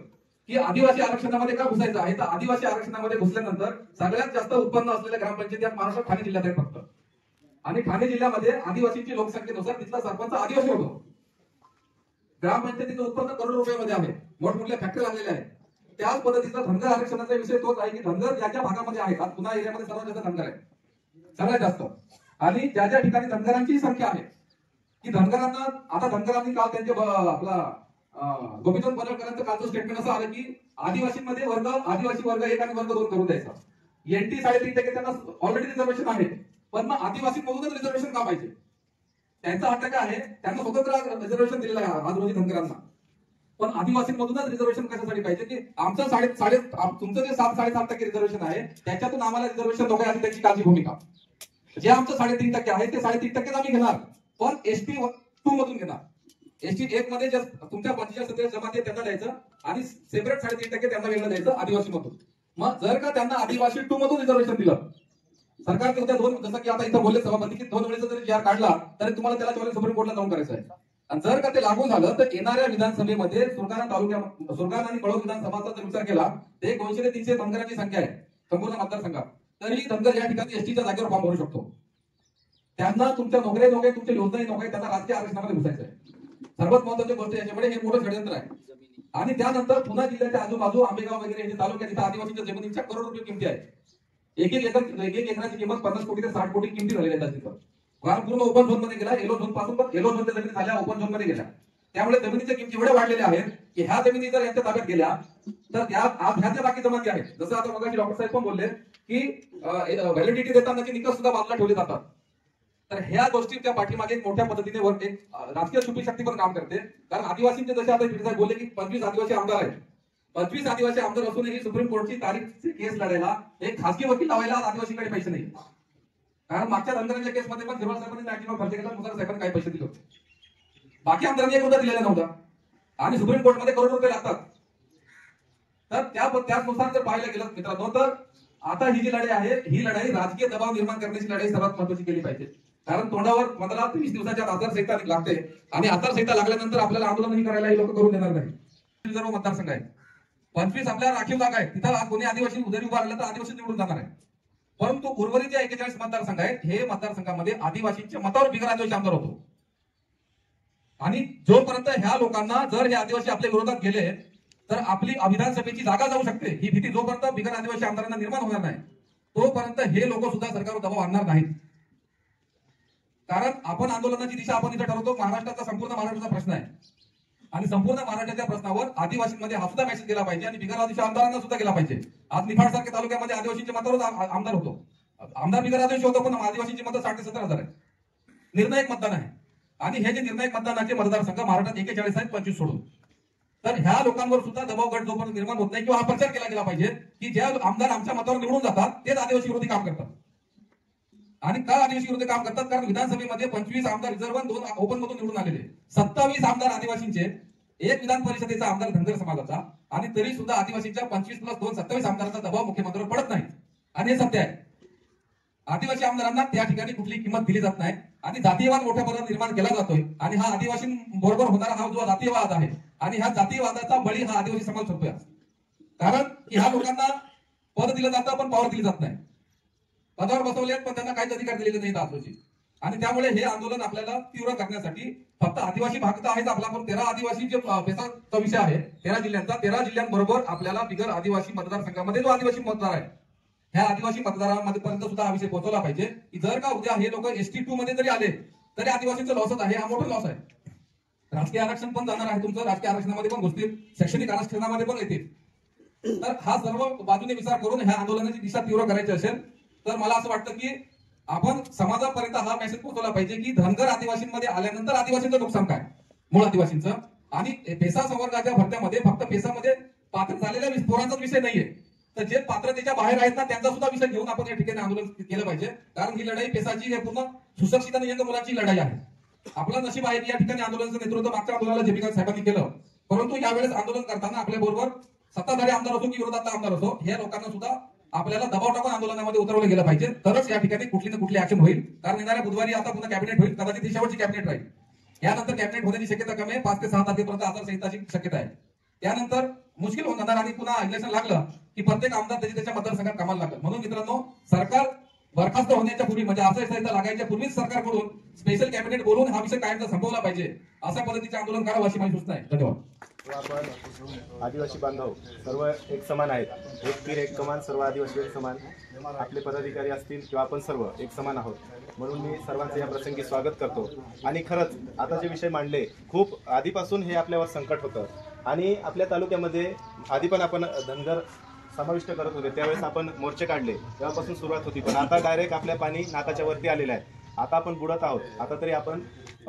की आदिवासी आरक्षणामध्ये का घुसायचं आहे, तर आदिवासी आरक्षणामध्ये घुसल्यानंतर सगळ्यात जास्त उत्पन्न असलेल्या ग्रामपंचायती महाराष्ट्रात ठाणे जिल्ह्यात आहेत फक्त. आणि ठाणे जिल्ह्यामध्ये आदिवासींची लोकसंख्येनुसार तिथला सरपंच आदिवासी होतो. ग्रामपंचायतीचं उत्पन्न करोड रुपयामध्ये आहे, मोठमोठ्या फॅक्टरी लागलेल्या आहेत. त्याच पद्धतीचा धनगर आरक्षणाचा विषय तोच आहे की धनगर ज्या ज्या भागामध्ये आहेत, आज पुन्हा एरियामध्ये सर्वात जास्त धनगर आहे, सगळ्यात जास्त. आणि ज्या ज्या ठिकाणी धनगरांची संख्या आहे की धनगरांना आता धनगरांनी काल त्यांचे आपला गोपीचंद पडळकरांचं कालचं स्टेटमेंट असं आलं की आदिवासींमध्ये आदिवासी वर्ग 1 आणि वर्ग 2 करून द्यायचा. एनटी 3.5% त्यांना ऑलरेडी रिझर्वेशन आहे, पण मग आदिवासींमधूनच रिझर्वेशन का पाहिजे. त्यांचा हट्ट काय आहे, त्यांना स्वतंत्र रिझर्वेशन दिलेलं आहे आज रोजी धनगरांना, पण आदिवासींमधूनच रिझर्वेशन कशासाठी पाहिजे की आमचं तुमचं जे 7-7.5% रिझर्वेशन आहे त्याच्यातून आम्हाला रिझर्वेशन नको आहे त्यांची काळजी भूमिका. जे आमचं 3.5% आहे ते 3.5% आम्ही घेणार, पण एसटी 2 मधून घेणार. एसटी 1 मध्ये तुमच्या 45 जमाती त्यांना द्यायचं आणि सेपरेट 3.5% त्यांना वेगळं द्यायचं आदिवासी मधून. मग जर का त्यांना आदिवासी 2 मधून रिझर्वेशन दिलं सरकारने उद्या जसं की आता इथं बोलले सभापती की 2 वेळेचा जरी जी काढला तरी तुम्हाला त्याला सुप्रीम कोर्टला जाऊन करायचं आहे. आणि जर का ते लागू झालं तर येणाऱ्या विधानसभेमध्ये सुरगाणा आणि कळवण विधानसभाचा जर विचार केला तर 200 ते 300 धनगरांची संख्या आहे संपूर्ण मतदारसंघात. तरी धनगर या ठिकाणी एसटीच्या जागेवर फॉर्म भरू शकतो. त्यांना तुमच्या नोकऱ्या नको, तुमच्या योजनाही नको, त्यांना राजकीय आरक्षणामध्ये घुसायचं आहे. सर्वात महत्वाची गोष्ट याच्यामध्ये हे मोठं षडयंत्र आहे. आणि त्यानंतर पुन्हा जिल्ह्याच्या आजूबाजू आंबेगाव वगैरे हे तालुक्यात इथं आदिवासीच्या जमिनीच्या करोड रुपये किमती आहे. एक एकराची किंमत 50 कोटी ते 60 कोटी किमती झालेल्या आहेत तिथं. कारण पूर्ण ओपन झोन मध्ये गेला, येलो झोन पासून येलो झोनच्या जमिनी झाल्या ओपन झोन मध्ये गेल्या. त्यामुळे जमिनीच्या किमती एवढ्या वाढलेल्या आहेत की ह्या जमिनी जर यांच्या ताब्यात गेल्या तर ह्या ज्या बाकी जमाती आहेत, जसं आता मगाशी डॉक्टर साहेब पण बोलले की व्हॅलिडिटी देतानाचे निकष सुद्धा बाजूला ठेवले जातात. तर ह्या गोष्टीच्या पाठीमागे मोठ्या पद्धतीने राजकीय छुपी शक्ती पण काम करते. कारण आदिवासींचे जसे आता साहेब बोलले की 25 आदिवासी आमदार आहेत, 25 आदिवासी आमदार असूनही सुप्रीम कोर्टची तारीख केस लढायला एक खासगी वकील लावायला आदिवासीकडे पैसे नाही. कारण मागच्या धनगरांच्या केसमध्ये पण झिरवाळ साहेबांनी मॅक्झिमम खर्च केला, मुसार साहेबांनी काही पैसे दिले होते, बाकी आमदारांनी एक रुपया दिलेला नव्हता. आणि सुप्रीम कोर्टमध्ये करोड रुपये लागतात. तर त्याचनुसार जर पाहायला गेलं मित्रांनो तर आता ही जी लढाई आहे ही लढाई राजकीय दबाव निर्माण करण्याची लढाई सर्वात महत्वाची केली पाहिजे. कारण तोंडावर 15 ते 20 दिवसाच्या आचारसंहिता लागते आणि आचारसंहिता लागल्यानंतर आपल्याला आंदोलनही करायला हे लोक करून देणार नाही. रिझर्व्ह मतदारसंघ आहे, 25 आपल्या राखीव जागा आहे, तिथं आज कोणी आदिवासी जरी उभा राहिला तर आदिवासी निवडून जाणार आहे. परंतु उर्वरित जे 41 मतदारसंघ आहेत हे मतदारसंघामध्ये आदिवासींच्या मतावर बिगर आदिवासी आमदार होतो. आणि जोपर्यंत ह्या लोकांना जर हे आदिवासी आपल्या विरोधात गेले तर आपली विधानसभेची जागा जाऊ शकते, ही भीती जोपर्यंत बिगर आदिवासी आमदारांना निर्माण होणार नाही तोपर्यंत हे लोक सुद्धा सरकारवर दबाव आणणार नाहीत. कारण आपण आंदोलनाची दिशा आपण इथे ठरवतो. महाराष्ट्राचा संपूर्ण महाराष्ट्राचा प्रश्न आहे आणि संपूर्ण महाराष्ट्राच्या प्रश्नावर आदिवासींमध्ये हा सुद्धा मेसेज गेला पाहिजे आणि बिगर आदिवासी आमदारांना सुद्धा गेला पाहिजे. आज निफाड सारख्या तालुक्यामध्ये आदिवासींच्या मतावर आमदार होतो, आमदार बिगर आदिवासी होतो, पण आदिवासींची मतं 60 ते 70,000 आहे. निर्णायक मतदान आहे आणि हे जे निर्णायक मतदानाचे मतदारसंघ महाराष्ट्रात 41 आहेत, 25 सोडून. तर ह्या लोकांवर सुद्धा दबाव गट जोपर्यंत निर्माण होत नाही किंवा हा प्रचार केला गेला पाहिजे की ज्या आमदार आमच्या मतावर निवडून जातात तेच आदिवासी विरोधी काम करतात. आणि का आदिवासी विरोधी काम करतात? कारण विधानसभेमध्ये 25 आमदार रिझर्व्ह 2 ओपन मधून निवडून आलेले, 27 आमदार आदिवासींचे, एक विधान परिषदेचा आमदार धनगर समाजाचा, आणि तरी सुद्धा आदिवासींच्या 25 + 2 27 आमदारांचा दबाव मुख्यमंत्र्यांवर पडत नाही. आणि हे सत्य आहे. आदिवासी आमदारांना त्या ठिकाणी कुठली किंमत दिली जात नाही आणि जातीयवाद मोठ्या प्रमाणात निर्माण केला जातोय. आणि हा आदिवासींबरोबर होणारा हा जो जातीयवाद आहे आणि ह्या जातीयवादाचा बळी हा आदिवासी समाज होतोय. कारण की ह्या लोकांना पद दिलं जातं पण पॉवर दिली जात नाही. पदावर बसवलेत पण त्यांना काहीच अधिकार दिलेले नाहीत आजची. आणि त्यामुळे हे आंदोलन आपल्याला तीव्र करण्यासाठी फक्त आदिवासी भाग तर आहेच आपला, पण 13 आदिवासी जे पेसाचा विषय आहे 13 जिल्ह्यांचा, 13 जिल्ह्यांबरोबर आपल्याला बिगर आदिवासी मतदारसंघामध्ये जो आदिवासी मतदार आहे ह्या आदिवासी मतदारांमध्ये पर्यंत सुद्धा हा विषय पोहोचवला पाहिजे की जर का उद्या हे लोक ST2 मध्ये जरी आले तरी आदिवासींचं लॉसच आहे, हा मोठा लॉस आहे. राजकीय आरक्षण पण जाणार आहे तुमचं, राजकीय आरक्षणामध्ये पण घुसतील, शैक्षणिक आरक्षणामध्ये पण येतील. तर हा सर्व बाजूने विचार करून ह्या आंदोलनाची दिशा तीव्र करायची असेल तर मला असं वाटतं की आपण समाजापर्यंत हा मेसेज पोहोचवला पाहिजे की धनगर आदिवासींमध्ये आल्यानंतर आदिवासींचं नुकसान काय, मूळ आदिवासींचं. आणि पेसा संवर्गाच्या भरत्यामध्ये फक्त पेसामध्ये पात्र झालेल्या पोरांचाच विषय नाहीये, तर जे पात्रतेच्या बाहेर आहेत ना त्यांचा सुद्धा विषय घेऊन आपण या ठिकाणी आंदोलन केलं पाहिजे. कारण ही लढाई पेसाची हे पूर्ण सुशिक्षित आणि यंग मुलांची लढाई आहे. आपलं नशीब आहे की या ठिकाणी आंदोलनाचं नेतृत्व मागच्या आंदोलनाला जेपी साहेबांनी केलं, परंतु यावेळेस आंदोलन करताना आपल्या बरोबर सत्ताधारी आमदार असो की विरोधातला आमदार असो या लोकांना सुद्धा आपल्याला दबाव टाकून आंदोलनामध्ये उतरवलं गेलं पाहिजे, तरच या ठिकाणी कुठली ना कुठली ऍक्शन होईल. कारण येणाऱ्या बुधवारी आता पुन्हा कॅबिनेट होईल, कदाचित ही शेवटची कॅबिनेट राहील. यानंतर कॅबिनेट होण्याची शक्यता कमी आहे, 5 ते 6 तारखेपर्यंत आचारसंहिताची शक्यता आहे. त्यानंतर मुश्किल होऊन जाणार आणि पुन्हा इलेक्शन लागलं की प्रत्येक आमदार त्याच्या मतदारसंघात कामाला लागतात. म्हणून मित्रांनो, सरकार बरखास्त होण्याच्या पूर्वी म्हणजे आचारसंहिता लागायच्या पूर्वीच सरकारकडून स्पेशल कॅबिनेट बोलून हा विषय कायमचा संपवला पाहिजे, अशा पद्धतीचे आंदोलन करावं अशी माझी सूचना आहे. धन्यवाद. आपण आदिवासी बांधव सर्व एक समान आहेत, एक तीर एक कमान, सर्व आदिवासी एक समान. आपले पदाधिकारी असतील किंवा आपण सर्व एक समान आहोत. म्हणून मी सर्वांचे या प्रसंगी स्वागत करतो. आणि खरंच आता जे विषय मांडले खूप आधीपासून हे आपल्यावर संकट होतं आणि आपल्या तालुक्यामध्ये आधी पण आपण धनगर समाविष्ट करत होते, त्यावेळेस आपण मोर्चे काढले, तेव्हापासून सुरुवात होती. पण आता डायरेक्ट आपल्या पाणी नाकाच्या वरती आलेलं आहे. आता आपण बुडत आहोत. आता तरी आपण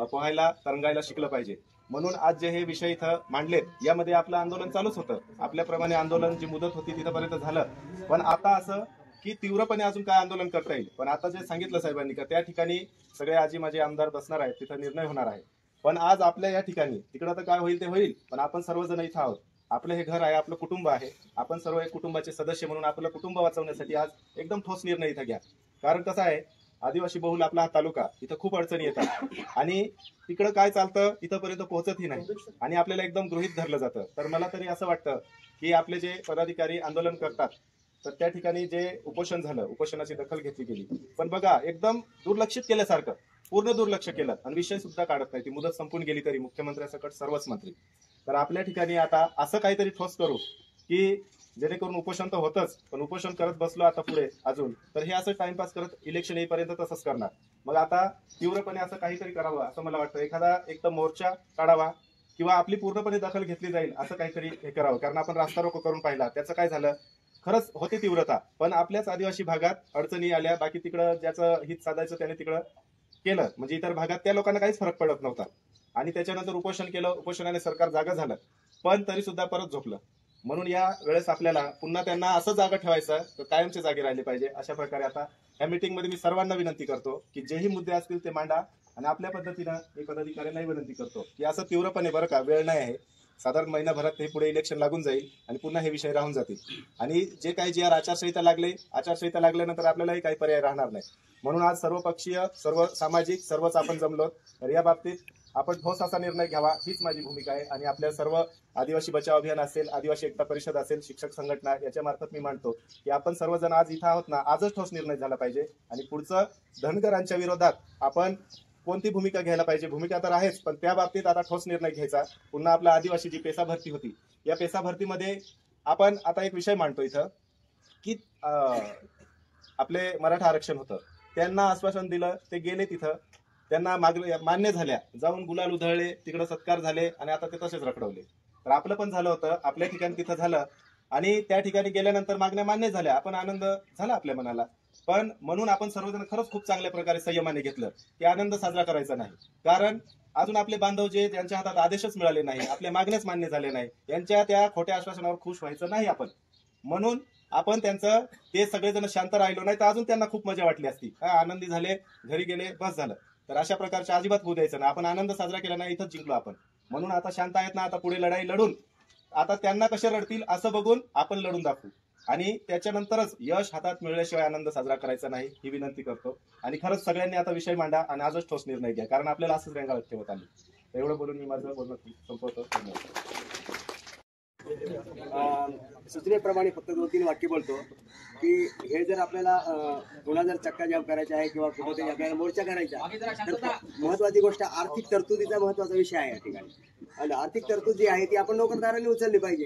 पोहायला तरंगायला शिकलं पाहिजे. म्हणून आज जे हे विषय इथं मांडलेत यामध्ये आपलं आंदोलन चालूच होतं. आपल्याप्रमाणे आंदोलन जी मुदत होती तिथपर्यंत झालं. पण आता असं की तीव्रपणे अजून काय आंदोलन करता येईल. पण आता जे सांगितलं साहेबांनी का त्या ठिकाणी सगळे आजी माझे आमदार बसणार आहेत, तिथं निर्णय होणार आहे. पण आज आपल्या या ठिकाणी तिकडं तर काय होईल ते होईल, पण आपण सर्वजण इथं आहोत. आपलं हे घर आहे, आपलं कुटुंब आहे. आपण सर्व एक कुटुंबाचे सदस्य म्हणून आपलं कुटुंब वाचवण्यासाठी आज एकदम ठोस निर्णय इथं घ्या. कारण कसं आहे, आदिवासी बहुल आपला हा तालुका, इथं खूप अडचणी येतात आणि तिकडं काय चालतं इथंपर्यंत पोहोचतही नाही आणि आपल्याला एकदम गृहीत धरलं जातं. तर मला तरी असं वाटतं की आपले जे पदाधिकारी आंदोलन करतात तर त्या ठिकाणी जे उपोषण झालं, उपोषणाची दखल घेतली गेली, पण बघा एकदम दुर्लक्षित केल्यासारखं पूर्ण दुर्लक्ष केलं आणि विषय सुद्धा काढत नाही. ती मुदत संपून गेली तरी मुख्यमंत्र्यांसकट सर्वच मंत्री. तर आपल्या ठिकाणी आता असं काहीतरी ठोस करू की जेणेकरून उपोषण तर होतच, पण उपोषण करत बसलो आता पुढे अजून तर हे असं टाइमपास करत इलेक्शन येईपर्यंत तसंच करणार. मग आता तीव्रपणे असं काहीतरी करावं असं मला वाटतं. एखादा एक तर मोर्चा काढावा किंवा आपली पूर्णपणे दखल घेतली जाईल असं काहीतरी हे करावं. कारण आपण रास्ता रोको करून पाहिला, त्याचं काय झालं, खरंच होती तीव्रता, पण आपल्याच आदिवासी भागात अडचणी आल्या. बाकी तिकडं ज्याचं हित साधायचं त्याने तिकडं केलं, म्हणजे इतर भागात त्या लोकांना काहीच फरक पडत नव्हता. आणि त्याच्यानंतर उपोषण केलं, उपोषणाने सरकार जागा झालं, पण तरी सुद्धा परत झोपलं. म्हणून या वेळेस आपल्याला पुन्हा त्यांना असं जागा ठेवायचं तर कायमचे जागे राहिले पाहिजे. अशा प्रकारे आता या मीटिंगमध्ये मी सर्वांना विनंती करतो की जेही मुद्दे असतील ते मांडा आणि आपल्या पद्धतीनं एक पदाधिकाऱ्यांनाही विनंती करतो की असं तीव्रपणे, बरं का, वेळ नाही आहे, साधारण महिनाभरात हे पुढे इलेक्शन लागून जाईल आणि पुन्हा हे विषय राहून जातील आणि जे काही जी आर आचारसंहिता लागल्यानंतर आपल्यालाही काही पर्याय राहणार नाही. म्हणून आज सर्व पक्षीय, सर्व सामाजिक, सर्वच आपण जमलो. तर या बाबतीत आपण ठोस असा निर्णय घ्यावा, हीच माझी भूमिका आहे. आणि आपल्या सर्व आदिवासी बचाव अभियान असेल, आदिवासी एकता परिषद असेल, शिक्षक संघटना याच्या मार्फत मी मांडतो की आपण सर्वजण आज इथं आहोत ना, आजच ठोस निर्णय झाला पाहिजे. आणि पुढचं धनगरांच्या विरोधात आपण कोणती भूमिका घ्यायला पाहिजे, भूमिका तर आहेच, पण त्या बाबतीत आता ठोस निर्णय घ्यायचा. पुन्हा आपला आदिवासी जी पेसा भरती होती, या पेसा भरतीमध्ये आपण आता एक विषय मांडतो इथं की आपले मराठा आरक्षण होतं, त्यांना आश्वासन दिलं, ते गेले तिथं, त्यांना मान्य झाल्या, जाऊन गुलाल उधळले, तिकडे सत्कार झाले आणि आता ते तसेच रखडवले. तर आपलं पण झालं होतं, आपल्या ठिकाणी तिथं झालं आणि त्या ठिकाणी गेल्यानंतर मागण्या मान्य झाल्या, आपण आनंद झाला आपल्या मनाला. पण म्हणून आपण सर्वजण खरंच खूप चांगल्या प्रकारे संयमाने घेतलं की आनंद साजरा करायचा नाही. कारण अजून आपले बांधव जे ज्यांच्या हातात आदेशच मिळाले नाही, आपल्या मागण्याच मान्य झाले नाही, यांच्या त्या खोट्या आश्वासनावर खुश व्हायचं नाही आपण. म्हणून आपण त्यांचं ते सगळेजण शांत राहिलो नाही तर अजून त्यांना खूप मजा वाटली असती. आनंदी झाले, घरी गेले, बस झालं. तर अशा प्रकारच्या अजिबात होऊ द्यायचं ना. आपण आनंद साजरा केला नाही, इथंच जिंकलो आपण. म्हणून आता शांत आहेत ना, आता पुढे लढाई लढून आता त्यांना कसे रडतील असं बघून आपण लढून दाखवू आणि त्याच्यानंतरच यश हातात मिळल्याशिवाय आनंद साजरा करायचा नाही, ही विनंती करतो. आणि खरंच सगळ्यांनी आता विषय मांडा आणि आजच ठोस निर्णय घ्या, कारण आपल्याला असंच रेंगाळत ठेवत आली. एवढं बोलून मी माझं बोलणं संपवतो. सूचनेप्रमाणे फक्त 2-3 वाक्य बोलतो की हे जर आपल्याला पुन्हा जर चक्का जाम करायचा आहे किंवा कुठेतरी आपल्याला मोर्चा करायचा तर महत्वाची गोष्ट आर्थिक तरतुदीचा महत्वाचा विषय आहे या ठिकाणी. आणि आर्थिक तरतूद जी आहे ती आपण नोकरदारांनी उचलली पाहिजे.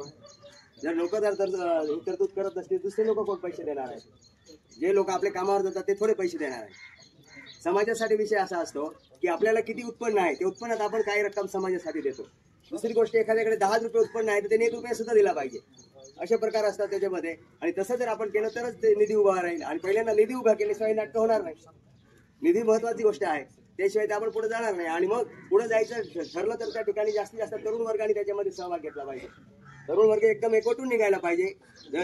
जर नोकरदार तरतूद करत नसतील दुसरे लोक कोण पैसे देणार आहेत? जे लोक आपल्या कामावर जातात ते थोडे पैसे देणार आहेत. समाजासाठी विषय असा असतो की आपल्याला किती उत्पन्न आहे ते उत्पन्नात आपण काही रक्कम समाजासाठी देतो. दुसरी गोष्ट, एखाद्याकडे 10 रुपये उत्पन्न आहे तर त्याने 1 रुपया सुद्धा दिला पाहिजे. असे प्रकार असतात त्याच्यामध्ये. आणि तसं जर आपण केलं तरच ते निधी उभा राहील. आणि पहिल्यांदा निधी उभा केल्याशिवाय नाटकं होणार नाही. निधी महत्वाची गोष्ट आहे, त्याशिवाय ते आपण पुढे जाणार नाही. आणि मग पुढे जायचं ठरलं तर त्या ठिकाणी जास्तीत जास्त तरुण वर्गाने त्याच्यामध्ये सहभाग घेतला पाहिजे. तरुण वर्ग एकदम एकवटून निघायला पाहिजे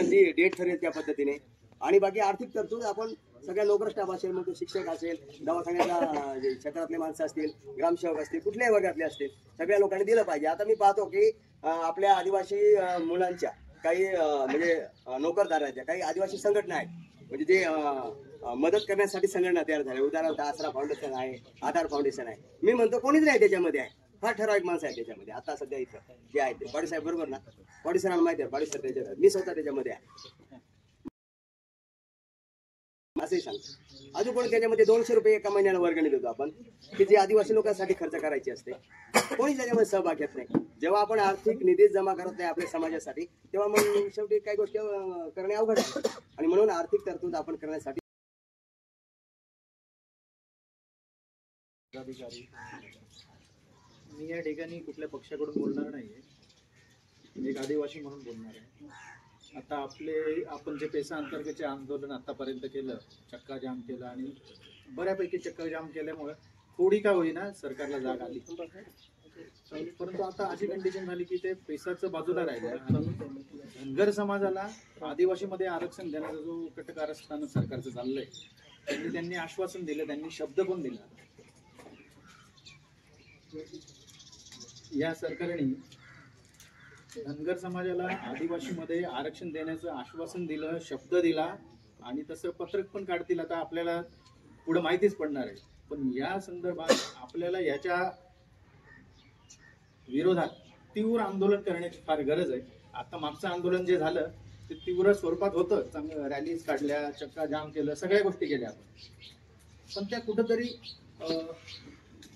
जी डेट ठरेल त्या पद्धतीने. आणि बाकी आर्थिक तरतूद आपण सगळ्या नोकर स्टाफ असेल, मग तो शिक्षक असेल, दवाखान्यातल्या क्षेत्रातले माणसं असतील, ग्रामसेवक असतील, कुठल्याही वर्गातले असतील, सगळ्या लोकांनी दिलं पाहिजे. आता मी पाहतो की आपल्या आदिवासी मुलांच्या काही म्हणजे नोकरदारांच्या काही आदिवासी संघटना आहेत, म्हणजे जे मदत करण्यासाठी संघटना तयार झाल्या. उदाहरणार्थ आसरा फाउंडेशन आहे, आधार फाउंडेशन आहे. मी म्हणतो कोणीच नाही त्याच्यामध्ये आहे, फार ठराविक माणसं आहे त्याच्यामध्ये. आता सध्या इथं जे आहे ते पाडीसाहेब बरोबर ना, पाडीसरांना माहिती आहे, पाडीसर त्याच्यात, मी स्वतः त्याच्यामध्ये आहे असंही सांगतो. अजून कोणी त्याच्यामध्ये 200 रुपये एका महिन्याला वर्गणी देतो आपण, की जे आदिवासी लोकांसाठी खर्च करायची असते. कोणी त्याच्यामध्ये सहभाग घेत नाही. जेव्हा आपण आर्थिक निधी जमा करत नाही आपल्या समाजासाठी, तेव्हा मग शेवटी काही गोष्टी करणे अवघड आहे. आणि म्हणून आर्थिक तरतूद आपण करण्यासाठी मी या ठिकाणी कुठल्या पक्षाकडून बोलणार नाहीये, एक आदिवासी म्हणून बोलणार आहे. आता आपण जे पेसा अंतर्गतचे आंदोलन आतापर्यंत केलं, चक्का जाम केलं आणि बऱ्यापैकी चक्का जाम केल्यामुळे थोडी का होईना सरकारला जाग आली. परंतु आता अशी कंडिशन झाली की ते पेसाचं बाजूला राहिलं आणि धनगर समाजाला आदिवासीमध्ये आरक्षण देण्याचा जो कटकारस्थान सरकारचं चाललंय, त्यांनी आश्वासन दिलं, त्यांनी शब्द पण दिला. या सरकारने धनगर समाजाला आदिवासीमध्ये आरक्षण देण्याचं आश्वासन दिलं, शब्द दिला आणि तसं पत्रक पण काढतील. आता आपल्याला पुढे माहितीच पडणार आहे. पण या संदर्भात आपल्याला याच्या विरोधात तीव्र आंदोलन करण्याची फार गरज आहे. आता मागचं आंदोलन जे झालं ते तीव्र स्वरूपात होतं, चांगलं रॅलीज काढल्या, चक्का जाम केलं, सगळ्या गोष्टी केल्या आपण. पण त्या कुठंतरी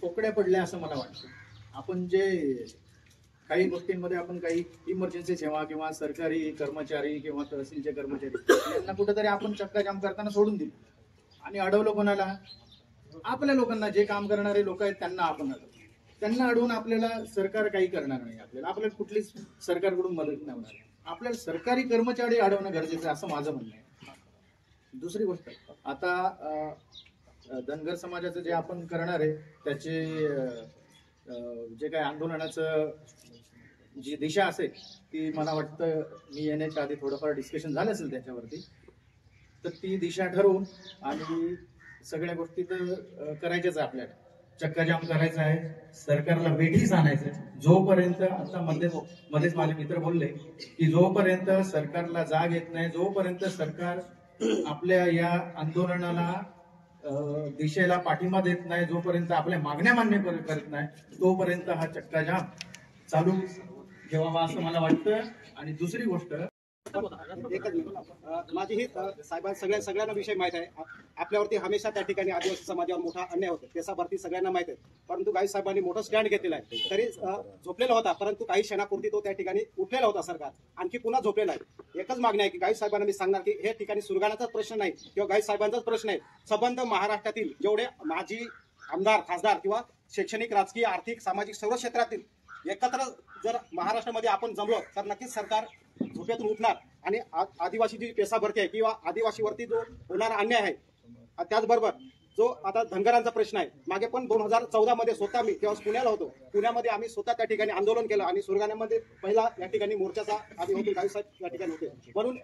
पोकड्या पडल्या असं मला वाटतं. आपण जे काही गोष्टींमध्ये आपण काही इमर्जन्सी सेवा किंवा सरकारी कर्मचारी किंवा तहसीलचे कर्मचारी यांना कुठेतरी आपण चक्का जाम करताना सोडून दिलं आणि अडवलं कोणाला? आपल्या लोकांना. जे काम करणारे लोक आहेत त्यांना आपण अडवलं. त्यांना अडवून आपल्याला सरकार काही करणार नाही. आपल्याला कुठलीच सरकारकडून मदत नाही होणार. आपल्याला सरकारी कर्मचारी अडवणं गरजेचं आहे असं माझं म्हणणं आहे. दुसरी गोष्ट, आता धनगर समाजाचं जे आपण करणार आहे त्याचे जे काही आंदोलनाचं जी दिशा असेल ती मला वाटतं मी येण्याच्या आधी थोडंफार डिस्कशन झालं असेल त्याच्यावरती, तर ती दिशा ठरवून आणि सगळ्या गोष्टी तर करायच्याच आहे आपल्याला. चक्काजाम करायचा आहे, सरकारला वेठीस आणायचं आहे. जोपर्यंत आता मध्येच माझे मित्र बोलले की जोपर्यंत सरकारला जाग येत नाही, जोपर्यंत सरकार आपल्या या आंदोलनाला दिशेला पाठिंबा देत नाही, जोपर्यंत आपल्या मागण्या मान्य करत नाही, तोपर्यंत हा चक्काजाम चालू ठेवावा असं मला वाटतं. आणि दुसरी गोष्ट, एकच माझी ही सगळ्यांना विषय माहित आहे. आपल्यावरती हमेशा त्या ठिकाणी आदिवासी समाजावर मोठा अन्याय होतो, त्याचा भरती सगळ्यांना माहित आहे. परंतु गाईस साहेबांनी मोठं स्टँड घेतलेला आहे. तरी झोपलेला होता, परंतु काही क्षणापुरती तो त्या ठिकाणी उठलेला होता. सरकार आणखी पुन्हा झोपलेला आहे. एकच मागणी आहे की गाईस साहेबांना मी सांगणार की हे ठिकाणी सुरगाण्याचाच प्रश्न नाही किंवा गाईस साहेबांचाच प्रश्न आहे. संबंध महाराष्ट्रातील जेवढे माजी आमदार, खासदार किंवा शैक्षणिक, राजकीय, आर्थिक, सामाजिक सर्व क्षेत्रातील एकत्र जर महाराष्ट्रामध्ये आपण जमलो तर नक्कीच सरकार झोपेतून उठणार आणि आदिवासी जी पेसा भरती आहे किंवा आदिवासीवरती जो होणारा अन्याय आहे, त्याचबरोबर जो आता धनगरांचा प्रश्न आहे, मागे पण 2014 मध्ये स्वतः मी तेव्हा पुण्याला होतो, पुण्यामध्ये आम्ही स्वतः त्या ठिकाणी आंदोलन केलं आणि सुरगाण्यामध्ये पहिला या ठिकाणी मोर्चाचा आधी होतो, गावी साहेब त्या ठिकाणी होते. म्हणून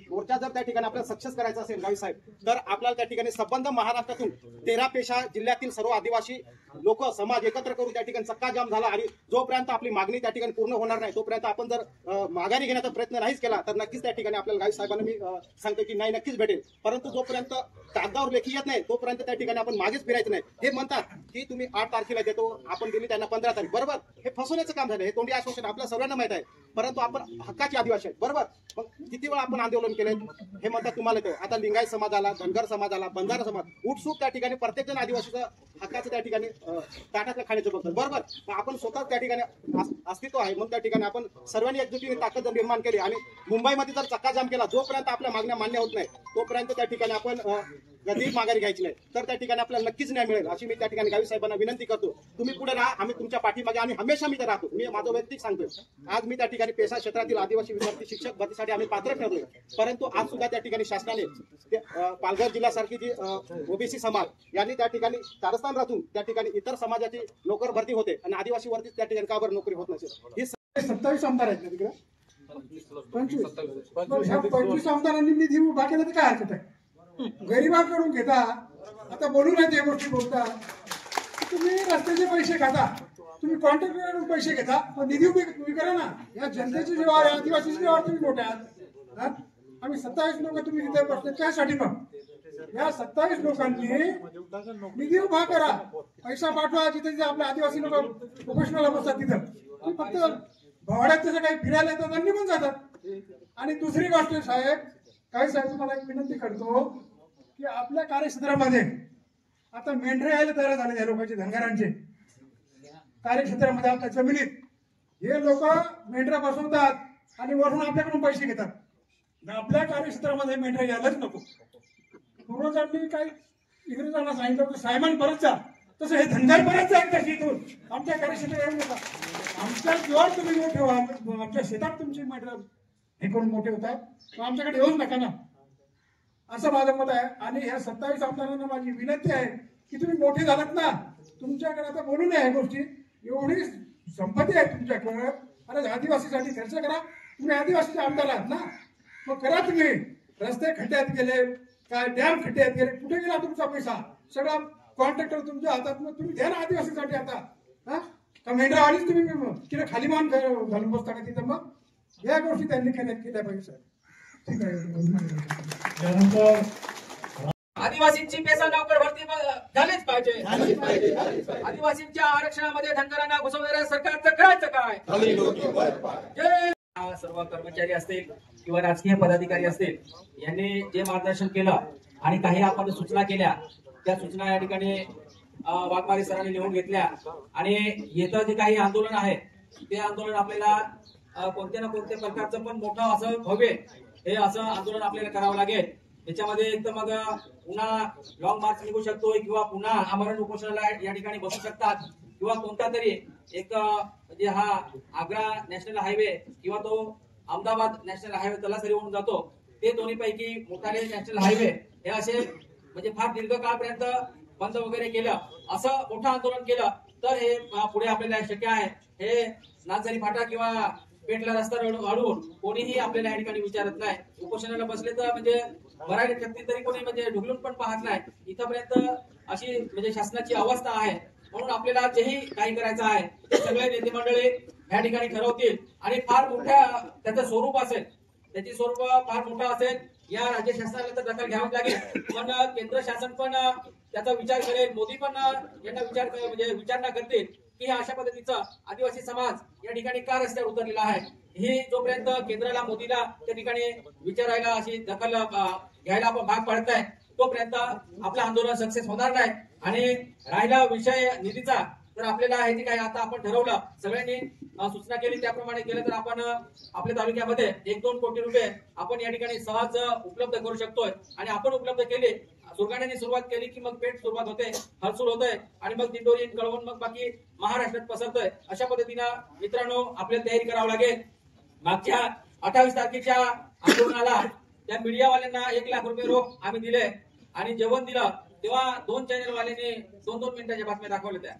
मोर्चा जर त्या ठिकाणी आपल्याला सक्सेस करायचा असेल गावी साहेब, तर आपल्याला त्या ठिकाणी संबंध महाराष्ट्रातून 13 पेशा जिल्ह्यातील सर्व आदिवासी लोक समाज एकत्र करून त्या ठिकाणी चक्काजाम झाला आणि जोपर्यंत आपली मागणी त्या ठिकाणी पूर्ण होणार नाही, तोपर्यंत आपण जर माघारी घेण्याचा प्रयत्न नाहीच केला तर नक्कीच त्या ठिकाणी आपल्याला गावी साहेबांना मी सांगतो की नाही, नक्कीच भेटेल. परंतु जोपर्यंत कागदावर लेखी येत नाही तोपर्यंत त्या ठिकाणी आपण मागेच फिरायचं नाही. हे म्हणतात की तुम्ही 8 तारखेला देतो, आपण दिली त्यांना 15 तारीख, बरोबर? हे फसवण्याचं काम झालं. हे तोंडी आश्वासन आपल्या सर्वांना माहित आहे. परंतु आपण हक्काची आदिवासी आहेत, बरोबर? मग किती वेळा आपण आंदोलन केले, हे म्हणतात तुम्हाला ते. आता लिंगायत समाजाला, धनगर समाजाला, बंजारा समाज उठसूट त्या ठिकाणी प्रत्येक जण आदिवासीचं हक्काचं त्या ठिकाणी ताटातलं खाण्याचं बघतात, बरोबर? आपण स्वतः त्या ठिकाणी अस्तित्व आहे म्हणून त्या ठिकाणी आपण सर्वांनी एकजुटीने ताकद निर्माण केली आणि मुंबईमध्ये जर चक्काजाम केला, जोपर्यंत आपल्या मागण्या मान्य होत नाही तोपर्यंत त्या ठिकाणी आपण कधीही माघारी घ्यायची नाही. तर त्या ठिकाणी आपल्याला नक्कीच न्याय मिळेल अशी मी त्या ठिकाणी गावी साहेबांना विनंती करतो. तुम्ही पुढे राहा, आम्ही तुमच्या पाठीमागे आणि हमेशा मी तर राहतो. मी माझं वैयक्तिक सांगतोय, आज मी त्या ठिकाणी पेशा क्षेत्रातील आदिवासी विद्यार्थी शिक्षक भरतीसाठी आम्ही पात्र ठरलोय. परंतु आज सुद्धा त्या ठिकाणी शासनाने पालघर जिल्ह्यासारखी जी ओबीसी समाज यांनी त्या ठिकाणी कारस्थान राहून त्या ठिकाणी इतर समाजाची नोकर भरती होते आणि आदिवासी वरती त्या ठिकाणी का बरं नोकरी होत नसेल? ही 27 आमदार आहेत ना तिकडे, 25 आमदारांनी निधी उभा केला तर काय हरकत आहे? गरिबांकडून घेता, आता बोलू नाही त्या गोष्टी बोलता. तुम्ही रस्त्याचे पैसे खाता, तुम्ही कॉन्ट्रॅक्टरकडून पैसे घेता, पण निधी उभी करा ना. या जनतेची जेव्हा आहे, आदिवासीची जेव्हा तुम्ही मोठे आहात, आम्ही 27 लोक तुम्ही तिथे बसले त्यासाठी. मग या 27 लोकांनी निधी उभा करा, पैसा पाठवा. जिथे आपल्या आदिवासी लोक प्रोफेशनल बसतात तिथं तुम्ही फक्त भवाड्यात तसं काही फिरायला येतात आणि निघून जातात. आणि दुसरी गोष्ट साहेब, काही साहेब तुम्हाला एक विनंती करतो की आपल्या कार्यक्षेत्रामध्ये आता मेंढरे यायला तयार झाले या लोकांचे, धनगरांचे कार्यक्षेत्रामध्ये आपल्या जमिनीत हे लोक मेंढरा बसवतात आणि वरून आपल्याकडून पैसे घेतात. आपल्या कार्यक्षेत्रामध्ये मेंढरे यायलाच नको. पूर्वजांनी काही इंग्रजांना सांगितलं होतं सायमन परत जा, तसं हे धनगर परत जा एकदा इथून आमच्या कार्यक्षेत्रात येऊ नका. आमच्या जीवावर तुम्ही मोठे व्हा, आमच्या शेतात तुमची मेंढर हे करून मोठे होतात, आमच्याकडे येऊच नका ना, असं माझं मत आहे. आणि ह्या 27 आमदारांना माझी विनंती आहे की तुम्ही मोठे झालात ना, तुमच्याकडे आता बोलू नये ह्या गोष्टी. एवढी संपत्ती आहे तुमच्याकडे, अरे आदिवासीसाठी खर्च करा. तुम्ही आदिवासीचे आमदार आहात ना, मग करा. तुम्ही रस्ते खड्ड्यात गेले, काय डॅम खड्ड्यात गेले, कुठे गेला तुमचा पैसा? सगळा कॉन्ट्रॅक्टर तुमच्या हातात, मग तुम्ही द्या ना आदिवासीसाठी आता. का मेंढरावाडीच तुम्ही तिथे खाली मान घालून बसता का तिथं? मग या गोष्टी त्यांनी केल्या पाहिजे सर. ठीक आहे. त्यानंतर आदिवासींची पेसा नोकर भरती झालीच पाहिजे. आदिवासींच्या आरक्षणामध्ये धनगरांना घुसवणाऱ्या सरकारचं करायचं काय? सर्व कर्मचारी असतील किंवा राजकीय पदाधिकारी असतील यांनी जे मार्गदर्शन केलं आणि काही आपण सूचना केल्या, त्या सूचना या ठिकाणी वाघमारे सरांनी लिहून घेतल्या. आणि येतं जे काही आंदोलन आहे ते आंदोलन आपल्याला कोणत्या ना कोणत्या प्रकारचं पण मोठं असं भव्य हे असं आंदोलन आपल्याला करावं लागेल. याच्यामध्ये एक तर मग पुन्हा लॉंग मार्च निघू शकतो किंवा पुन्हा आमरण उपोषणाला या ठिकाणी बसू शकतात किंवा कोणता तरी एक म्हणजे हा आग्रा नॅशनल हायवे किंवा तो अहमदाबाद नॅशनल हायवे तलासरी होऊन जातो, ते दोन्ही पैकी मोठाले नॅशनल हायवे हे असे म्हणजे फार दीर्घकाळपर्यंत बंद वगैरे केलं, असं मोठं आंदोलन केलं तर हे पुढे आपल्याला शक्य आहे. हे नागझरी फाटा किंवा पेटला रस्ता वाढवून कोणीही आपल्याला या ठिकाणी विचारत नाही. उपोषणाला बसले तर म्हणजे बऱ्याच व्यक्ती तरी कोणी म्हणजे ढुकलून पण पाहत नाही. इथपर्यंत अशी म्हणजे शासनाची अवस्था आहे. म्हणून आपल्याला जेही काही करायचं आहे ते सगळे नेते मंडळी या ठिकाणी ठरवतील आणि फार मोठ्या त्याचं स्वरूप असेल, त्याची स्वरूप फार मोठा असेल. या राज्य शासनाला तर दखल घ्यावीच लागेल, पण केंद्र शासन पण त्याचा विचार करेल, मोदी पण यांना विचारणा करतील की अशा पद्धतीचा आदिवासी समाज या ठिकाणी का रस्त्यावर उतरलेला आहे. ही जोपर्यंत केंद्राला मोदीला त्या ठिकाणी विचारायला अशी दखल घ्यायला आपण भाग पाडत आहे तोपर्यंत आपलं आंदोलन सक्सेस होणार नाही. आणि राहिला विषय निधीचा, तर आपल्याला हे जे काही आता आपण ठरवलं सगळ्यांनी सूचना केली त्याप्रमाणे केलं तर आपण आपल्या तालुक्यामध्ये 1-2 कोटी रुपये आपण या ठिकाणी सहज उपलब्ध करू शकतोय. आणि आपण उपलब्ध केले, सुरगाण्याने सुरुवात केली की मग पेठ सुरुवात होते, हरसूल होतोय आणि मग दिंडोरी कळवून मग बाकी महाराष्ट्रात पसरतोय. अशा पद्धतीनं मित्रांनो आपल्याला तयारी करावी लागेल. मागच्या 28 तारखेच्या आंदोलनाला त्या मीडियावाल्यांना 1 लाख रुपये रोख आम्ही दिले आणि जेवण दिलं, तेव्हा 2 चॅनलवाल्यांनी 2-2 मिनिटाच्या बातम्या दाखवल्या त्या.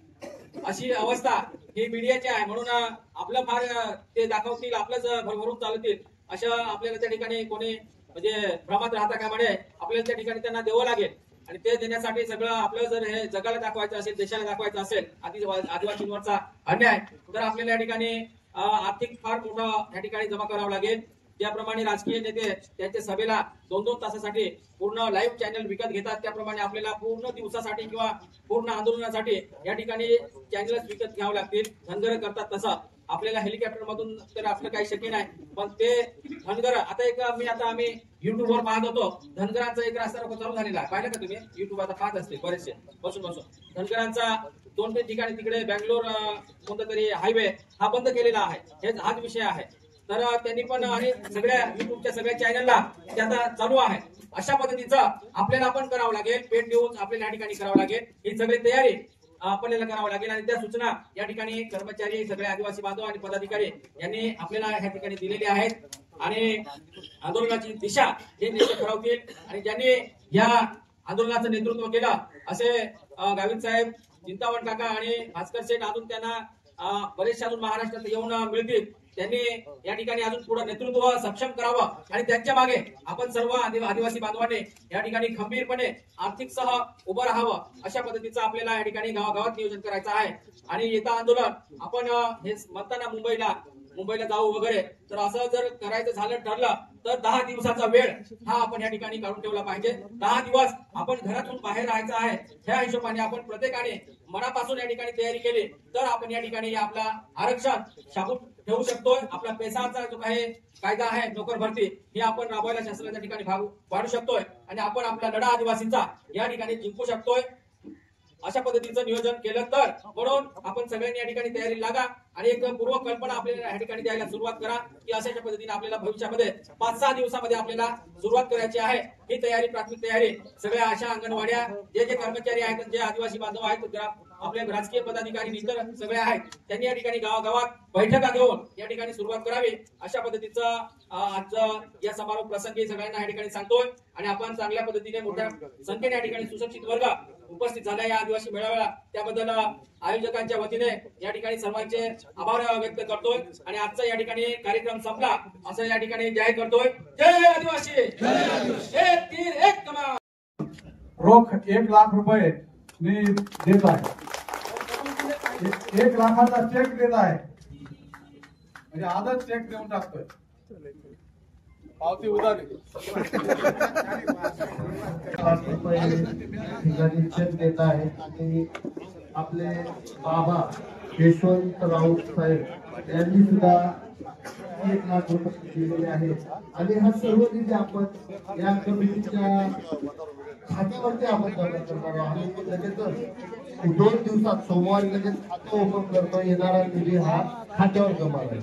अशी अवस्था ही मीडियाची आहे. म्हणून आपलं फार ते दाखवतील, आपलंच भरभरून चालतील अशा आपल्याला त्या ठिकाणी कोणी भ्रमात राहता का म्हणे आपल्याला त्या ठिकाणी त्यांना द्यावं लागेल. आणि ते देण्यासाठी सगळं आपलं जर हे जगाला दाखवायचं असेल, देशाला दाखवायचं असेल आदिवासींवरचा अन्याय, तर आपल्याला या ठिकाणी आर्थिक फार मोठा या ठिकाणी जमा करावं लागेल. ज्याप्रमाणे राजकीय नेते त्यांच्या सभेला 2-2 तासासाठी पूर्ण लाईव्ह चॅनल विकत घेतात, त्याप्रमाणे आपल्याला पूर्ण दिवसासाठी किंवा पूर्ण आंदोलनासाठी या ठिकाणी चॅनल्स विकत घ्यावं लागतील. धनगर करतात तसं आपल्याला हेलिकॉप्टर मधून तर आपलं काही शक्य नाही, पण ते धनगर आता आम्ही युट्यूबवर पाहत होतो, धनगरांचा एक रस्ता रोको चालू झालेला आहे. पाहिलं का तुम्ही? युट्यूब आता पाहत असतील बरेचसे बसून धनगरांचा 2-3 ठिकाणी तिकडे बँगलोर कोणता तरी हायवे हा बंद केलेला आहे. हाच विषय आहे. तर त्यांनी पण आणि सगळ्या युट्यूबच्या सगळ्या चॅनलला ते आता चालू आहे. अशा पद्धतीचं आपल्याला पण करावं लागेल. पेड न्यूज आपल्याला या ठिकाणी करावं लागेल. ही सगळी तयारी आपल्याला करावं लागेल आणि त्या सूचना या ठिकाणी कर्मचारी, सगळे आदिवासी बांधव आणि पदाधिकारी यांनी आपल्याला या ठिकाणी दिलेल्या आहेत. आणि आंदोलनाची दिशा हे नेते ठरवतील. आणि ज्यांनी या आंदोलनाचं नेतृत्व केलं असे गावित साहेब, चिंतामण काका आणि भास्कर शेठ अजून त्यांना बरेचसे अजून महाराष्ट्रात येऊन मिळतील. त्यांनी या ठिकाणी अजून पुढे नेतृत्व सक्षम करावं आणि त्यांच्या मागे आपण सर्व आदिवासी बांधवांनी या ठिकाणी खंबीरपणे आर्थिक सह उभं राहावं. अशा पद्धतीचं आपल्याला या ठिकाणी गावागावात नियोजन करायचं आहे. आणि येतं आंदोलन आपण हे म्हणताना मुंबईला जाऊ वगैरे, तर असं जर करायचं झालं ठरलं तर 10 दिवसाचा वेळ हा आपण या ठिकाणी काढून ठेवला पाहिजे. 10 दिवस आपण घरातून बाहेर राहायचं आहे. ह्या हिशोबाने आपण प्रत्येकाने मनापासून या ठिकाणी तयारी केली तर आपण या ठिकाणी आपला आरक्षण शाबूत ठेवू शकतोय. आपला पेसाचा जो काही कायदा आहे नोकर भरती ही आपण राबवायला शासनाच्या ठिकाणी भाग पाडू शकतोय आणि आपण आपला लढा आदिवासींचा या ठिकाणी जिंकू शकतोय. अशा पद्धतीचं नियोजन केलं तर म्हणून आपण सगळ्यांनी या ठिकाणी तयारी लागा आणि एक पूर्व कल्पना आपल्याला या ठिकाणी द्यायला सुरुवात करा की अशा पद्धतीने आपल्याला भविष्यामध्ये 5-6 दिवसामध्ये आपल्याला सुरुवात करायची आहे. ही तयारी, प्राथमिक तयारी सगळ्या अशा अंगणवाड्या, जे कर्मचारी आहेत, जे आदिवासी बांधव आहेत, आपले राजकीय पदाधिकारी इतर सगळे आहेत, त्यांनी या ठिकाणी गावागावात बैठका घेऊन या ठिकाणी सुरुवात करावी. अशा पद्धतीचं आजचं या समारोह प्रसंगी सगळ्यांना या ठिकाणी सांगतोय. आणि आपण चांगल्या पद्धतीने मोठ्या संख्येने या ठिकाणी सुशिक्षित वर्ग उपस्थित झाला या आदिवासी मेळाव्याला, त्याबद्दल आयोजकांच्या वतीने या ठिकाणी सर्वांचे आभार व्यक्त करतोय. आणि आजचा या ठिकाणी कार्यक्रम संपला असं या ठिकाणी जाहीर करतोय. जय आदिवासी, एक तीर एक कमान. रोख 1 लाख रुपये मी देत आहे. 1 लाखाचा चेक देत आहे, म्हणजे आजच चेक देऊन टाकतोय. पावती उधारी चेक देत आहे. आणि आपले बाबा यशवंत राऊत साहेब यांनी सुद्धा 1 लाख रुपये दिलेले आहेत. आणि हा सर्व निधी आपण या कमिटीच्या खात्यावरती आपण जमा करणार आहोत. आणि लगेच 2 दिवसात सोमवारी लगेच खातं ओपन करतो. येणारा निधी हा खात्यावर जमा राहील.